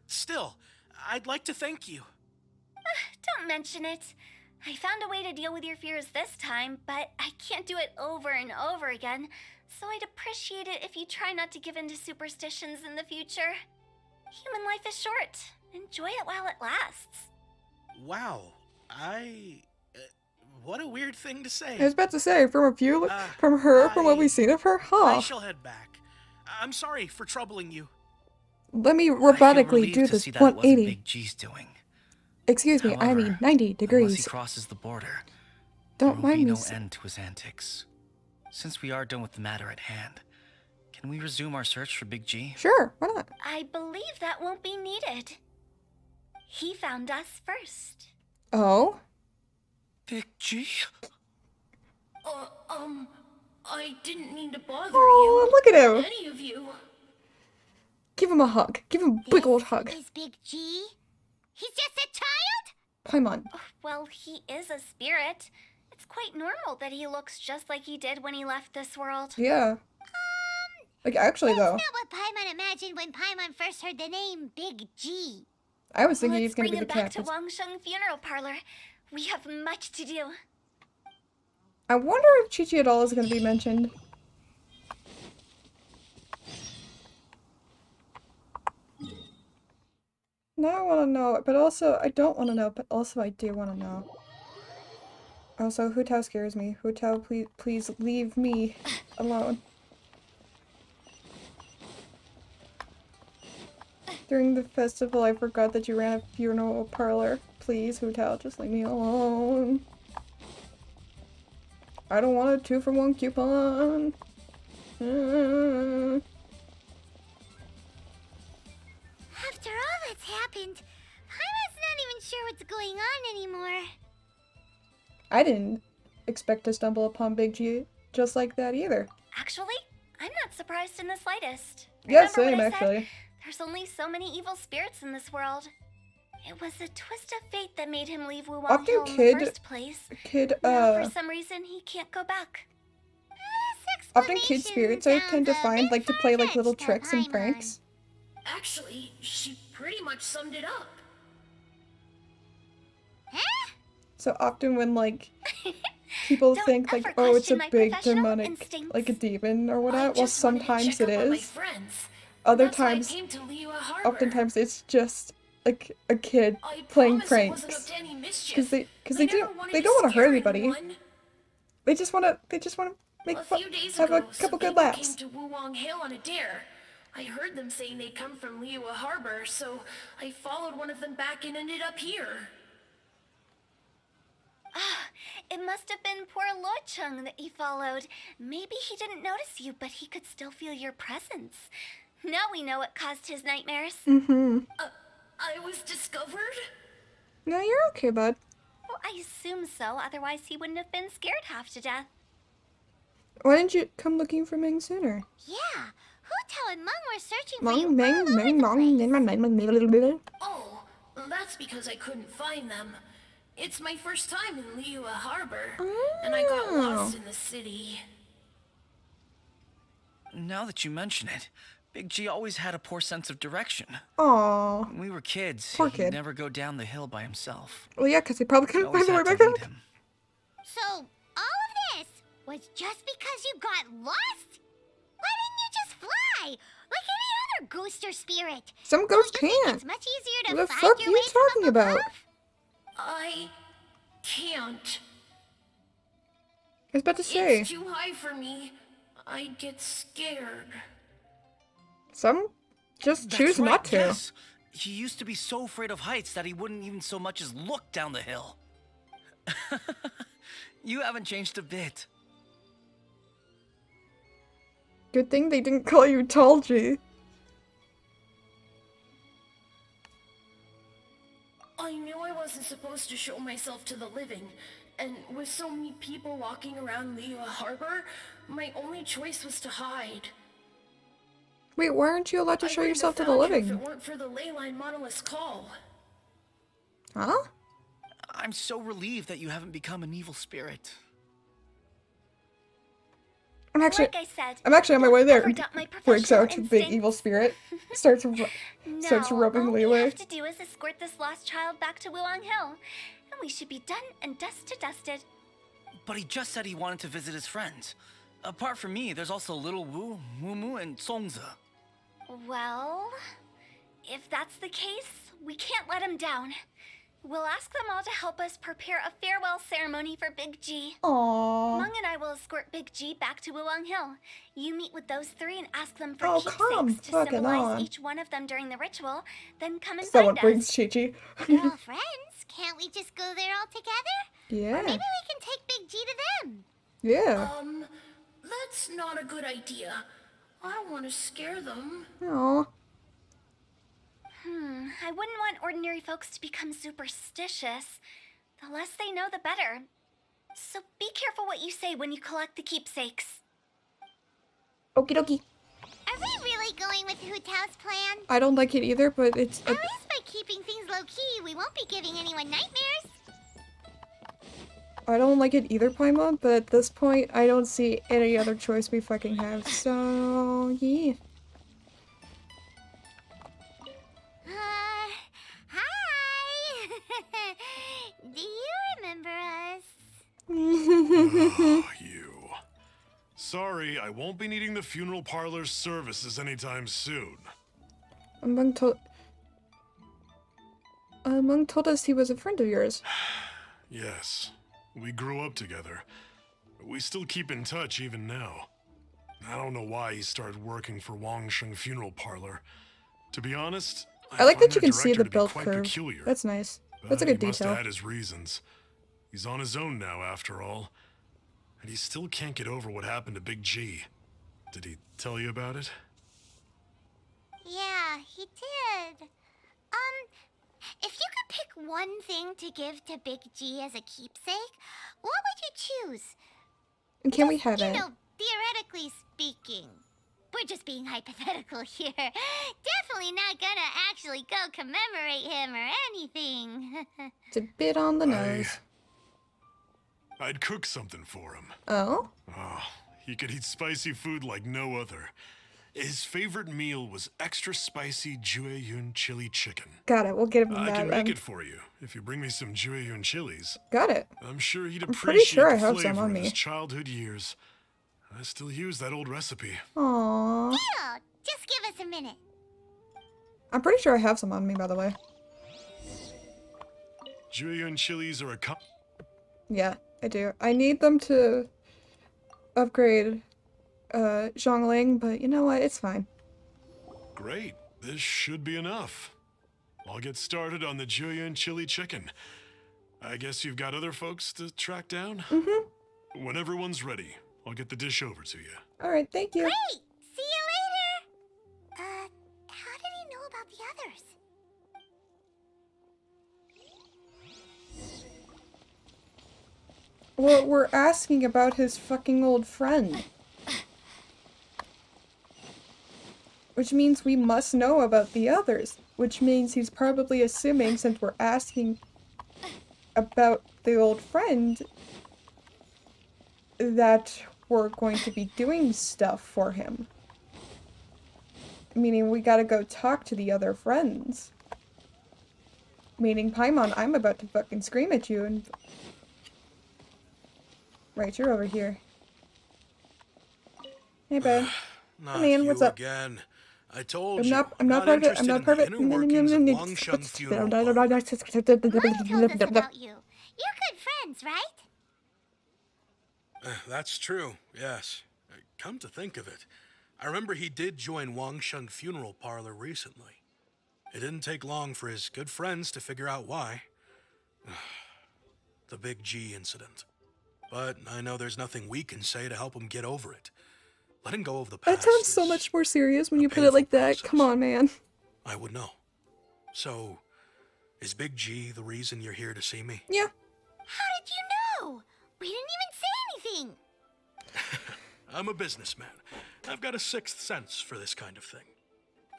Speaker 6: still, I'd like to thank you.
Speaker 12: Don't mention it. I found a way to deal with your fears this time, but I can't do it over and over again. So I'd appreciate it if you try not to give in to superstitions in the future. Human life is short. Enjoy it while it lasts.
Speaker 6: Wow, what a weird thing to say.
Speaker 1: I was about to say, from a view, from her, from what we've seen of her,
Speaker 6: I
Speaker 1: huh?
Speaker 6: shall head back. I'm sorry for troubling you.
Speaker 1: Let me
Speaker 10: I feel
Speaker 1: robotically
Speaker 10: relieved
Speaker 1: do
Speaker 10: to
Speaker 1: this
Speaker 10: see that it wasn't
Speaker 1: 180.
Speaker 10: Big G's doing.
Speaker 1: Excuse me, I mean
Speaker 10: However,
Speaker 1: 90
Speaker 10: Unless he
Speaker 1: degrees.
Speaker 10: crosses the border,
Speaker 1: Don't
Speaker 10: there will
Speaker 1: mind
Speaker 10: be
Speaker 1: me.
Speaker 10: no end to his antics. Since we are done with the matter at hand, can we resume our search for Big G?
Speaker 1: Sure, why not?
Speaker 12: I believe that won't be needed. He found us first.
Speaker 1: Oh?
Speaker 10: Big G?
Speaker 11: I didn't mean to bother
Speaker 1: Oh, look at him.
Speaker 11: Any of you.
Speaker 1: Give him a hug. Give him a big old hug.
Speaker 3: Is Big G? He's just a child?
Speaker 1: Paimon.
Speaker 12: Well, he is a spirit. It's quite normal that he looks just like he did when he left this world.
Speaker 1: Yeah. Like, actually, though,
Speaker 3: That's not what Paimon imagined when Paimon first heard the name Big G.
Speaker 1: I was thinking
Speaker 12: Let's
Speaker 1: he was gonna
Speaker 12: bring
Speaker 1: be the
Speaker 12: him back to
Speaker 1: cactus.
Speaker 12: Wangsheng Funeral Parlor. We have much to do.
Speaker 1: I wonder if Chi-Chi at all is gonna be mentioned. Now I wanna know, but also, I don't wanna know, but also I do wanna know. Also, Hu Tao scares me. Hu Tao, please leave me alone. During the festival, I forgot that you ran a funeral parlor. Please, Hu Tao, just leave me alone. I don't want a 2-for-1 coupon.
Speaker 3: After all that's happened, Paimon's not even sure what's going on anymore.
Speaker 1: I didn't expect to stumble upon Big G just like that either.
Speaker 12: Actually, I'm not surprised in the slightest.
Speaker 1: Yeah,
Speaker 12: Remember what
Speaker 1: same
Speaker 12: I said?
Speaker 1: actually.
Speaker 12: There's only so many evil spirits in this world. It was a twist of fate that made him leave Wuwang
Speaker 1: Often
Speaker 12: Hill in
Speaker 1: kid-
Speaker 12: the first place.
Speaker 1: Kid,
Speaker 12: Now, for some reason, he can't go back.
Speaker 1: Often kid spirits I tend to find like to play like little tricks and pranks.
Speaker 11: Actually, she pretty much summed it up.
Speaker 1: So often when like people
Speaker 12: Don't
Speaker 1: think like,
Speaker 12: ever
Speaker 1: oh, it's a
Speaker 12: question my
Speaker 1: big
Speaker 12: professional
Speaker 1: demonic,
Speaker 12: instincts.
Speaker 1: like a demon or whatever. Well,
Speaker 11: just wanted to
Speaker 1: sometimes
Speaker 11: check
Speaker 1: it
Speaker 11: up on my
Speaker 1: is.
Speaker 11: friends.
Speaker 1: Other
Speaker 11: That's why I
Speaker 1: times,
Speaker 11: came to Liyue Harbor.
Speaker 1: oftentimes it's just like a kid
Speaker 11: I
Speaker 1: playing
Speaker 11: promise I wasn't up
Speaker 1: pranks
Speaker 11: to any mischief.
Speaker 1: because they
Speaker 11: I never
Speaker 1: don't
Speaker 11: wanted
Speaker 1: they
Speaker 11: to
Speaker 1: don't want to hurt
Speaker 11: scare
Speaker 1: anybody.
Speaker 11: anyone.
Speaker 1: They just want to make
Speaker 11: A
Speaker 1: fun,
Speaker 11: few days
Speaker 1: have a
Speaker 11: ago,
Speaker 1: couple
Speaker 11: some
Speaker 1: good
Speaker 11: people
Speaker 1: laughs.
Speaker 11: came to Wuwang Hill on a dare. I heard them saying they come from Liyue Harbor, so I followed one of them back and ended up here.
Speaker 12: It must have been poor Lo Chung that you followed. Maybe he didn't notice you, but he could still feel your presence. Now we know what caused his nightmares.
Speaker 11: I was discovered?
Speaker 1: No, you're okay, bud.
Speaker 12: Well, I assume so, otherwise he wouldn't have been scared half to death.
Speaker 1: Why didn't you come looking for Ming sooner?
Speaker 3: Yeah, Hu Tao and Meng were searching for you
Speaker 1: Mong, Ming,
Speaker 3: all over
Speaker 1: Ming,
Speaker 3: the
Speaker 1: Mong,
Speaker 3: place.
Speaker 11: Oh, that's because I couldn't find them. It's my first time in Liyue Harbor, and I got lost in the city.
Speaker 10: Now that you mention it, Big G always had a poor sense of direction.
Speaker 1: Aww.
Speaker 10: When we were kids,
Speaker 1: Poor
Speaker 10: he'd
Speaker 1: kid.
Speaker 10: never go down the hill by himself.
Speaker 1: Well, yeah, because he probably
Speaker 10: We
Speaker 1: couldn't
Speaker 10: always
Speaker 1: find the way
Speaker 10: had
Speaker 1: back
Speaker 10: to
Speaker 1: up.
Speaker 10: lead him.
Speaker 3: So, all of this was just because you got lost? Why didn't you just fly? Like any or ghost or spirit.
Speaker 1: Some ghosts
Speaker 3: Don't you think
Speaker 1: can't.
Speaker 3: it's much easier
Speaker 1: What
Speaker 3: to
Speaker 1: the
Speaker 3: find
Speaker 1: fuck are
Speaker 3: your
Speaker 1: you
Speaker 3: way from
Speaker 1: talking
Speaker 3: up
Speaker 1: about?
Speaker 3: above?
Speaker 7: I can't.
Speaker 1: I was about to say.
Speaker 7: It's too high for me. I get scared.
Speaker 1: Some just
Speaker 10: That's
Speaker 1: choose
Speaker 10: right,
Speaker 1: not to.
Speaker 10: yes. He used to be so afraid of heights that he wouldn't even so much as look down the hill. You haven't changed a bit.
Speaker 1: Good thing they didn't call you Tall G.
Speaker 7: I knew I wasn't supposed to show myself to the living, and with so many people walking around the harbor, my only choice was to hide.
Speaker 1: Wait, why aren't you allowed to show yourself to the
Speaker 7: If
Speaker 1: living?
Speaker 7: it weren't for the Leyline Monolith's call.
Speaker 1: Huh?
Speaker 10: I'm so relieved that you haven't become an evil spirit.
Speaker 1: I'm actually,
Speaker 12: Like I said,
Speaker 1: I'm actually on my way there.
Speaker 12: never doubt my
Speaker 1: Breaks
Speaker 12: professional
Speaker 1: out to big
Speaker 12: instincts.
Speaker 1: evil spirit. Starts rubbing
Speaker 12: all we
Speaker 1: Leeway.
Speaker 12: have to do is escort this lost child back to Wuang Hill, and we should be done and dust to dusted.
Speaker 10: But he just said he wanted to visit his friends. Apart from me, there's also Little Wu, Mumu, and Songza.
Speaker 12: Well, if that's the case, we can't let him down. We'll ask them all to help us prepare a farewell ceremony for Big G.
Speaker 1: Aww.
Speaker 12: Mung and I will escort Big G back to Wuang Hill. You meet with those three and ask them for
Speaker 1: Oh, come
Speaker 12: keepsakes to
Speaker 1: fucking
Speaker 12: symbolize
Speaker 1: on.
Speaker 12: each one of them during the ritual, then come and
Speaker 1: Someone
Speaker 12: find
Speaker 1: brings
Speaker 12: us.
Speaker 1: Chi-Chi.
Speaker 3: We're all friends. Can't we just go there all together?
Speaker 1: Yeah.
Speaker 3: Or maybe we can take Big G to them.
Speaker 1: Yeah.
Speaker 7: That's not a good idea. I don't want to scare them.
Speaker 1: Aww.
Speaker 12: I wouldn't want ordinary folks to become superstitious. The less they know, the better. So be careful what you say when you collect the keepsakes.
Speaker 1: Okie dokie.
Speaker 3: Are we really going with Hu Tao's plan?
Speaker 1: I don't like it either, but it's...
Speaker 3: At least by keeping things low-key, we won't be giving anyone nightmares.
Speaker 1: I don't like it either, Paimon, but at this point, I don't see any other choice we fucking have, so... yeah.
Speaker 3: Hi! Do you remember us?
Speaker 4: Oh, you. Sorry, I won't be needing the funeral parlor's services anytime soon.
Speaker 1: Mung told us he was a friend of yours.
Speaker 4: Yes, we grew up together. We still keep in touch even now. I don't know why he started working for Wangsheng Funeral Parlor. To be honest,
Speaker 1: I like
Speaker 4: find
Speaker 1: that you
Speaker 4: their
Speaker 1: can see
Speaker 4: director
Speaker 1: the
Speaker 4: to be
Speaker 1: build
Speaker 4: quite
Speaker 1: curve.
Speaker 4: peculiar.
Speaker 1: That's nice. That's a
Speaker 4: But
Speaker 1: good
Speaker 4: he must have
Speaker 1: detail.
Speaker 4: had his reasons. He's on his own now, after all. And he still can't get over what happened to Big G. Did he tell you about it?
Speaker 3: Yeah, he did. If you could pick one thing to give to Big G as a keepsake, what would you choose?
Speaker 1: And can we have
Speaker 3: You
Speaker 1: it?
Speaker 3: know, theoretically speaking. We're just being hypothetical here. Definitely not gonna actually go commemorate him or anything.
Speaker 1: It's a bit on the nose.
Speaker 4: I'd cook something for him.
Speaker 1: Oh?
Speaker 4: Oh, he could eat spicy food like no other. His favorite meal was extra spicy Jueyun chili chicken.
Speaker 1: Got it. We'll get him
Speaker 4: I
Speaker 1: that
Speaker 4: can
Speaker 1: then.
Speaker 4: make it for you if you bring me some Jueyun chilies.
Speaker 1: Got it.
Speaker 4: I'm sure he'd
Speaker 1: I'm pretty
Speaker 4: appreciate
Speaker 1: sure I
Speaker 4: the
Speaker 1: have
Speaker 4: flavor
Speaker 1: some on
Speaker 4: of
Speaker 1: me.
Speaker 4: his childhood years. I still use that old recipe.
Speaker 1: Aww.
Speaker 3: Deal! Just give us a minute.
Speaker 1: I'm pretty sure I have some on me, by the way.
Speaker 4: Jueyun chilies are a
Speaker 1: Yeah, I do. I need them to upgrade Zhongling, but you know what? It's fine.
Speaker 4: Great. This should be enough. I'll get started on the Jueyun chili chicken. I guess you've got other folks to track down?
Speaker 1: Mm-hmm.
Speaker 4: When everyone's ready, I'll get the dish over to you.
Speaker 1: Alright, thank you.
Speaker 3: Great! See you later! How did he know about the others?
Speaker 1: Well, we're asking about his fucking old friend. Which means we must know about the others. Which means he's probably assuming, since we're asking about the old friend, that we're going to be doing stuff for him. Meaning we gotta go talk to the other friends. Meaning, Paimon, I'm about to fucking scream at you and... Right, you're over here. Hey, babe.
Speaker 13: Not
Speaker 1: Come in,
Speaker 13: you
Speaker 1: what's up?
Speaker 13: again.
Speaker 6: I told
Speaker 1: I'm
Speaker 6: you,
Speaker 1: not
Speaker 6: I'm not
Speaker 1: part of it. I'm
Speaker 6: interested
Speaker 1: not
Speaker 6: in
Speaker 1: part
Speaker 6: the
Speaker 1: of it.
Speaker 6: inner workings of Wangsheng Funeral Parlor.
Speaker 3: Mom told us about you. You're good friends, right?
Speaker 6: That's true, yes. Come to think of it, I remember he did join Wangsheng Funeral Parlor recently. It didn't take long for his good friends to figure out why. The Big G incident. But I know there's nothing we can say to help him get over it. Letting go of the
Speaker 1: That
Speaker 6: past
Speaker 1: sounds so
Speaker 6: is
Speaker 1: much more serious when
Speaker 6: a
Speaker 1: you put it like
Speaker 6: painful
Speaker 1: that. Come on, man.
Speaker 6: I would know. So, is Big G the reason you're here to see me?
Speaker 1: Yeah.
Speaker 3: How did you know? We didn't even say anything.
Speaker 6: I'm a businessman. I've got a sixth sense for this kind of thing.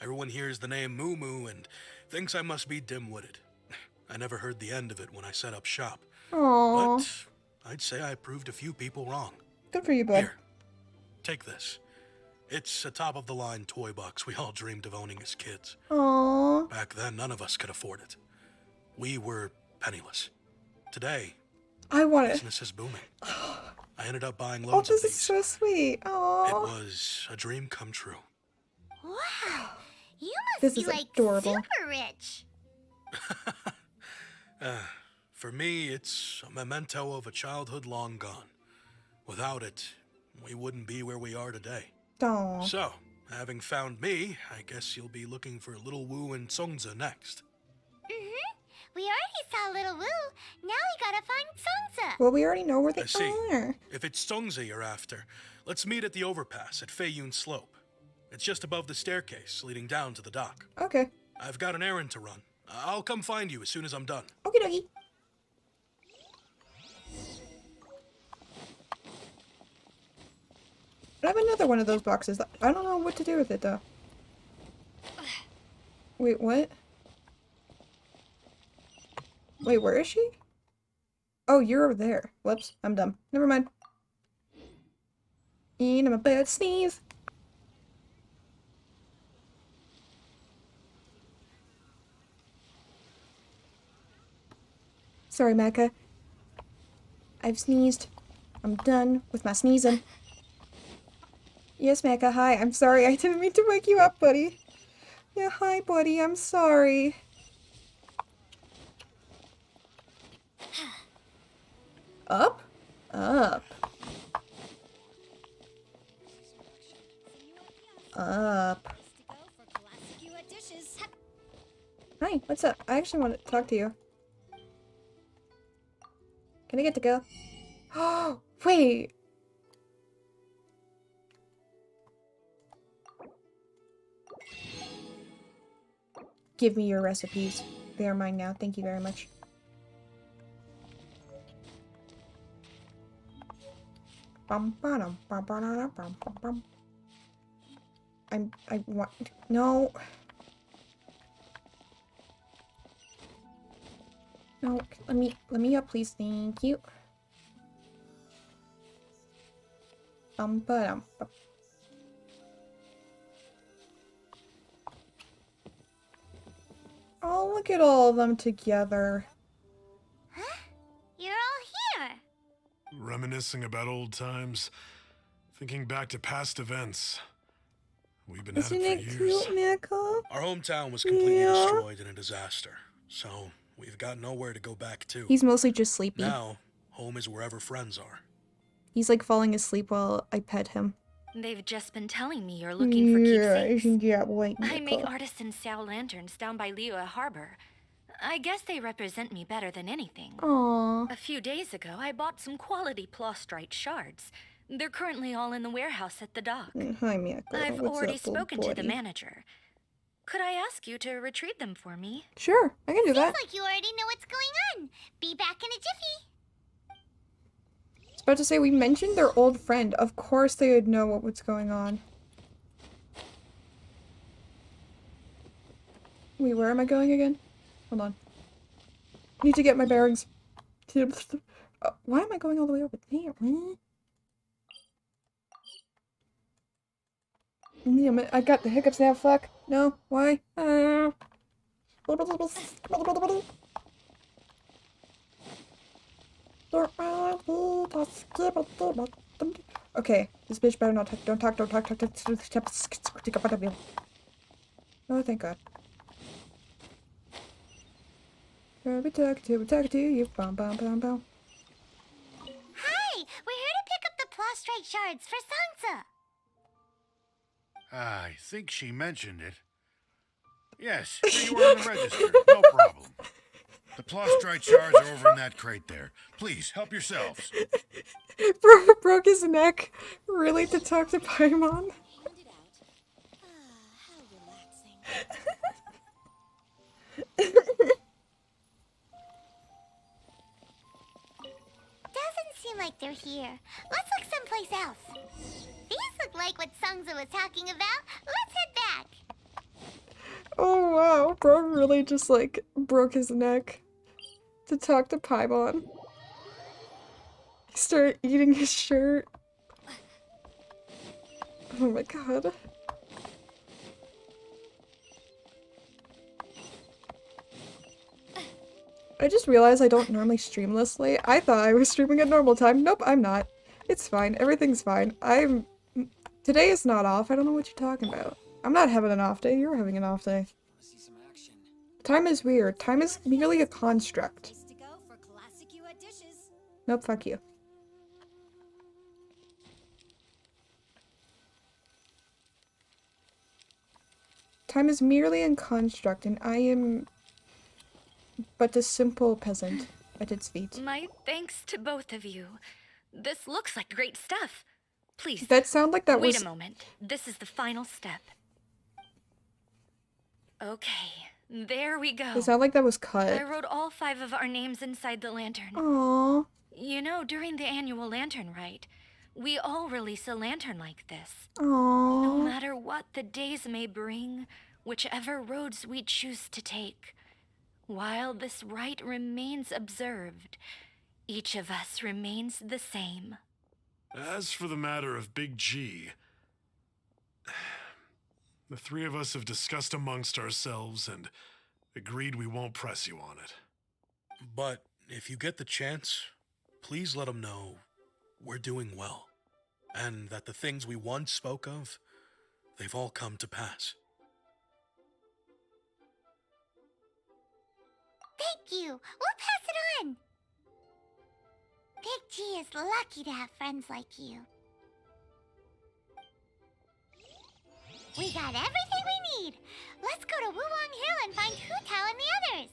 Speaker 6: Everyone hears the name Moo Moo and thinks I must be dim-witted. I never heard the end of it when I set up shop.
Speaker 1: Aww.
Speaker 6: But I'd say I proved a few people wrong.
Speaker 1: Good for you, bud.
Speaker 6: Here, take this. It's a top-of-the-line toy box we all dreamed of owning as kids.
Speaker 1: Aww.
Speaker 6: Back then, none of us could afford it. We were penniless. Today,
Speaker 1: I want it.
Speaker 6: business is booming. I ended up buying
Speaker 1: Oh,
Speaker 6: loads
Speaker 1: this
Speaker 6: of
Speaker 1: is
Speaker 6: these.
Speaker 1: so sweet. Aww.
Speaker 6: It was a dream come true.
Speaker 3: Wow. You must
Speaker 1: This
Speaker 3: be
Speaker 1: is
Speaker 3: like
Speaker 1: adorable.
Speaker 3: super rich.
Speaker 6: For me, it's a memento of a childhood long gone. Without it, we wouldn't be where we are today.
Speaker 1: Aww.
Speaker 6: So, having found me, I guess you'll be looking for Little Wu and Songza next.
Speaker 3: We already saw Little Wu. Now we gotta find Songza.
Speaker 1: Well, we already know where they
Speaker 6: I see.
Speaker 1: are.
Speaker 6: If it's Songza you're after, let's meet at the overpass at Feiyun Slope. It's just above the staircase leading down to the dock.
Speaker 1: Okay.
Speaker 6: I've got an errand to run. I'll come find you as soon as I'm done.
Speaker 1: Okie dokie. I have another one of those boxes. I don't know what to do with it, though. Wait, what? Wait, where is she? Oh, you're over there. Whoops, I'm dumb. Never mind. And I'm a bad sneeze. Sorry, Mecca. I've sneezed. I'm done with my sneezing. Yes, Mecca, hi. I'm sorry. I didn't mean to wake you up, buddy. Yeah, hi, buddy. I'm sorry. Up? Up. Up. Hi, what's up? I actually want to talk to you. Can I get to go? Oh, wait. Give me your recipes. They are mine now. Thank you very much. I want no. No, let me up, please. Thank you. Ba-dum. Oh, look at all of them together.
Speaker 3: Huh? You're all here.
Speaker 4: Reminiscing about old times, thinking back to past events. We've been at
Speaker 1: Isn't
Speaker 4: it
Speaker 1: it
Speaker 4: for years.
Speaker 1: cute, Mako?
Speaker 6: Our hometown was completely
Speaker 1: Yeah.
Speaker 6: destroyed in a disaster, so we've got nowhere to go back to.
Speaker 1: He's mostly just sleepy.
Speaker 6: Now, home is wherever friends are.
Speaker 1: He's like falling asleep while I pet him.
Speaker 12: They've just been telling me you're looking for keepsakes.
Speaker 1: Yeah, wait,
Speaker 12: I make
Speaker 1: Mako.
Speaker 12: artisan style lanterns down by Liyue Harbor. I guess they represent me better than anything.
Speaker 1: Aww.
Speaker 12: A few days ago, I bought some quality plastrite shards. They're currently all in the warehouse at the dock.
Speaker 1: Hi, Mako.
Speaker 12: I've
Speaker 1: What's
Speaker 12: already
Speaker 1: up, old
Speaker 12: spoken to the
Speaker 1: buddy?
Speaker 12: manager. Could I ask you to retrieve them for me?
Speaker 1: Sure, I can do that.
Speaker 3: Seems like you already know what's going on. Be back in a jiffy.
Speaker 1: I was about to say, we mentioned their old friend. Of course they would know what's going on. Wait, where am I going again? Hold on. I need to get my bearings. Why am I going all the way over there? I got the hiccups now, fuck. No, why? Okay, this bitch better not talk. Don't talk. Oh, thank God. We talk to you. Bum, bum, bum, bum.
Speaker 3: Hi! We're here to pick up the prostrate shards for Sansa.
Speaker 13: I think she mentioned it. Yes, here you are on the register. No problem. The prostrate shards are over in that crate there. Please, help yourselves.
Speaker 1: Broke his neck. Really, to talk to Paimon?
Speaker 3: Doesn't seem like they're here. Let's look someplace else. These look like what Sansa was talking about. Let's head back.
Speaker 1: Oh wow, bro really just like broke his neck to talk to Paimon. He started eating his shirt. Oh my God. I just realized I don't normally stream this late. I thought I was streaming at normal time. Nope, I'm not. It's fine. Everything's fine. Today is not off. I don't know what you're talking about. I'm not having an off day. You're having an off day. Time is weird. Time is merely a construct. Nope, fuck you. Time is merely a construct, and I am but a simple peasant at its feet.
Speaker 14: My thanks to both of you. This looks like great stuff. Please.
Speaker 1: That sound like that was.
Speaker 14: Wait a moment. This is the final step. Okay, there we go.
Speaker 1: It sounded like that was cut.
Speaker 14: I wrote all 5 of our names inside the lantern.
Speaker 1: Aww.
Speaker 14: You know, during the annual lantern rite, we all release a lantern like this.
Speaker 1: Aww.
Speaker 14: No matter what the days may bring, whichever roads we choose to take, while this rite remains observed, each of us remains the same.
Speaker 4: As for the matter of Big G, the 3 of us have discussed amongst ourselves and agreed we won't press you on it.
Speaker 6: But if you get the chance, please let them know we're doing well, and that the things we once spoke of, they've all come to pass.
Speaker 3: Thank you. We'll pass it on. Big G is lucky to have friends like you. We got everything we need. Let's go to Wulong Hill and find Hu Tao and the others.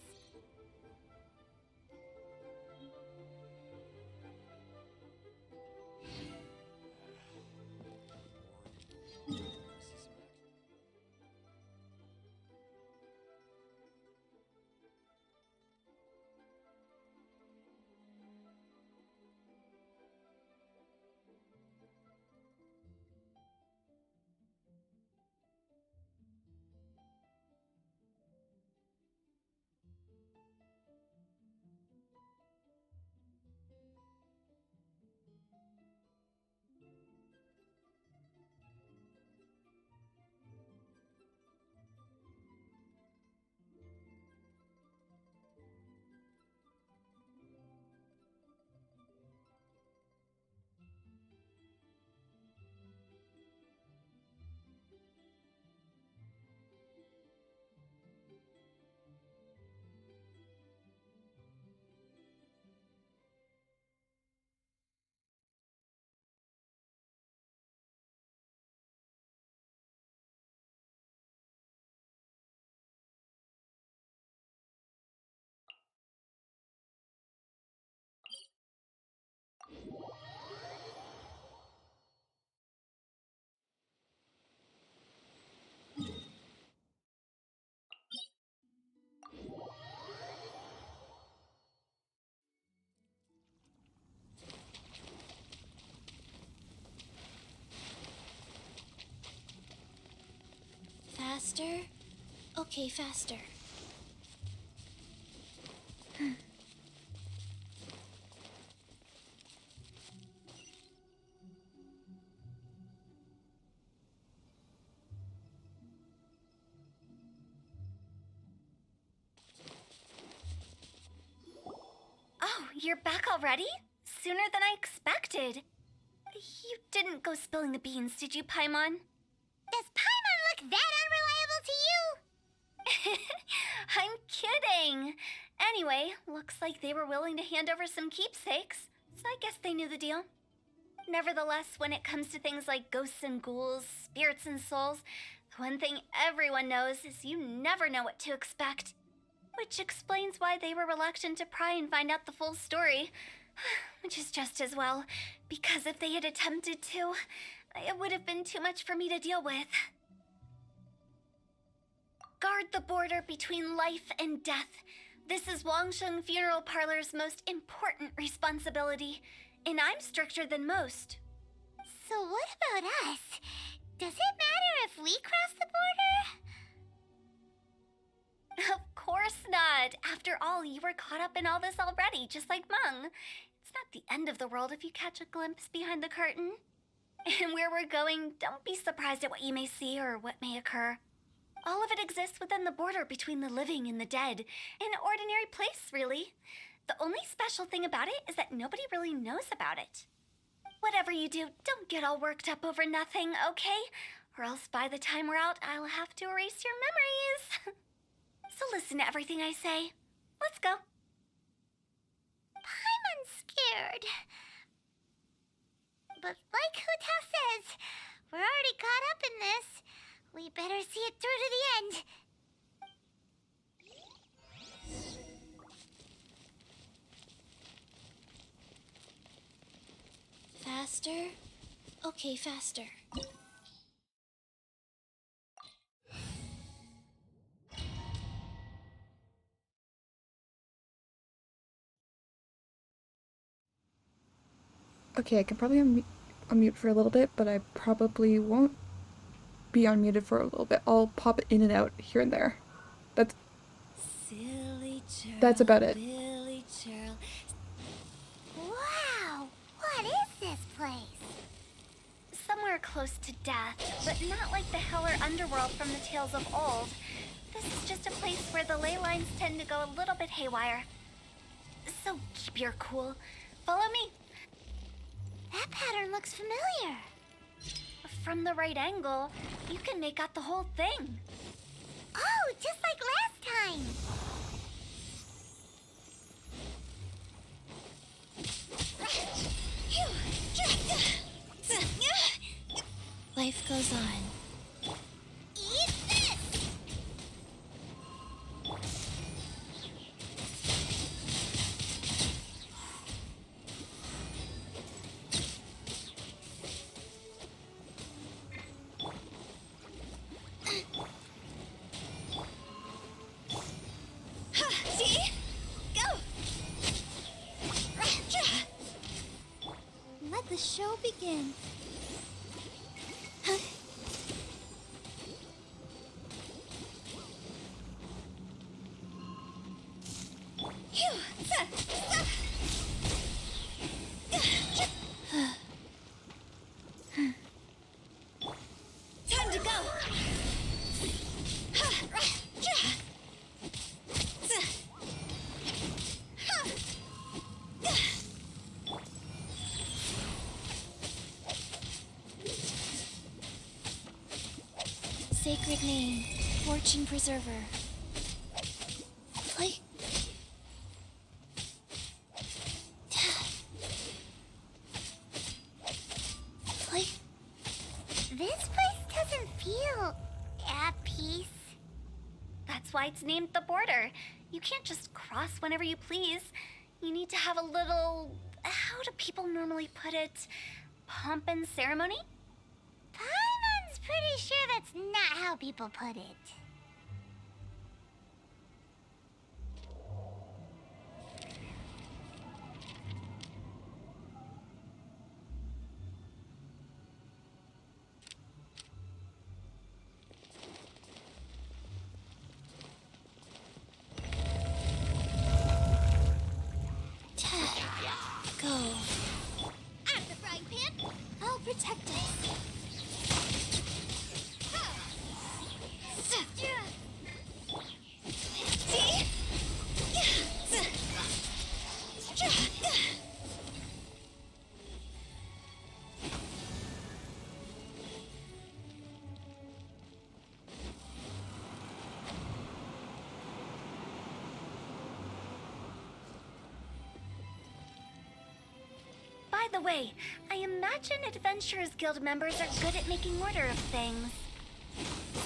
Speaker 2: Faster? Okay, faster.
Speaker 12: Oh, you're back already? Sooner than I expected. You didn't go spilling the beans, did you, Paimon?
Speaker 3: Does Paimon look that unreliable to you?
Speaker 12: I'm kidding. Anyway, looks like they were willing to hand over some keepsakes, so I guess they knew the deal. Nevertheless, when it comes to things like ghosts and ghouls, spirits and souls, the one thing everyone knows is you never know what to expect. Which explains why they were reluctant to pry and find out the full story. Which is just as well, because if they had attempted to, it would have been too much for me to deal with. Guard the border between life and death. This is Wangsheng Funeral Parlor's most important responsibility, and I'm stricter than most.
Speaker 3: So what about us? Does it matter if we cross the border?
Speaker 12: Of course not. After all, you were caught up in all this already, just like Meng. It's not the end of the world if you catch a glimpse behind the curtain. And where we're going, don't be surprised at what you may see or what may occur. All of it exists within the border between the living and the dead. An ordinary place, really. The only special thing about it is that nobody really knows about it. Whatever you do, don't get all worked up over nothing, okay? Or else by the time we're out, I'll have to erase your memories. So listen to everything I say. Let's go.
Speaker 3: I'm scared. But like Huta says, we're already caught up in this. We better see it through to the end.
Speaker 2: Faster? Okay, faster.
Speaker 1: Okay, I can probably unmute for a little bit, but I probably won't be unmuted for a little bit. I'll pop in and out here and there. That's about it.
Speaker 3: Wow, what is this place?
Speaker 12: Somewhere close to death, but not like the hell or underworld from the tales of old. This is just a place where the ley lines tend to go a little bit haywire. So keep your cool. Follow me.
Speaker 3: That pattern looks familiar.
Speaker 12: From the right angle, you can make out the whole thing.
Speaker 3: Oh, just like last time.
Speaker 2: Life goes on.
Speaker 3: Eat this!
Speaker 12: See? Go!
Speaker 3: Let the show begin.
Speaker 12: Time to go!
Speaker 2: Sacred name, Fortune Preserver. Play. Play.
Speaker 3: This place doesn't feel at peace.
Speaker 12: That's why it's named the border. You can't just cross whenever you please. You need to have a little... how do people normally put it? Pomp and ceremony?
Speaker 3: Paimon's pretty sure that's not how people put it.
Speaker 2: Go.
Speaker 3: I'm the frying pan. I'll protect us.
Speaker 12: By the way, I imagine Adventurers Guild members are good at making order of things.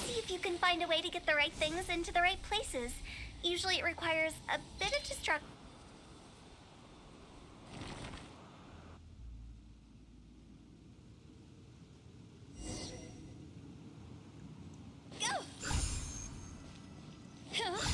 Speaker 12: See if you can find a way to get the right things into the right places. Usually it requires a bit of distraction. Go! Huh?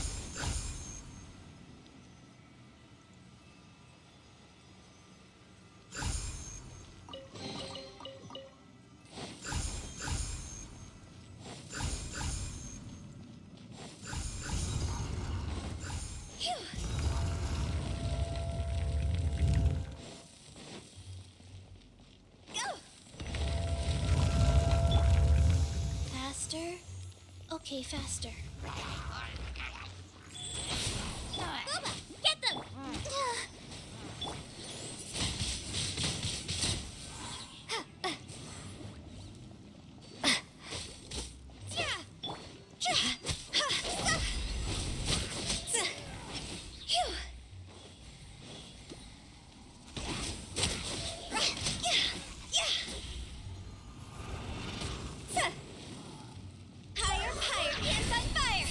Speaker 2: Faster? Okay, faster.
Speaker 3: Booba, get them!
Speaker 12: Higher, higher, hands on fire!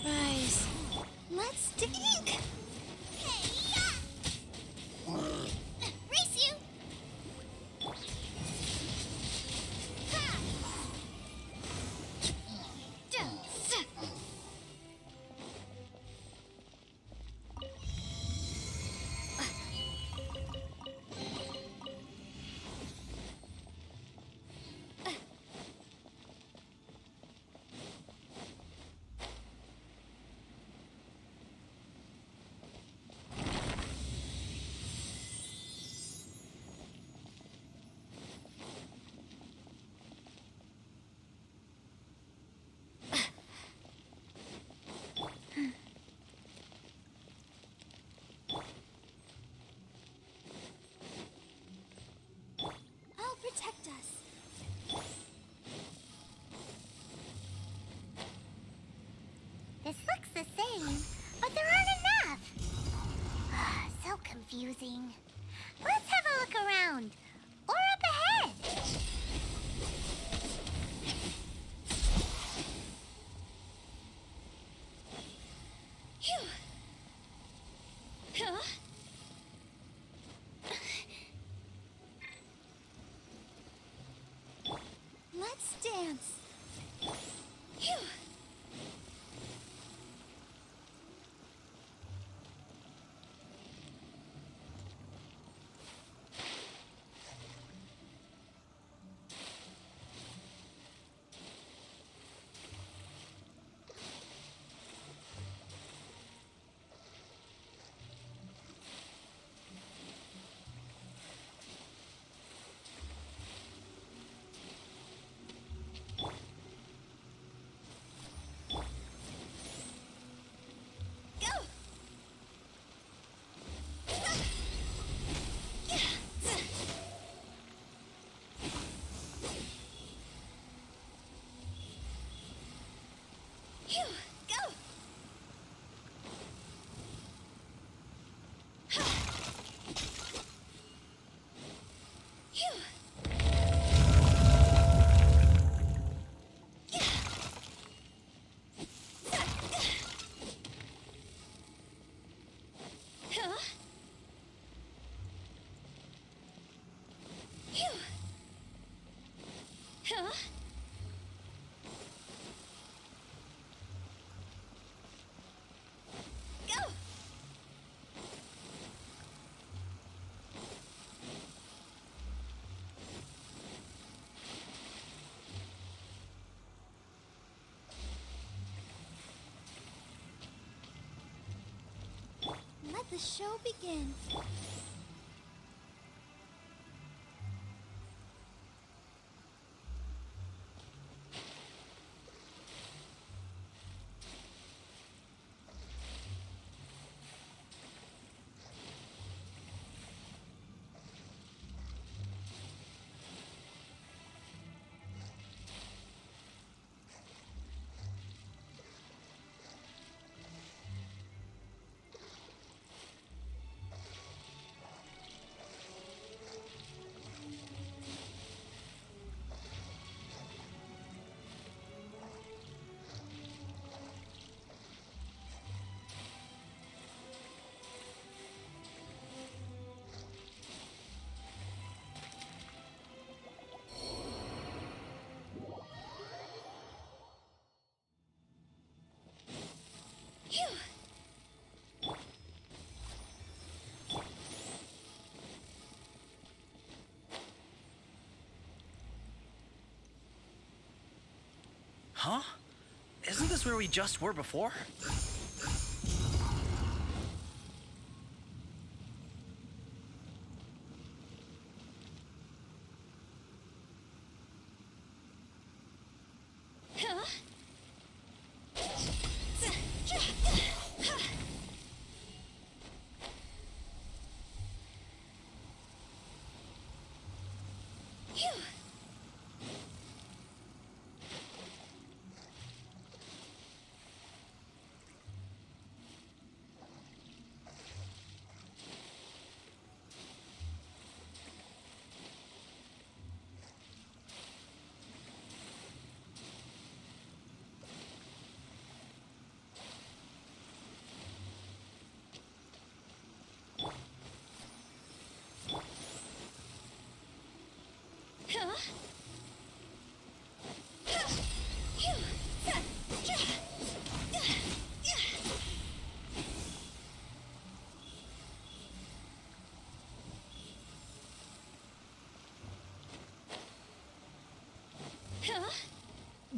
Speaker 2: Rise.
Speaker 12: Let's dink!
Speaker 3: Race you!
Speaker 12: I'll protect us.
Speaker 3: This looks the same, but there aren't enough. So confusing. Let's have a look around. Or up ahead.
Speaker 12: Phew. Huh? Let's dance. Phew. Phew, go! Phew. Huh? Phew. Huh? Go! Let the show begin.
Speaker 10: Huh? Isn't this where we just were before?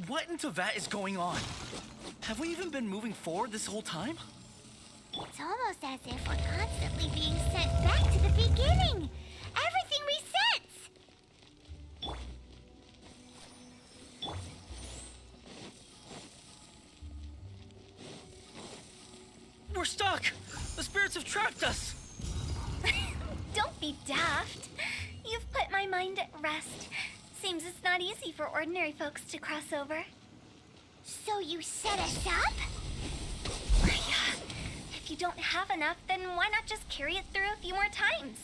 Speaker 10: What in Tevat is going on? Have we even been moving forward this whole time?
Speaker 3: It's almost as if we're constantly being sent back to the beginning. Everything resets.
Speaker 10: We're stuck! The spirits have trapped us!
Speaker 12: Don't be daft. You've put my mind at rest. Seems it's not easy for ordinary folks to cross over.
Speaker 3: So you set us up?
Speaker 12: If you don't have enough, then why not just carry it through a few more times?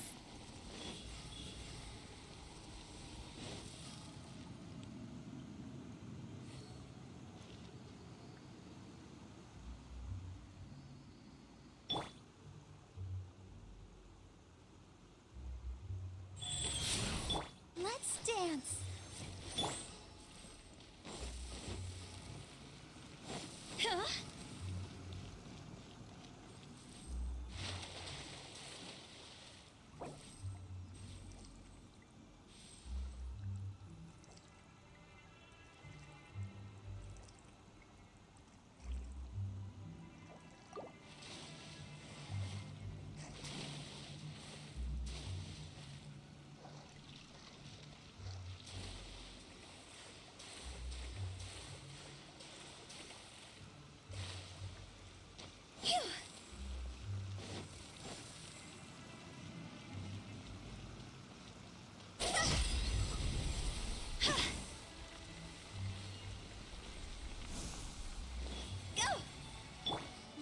Speaker 3: Let's dance.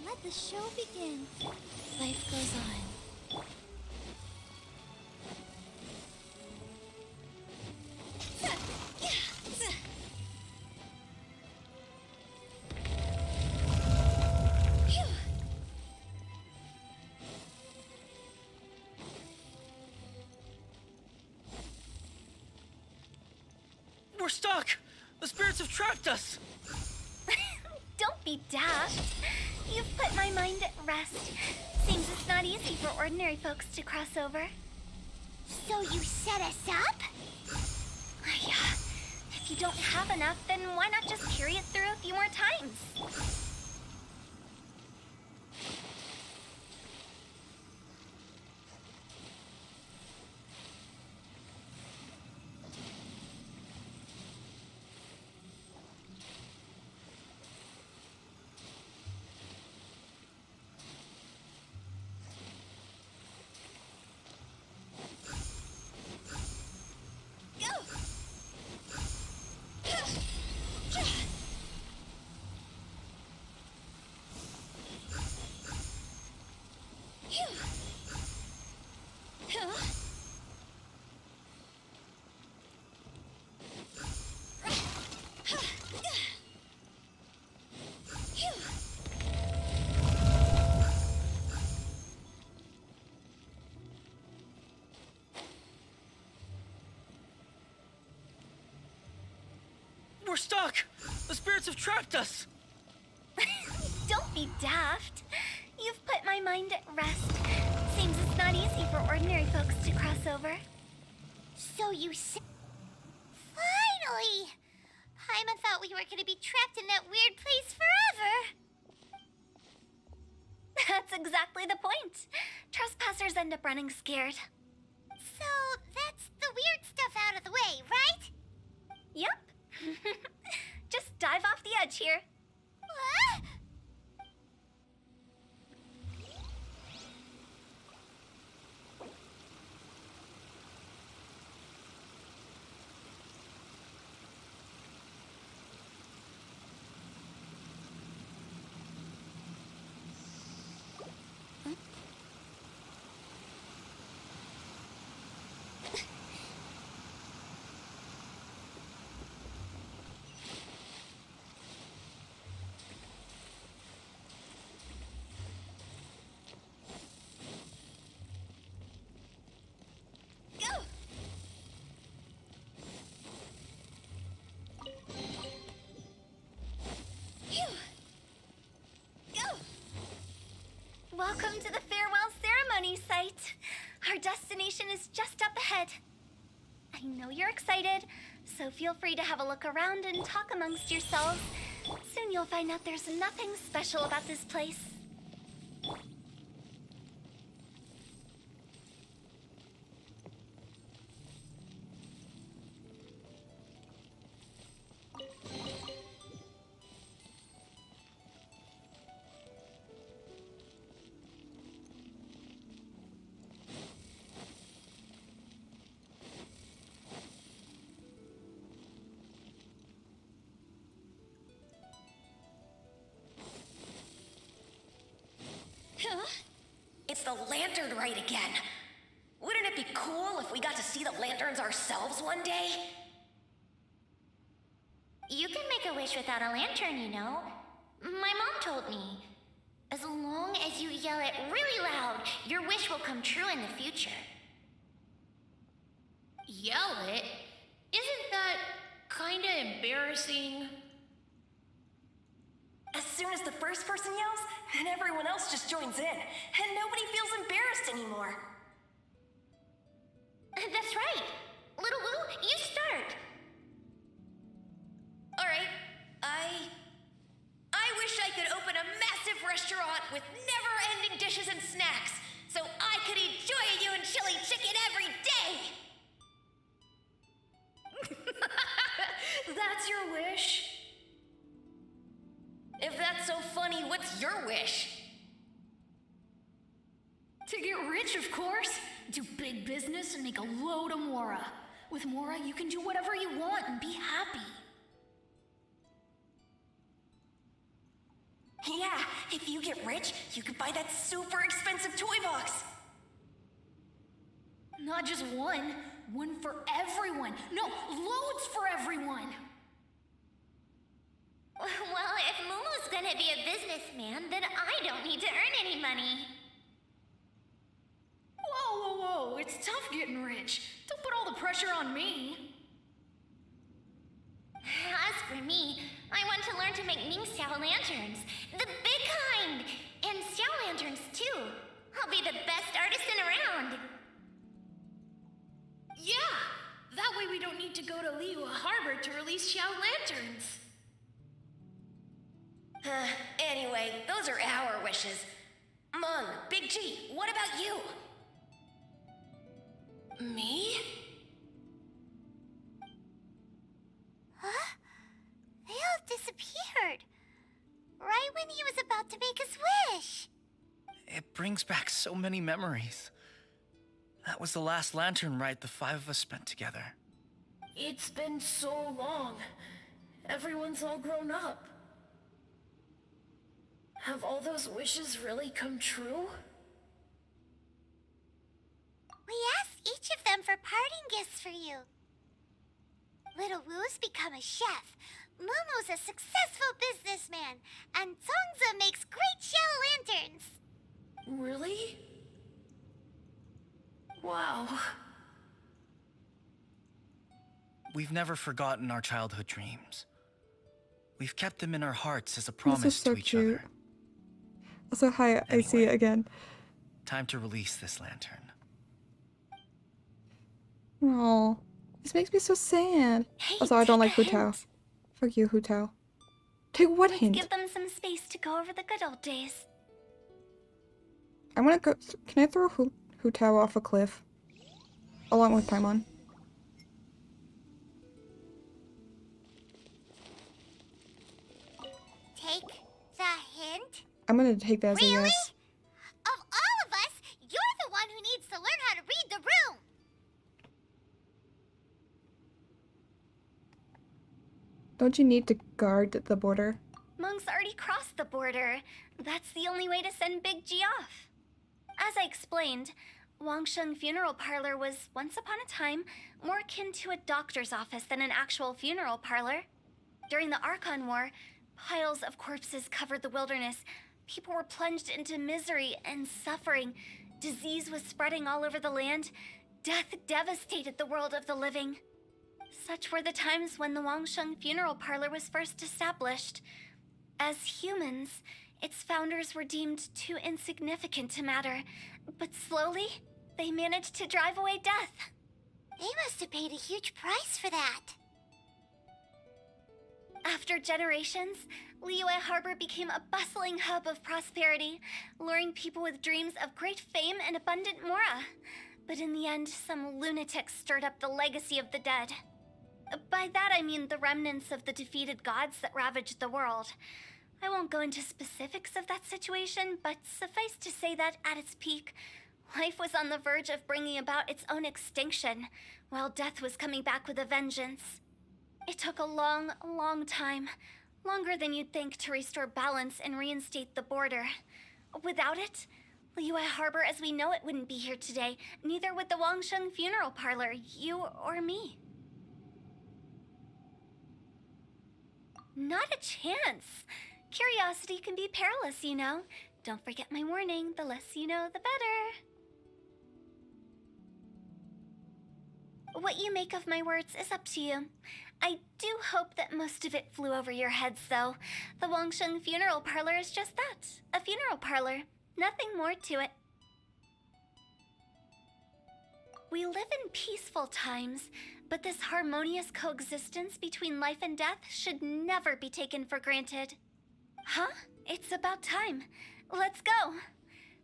Speaker 3: Let the show begin.
Speaker 2: Life goes on.
Speaker 10: We're stuck! The spirits have trapped us!
Speaker 12: Don't be daft. You've put my mind at rest. Seems it's not easy for ordinary folks to cross over.
Speaker 3: So you set us up?
Speaker 12: If you don't have enough, then why not just carry it through a few more times?
Speaker 10: We're stuck! The spirits have trapped us!
Speaker 12: Don't be daft. You've put my mind at rest. Seems it's not easy for ordinary folks to cross over.
Speaker 3: So you said... Finally! Paimon thought we were gonna be trapped in that weird place forever.
Speaker 12: That's exactly the point. Trespassers end up running scared.
Speaker 3: So that's the weird stuff out of the way, right?
Speaker 12: Yep. Just dive off the edge here.
Speaker 3: What?
Speaker 12: Welcome to the farewell ceremony site. Our destination is just up ahead. I know you're excited, so feel free to have a look around and talk amongst yourselves. Soon you'll find out there's nothing special about this place.
Speaker 15: It's the lantern rite again. Wouldn't it be cool if we got to see the lanterns ourselves one day?
Speaker 3: You can make a wish without a lantern, you know. My mom told me. As long as you yell it really loud, your wish will come true in the future.
Speaker 11: Yell it? Isn't that kinda embarrassing?
Speaker 15: As soon as the first person yells, then everyone else just joins in, and nobody feels embarrassed anymore.
Speaker 3: That's right. Little Wu, you start.
Speaker 15: All right, I wish I could open a massive restaurant with never-ending dishes and snacks, so I could eat Joy-You and chili chicken every day.
Speaker 11: That's your wish?
Speaker 15: If that's so funny, what's your wish?
Speaker 8: To get rich, of course. Do big business and make a load of Mora. With Mora, you can do whatever you want and be happy.
Speaker 15: Yeah, if you get rich, you could buy that super expensive toy box.
Speaker 8: Not just one. One for everyone. No, loads for everyone.
Speaker 3: Well, if Momo's gonna be a businessman, then I don't need to earn any money.
Speaker 8: Whoa. It's tough getting rich. Don't put all the pressure on me.
Speaker 3: As for me, I want to learn to make Ning Xiao lanterns. The big kind! And Xiao lanterns, too. I'll be the best artisan around.
Speaker 8: Yeah! That way we don't need to go to Liyue Harbor to release Xiao lanterns.
Speaker 15: Anyway, those are our wishes. Mung, Big G, what about you?
Speaker 11: Me?
Speaker 3: Huh? They all disappeared. Right when he was about to make his wish.
Speaker 10: It brings back so many memories. That was the last lantern ride the five of us spent together.
Speaker 8: It's been so long. Everyone's all grown up. Have all those wishes really come true?
Speaker 3: We asked each of them for parting gifts for you. Little Wu's become a chef. Momo's a successful businessman. And Zongza makes great Xiao lanterns.
Speaker 8: Really? Wow.
Speaker 10: We've never forgotten our childhood dreams. We've kept them in our hearts as a
Speaker 1: This
Speaker 10: promise
Speaker 1: is so
Speaker 10: to each
Speaker 1: cute.
Speaker 10: other.
Speaker 1: Also, hi, I see it again.
Speaker 10: Time to release this lantern.
Speaker 1: Oh, this makes me so sad.
Speaker 3: Hey,
Speaker 1: Also, I don't like
Speaker 3: take a
Speaker 1: Hu Tao.
Speaker 3: hint.
Speaker 1: Fuck you, Hu Tao. Take what
Speaker 12: Let's
Speaker 1: hint?
Speaker 12: give them some space to go over the good old days.
Speaker 1: I wanna go. Can I throw Hu Tao off a cliff? Along with Paimon.
Speaker 3: Take the hint?
Speaker 1: I'm gonna take that as a
Speaker 3: Really?
Speaker 1: yes.
Speaker 3: Of all of us, you're the one who needs to learn how to read the room.
Speaker 1: Don't you need to guard the border?
Speaker 12: Monks already crossed the border. That's the only way to send Big G off. As I explained, Wangsheng Funeral Parlor was, once upon a time, more akin to a doctor's office than an actual funeral parlor. During the Archon War, piles of corpses covered the wilderness. People were plunged into misery and suffering. Disease was spreading all over the land. Death devastated the world of the living. Such were the times when the Wangsheng Funeral Parlor was first established. As humans, its founders were deemed too insignificant to matter, but slowly, they managed to drive away death.
Speaker 3: They must have paid a huge price for that.
Speaker 12: After generations, Liyue Harbor became a bustling hub of prosperity, luring people with dreams of great fame and abundant mora. But in the end, some lunatics stirred up the legacy of the dead. By that I mean the remnants of the defeated gods that ravaged the world. I won't go into specifics of that situation, but suffice to say that at its peak, life was on the verge of bringing about its own extinction, while death was coming back with a vengeance. It took a long, long time, longer than you'd think, to restore balance and reinstate the border. Without it, Liyue Harbor as we know it wouldn't be here today, neither would the Wangsheng Funeral Parlor, you or me. Not a chance. Curiosity can be perilous, you know. Don't forget my warning, the less you know, the better. What you make of my words is up to you. I do hope that most of it flew over your heads, though. The Wangsheng Funeral Parlor is just that, a funeral parlor. Nothing more to it. We live in peaceful times, but this harmonious coexistence between life and death should never be taken for granted. Huh? It's about time. Let's go.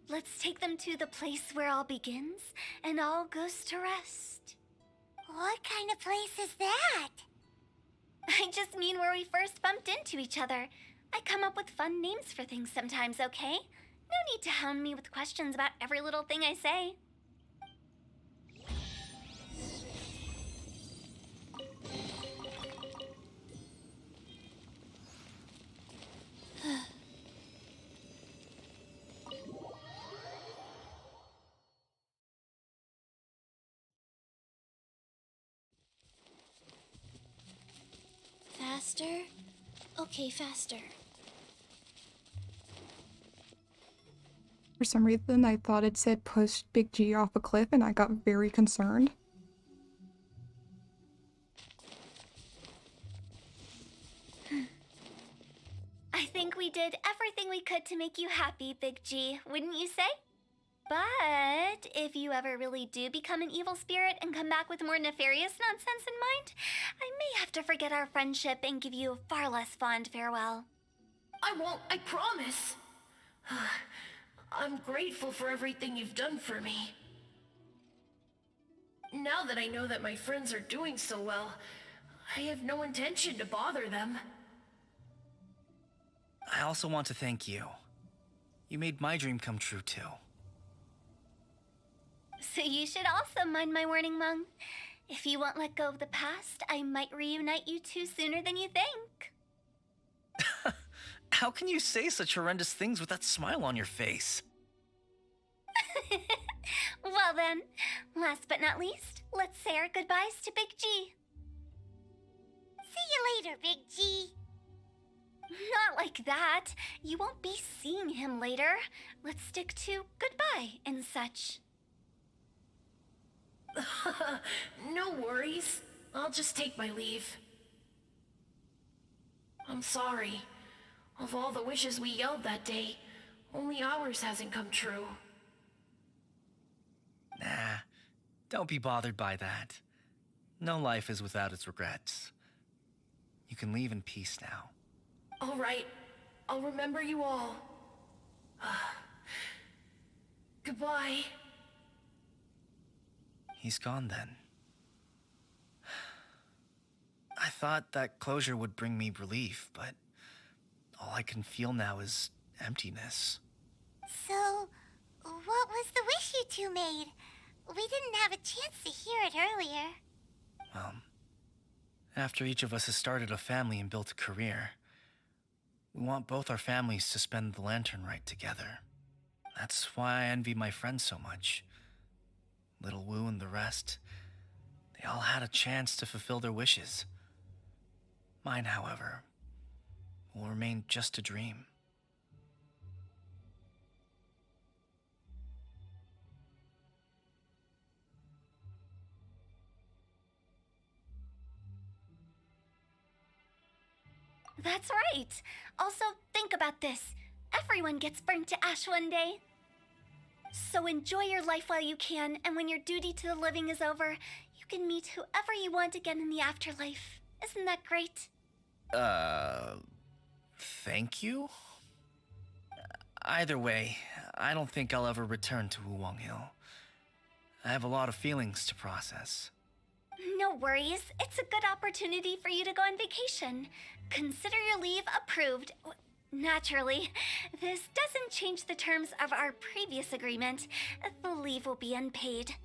Speaker 12: Let's take them to the place where all begins and all goes to rest.
Speaker 3: What kind of place is that?
Speaker 12: I just mean where we first bumped into each other. I come up with fun names for things sometimes, okay? No need to hound me with questions about every little thing I say.
Speaker 2: Faster? Okay, faster.
Speaker 1: For some reason, I thought it said push Big G off a cliff, and I got very concerned.
Speaker 12: I think we did everything we could to make you happy, Big G, wouldn't you say? But if you ever really do become an evil spirit and come back with more nefarious nonsense in mind, I may have to forget our friendship and give you a far less fond farewell.
Speaker 15: I won't, I promise. I'm grateful for everything you've done for me. Now that I know that my friends are doing so well, I have no intention to bother them.
Speaker 10: I also want to thank you. You made my dream come true, too.
Speaker 12: So you should also mind my warning, Mung. If you won't let go of the past, I might reunite you two sooner than you think.
Speaker 10: How can you say such horrendous things with that smile on your face?
Speaker 12: Well then, last but not least, let's say our goodbyes to Big G.
Speaker 3: See you later, Big G.
Speaker 12: Not like that. You won't be seeing him later. Let's stick to goodbye and such.
Speaker 15: No worries. I'll just take my leave. I'm sorry. Of all the wishes we yelled that day, only ours hasn't come true.
Speaker 10: Nah, don't be bothered by that. No life is without its regrets. You can leave in peace now.
Speaker 7: All right. I'll remember you all. Goodbye.
Speaker 10: He's gone then. I thought that closure would bring me relief, but all I can feel now is emptiness.
Speaker 3: So, what was the wish you two made? We didn't have a chance to hear it earlier.
Speaker 10: Well, after each of us has started a family and built a career, we want both our families to spend the Lantern Rite together. That's why I envy my friends so much. Little Wu and the rest, they all had a chance to fulfill their wishes. Mine, however, will remain just a dream.
Speaker 12: That's right. Also, think about this. Everyone gets burnt to ash one day. So enjoy your life while you can, and when your duty to the living is over, you can meet whoever you want again in the afterlife. Isn't that great?
Speaker 10: Thank you? Either way, I don't think I'll ever return to Wuwang Hill. I have a lot of feelings to process.
Speaker 12: No worries. It's a good opportunity for you to go on vacation. Consider your leave approved. Naturally, this doesn't change the terms of our previous agreement. The leave will be unpaid.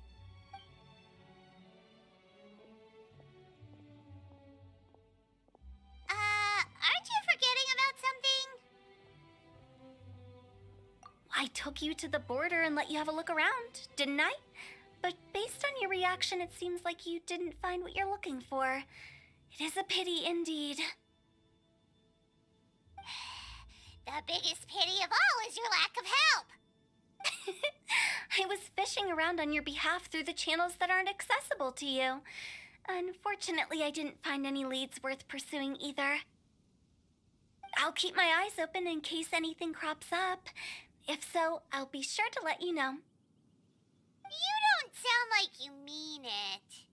Speaker 3: Aren't you forgetting about something?
Speaker 12: I took you to the border and let you have a look around, didn't I? But based on your reaction, it seems like you didn't find what you're looking for. It is a pity indeed.
Speaker 3: The biggest pity of all is your lack of help.
Speaker 12: I was fishing around on your behalf through the channels that aren't accessible to you. Unfortunately, I didn't find any leads worth pursuing either. I'll keep my eyes open in case anything crops up. If so, I'll be sure to let you know.
Speaker 3: You don't sound like you mean it.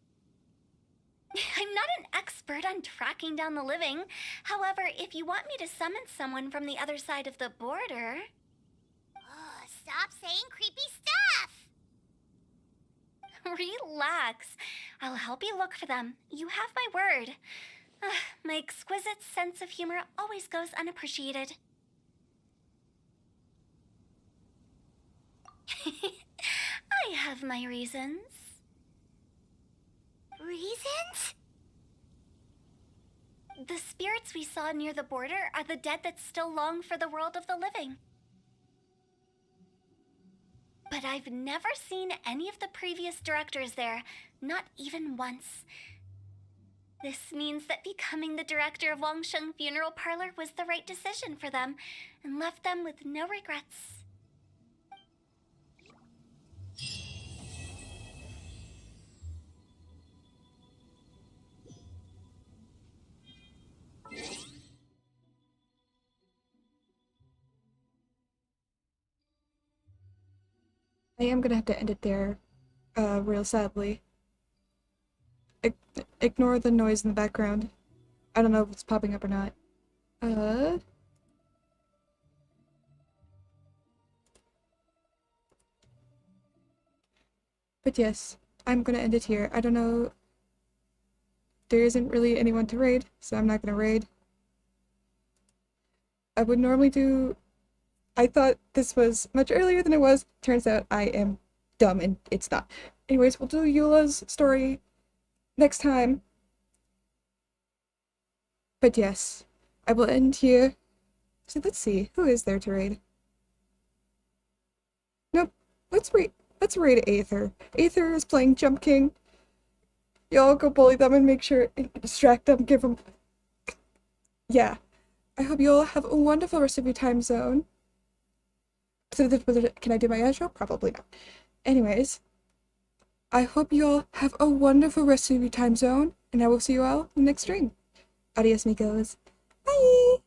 Speaker 12: I'm not an expert on tracking down the living. However, if you want me to summon someone from the other side of the border...
Speaker 3: Oh, stop saying creepy stuff!
Speaker 12: Relax. I'll help you look for them. You have my word. My exquisite sense of humor always goes unappreciated. I have my reasons.
Speaker 3: Reasons?
Speaker 12: The spirits we saw near the border are the dead that still long for the world of the living. But I've never seen any of the previous directors there, not even once. This means that becoming the director of Wangsheng Funeral Parlor was the right decision for them, and left them with no regrets.
Speaker 1: I am gonna have to end it there, real sadly. Ignore the noise in the background. I don't know if it's popping up or not. But yes, I'm gonna end it here. I don't know. There isn't really anyone to raid, so I'm not gonna raid. I would normally do... I thought this was much earlier than it was. Turns out I am dumb and it's not. Anyways, we'll do Eula's story next time. But yes, I will end here. So let's see, who is there to raid? Nope, let's raid Aether. Aether is playing Jump King. Y'all go bully them and make sure and distract them, give them... Yeah. I hope you all have a wonderful rest of your time zone. Can I do my outro? Probably not. Anyways, I hope you all have a wonderful rest of your time zone, and I will see you all in the next stream. Adios, amigos. Bye!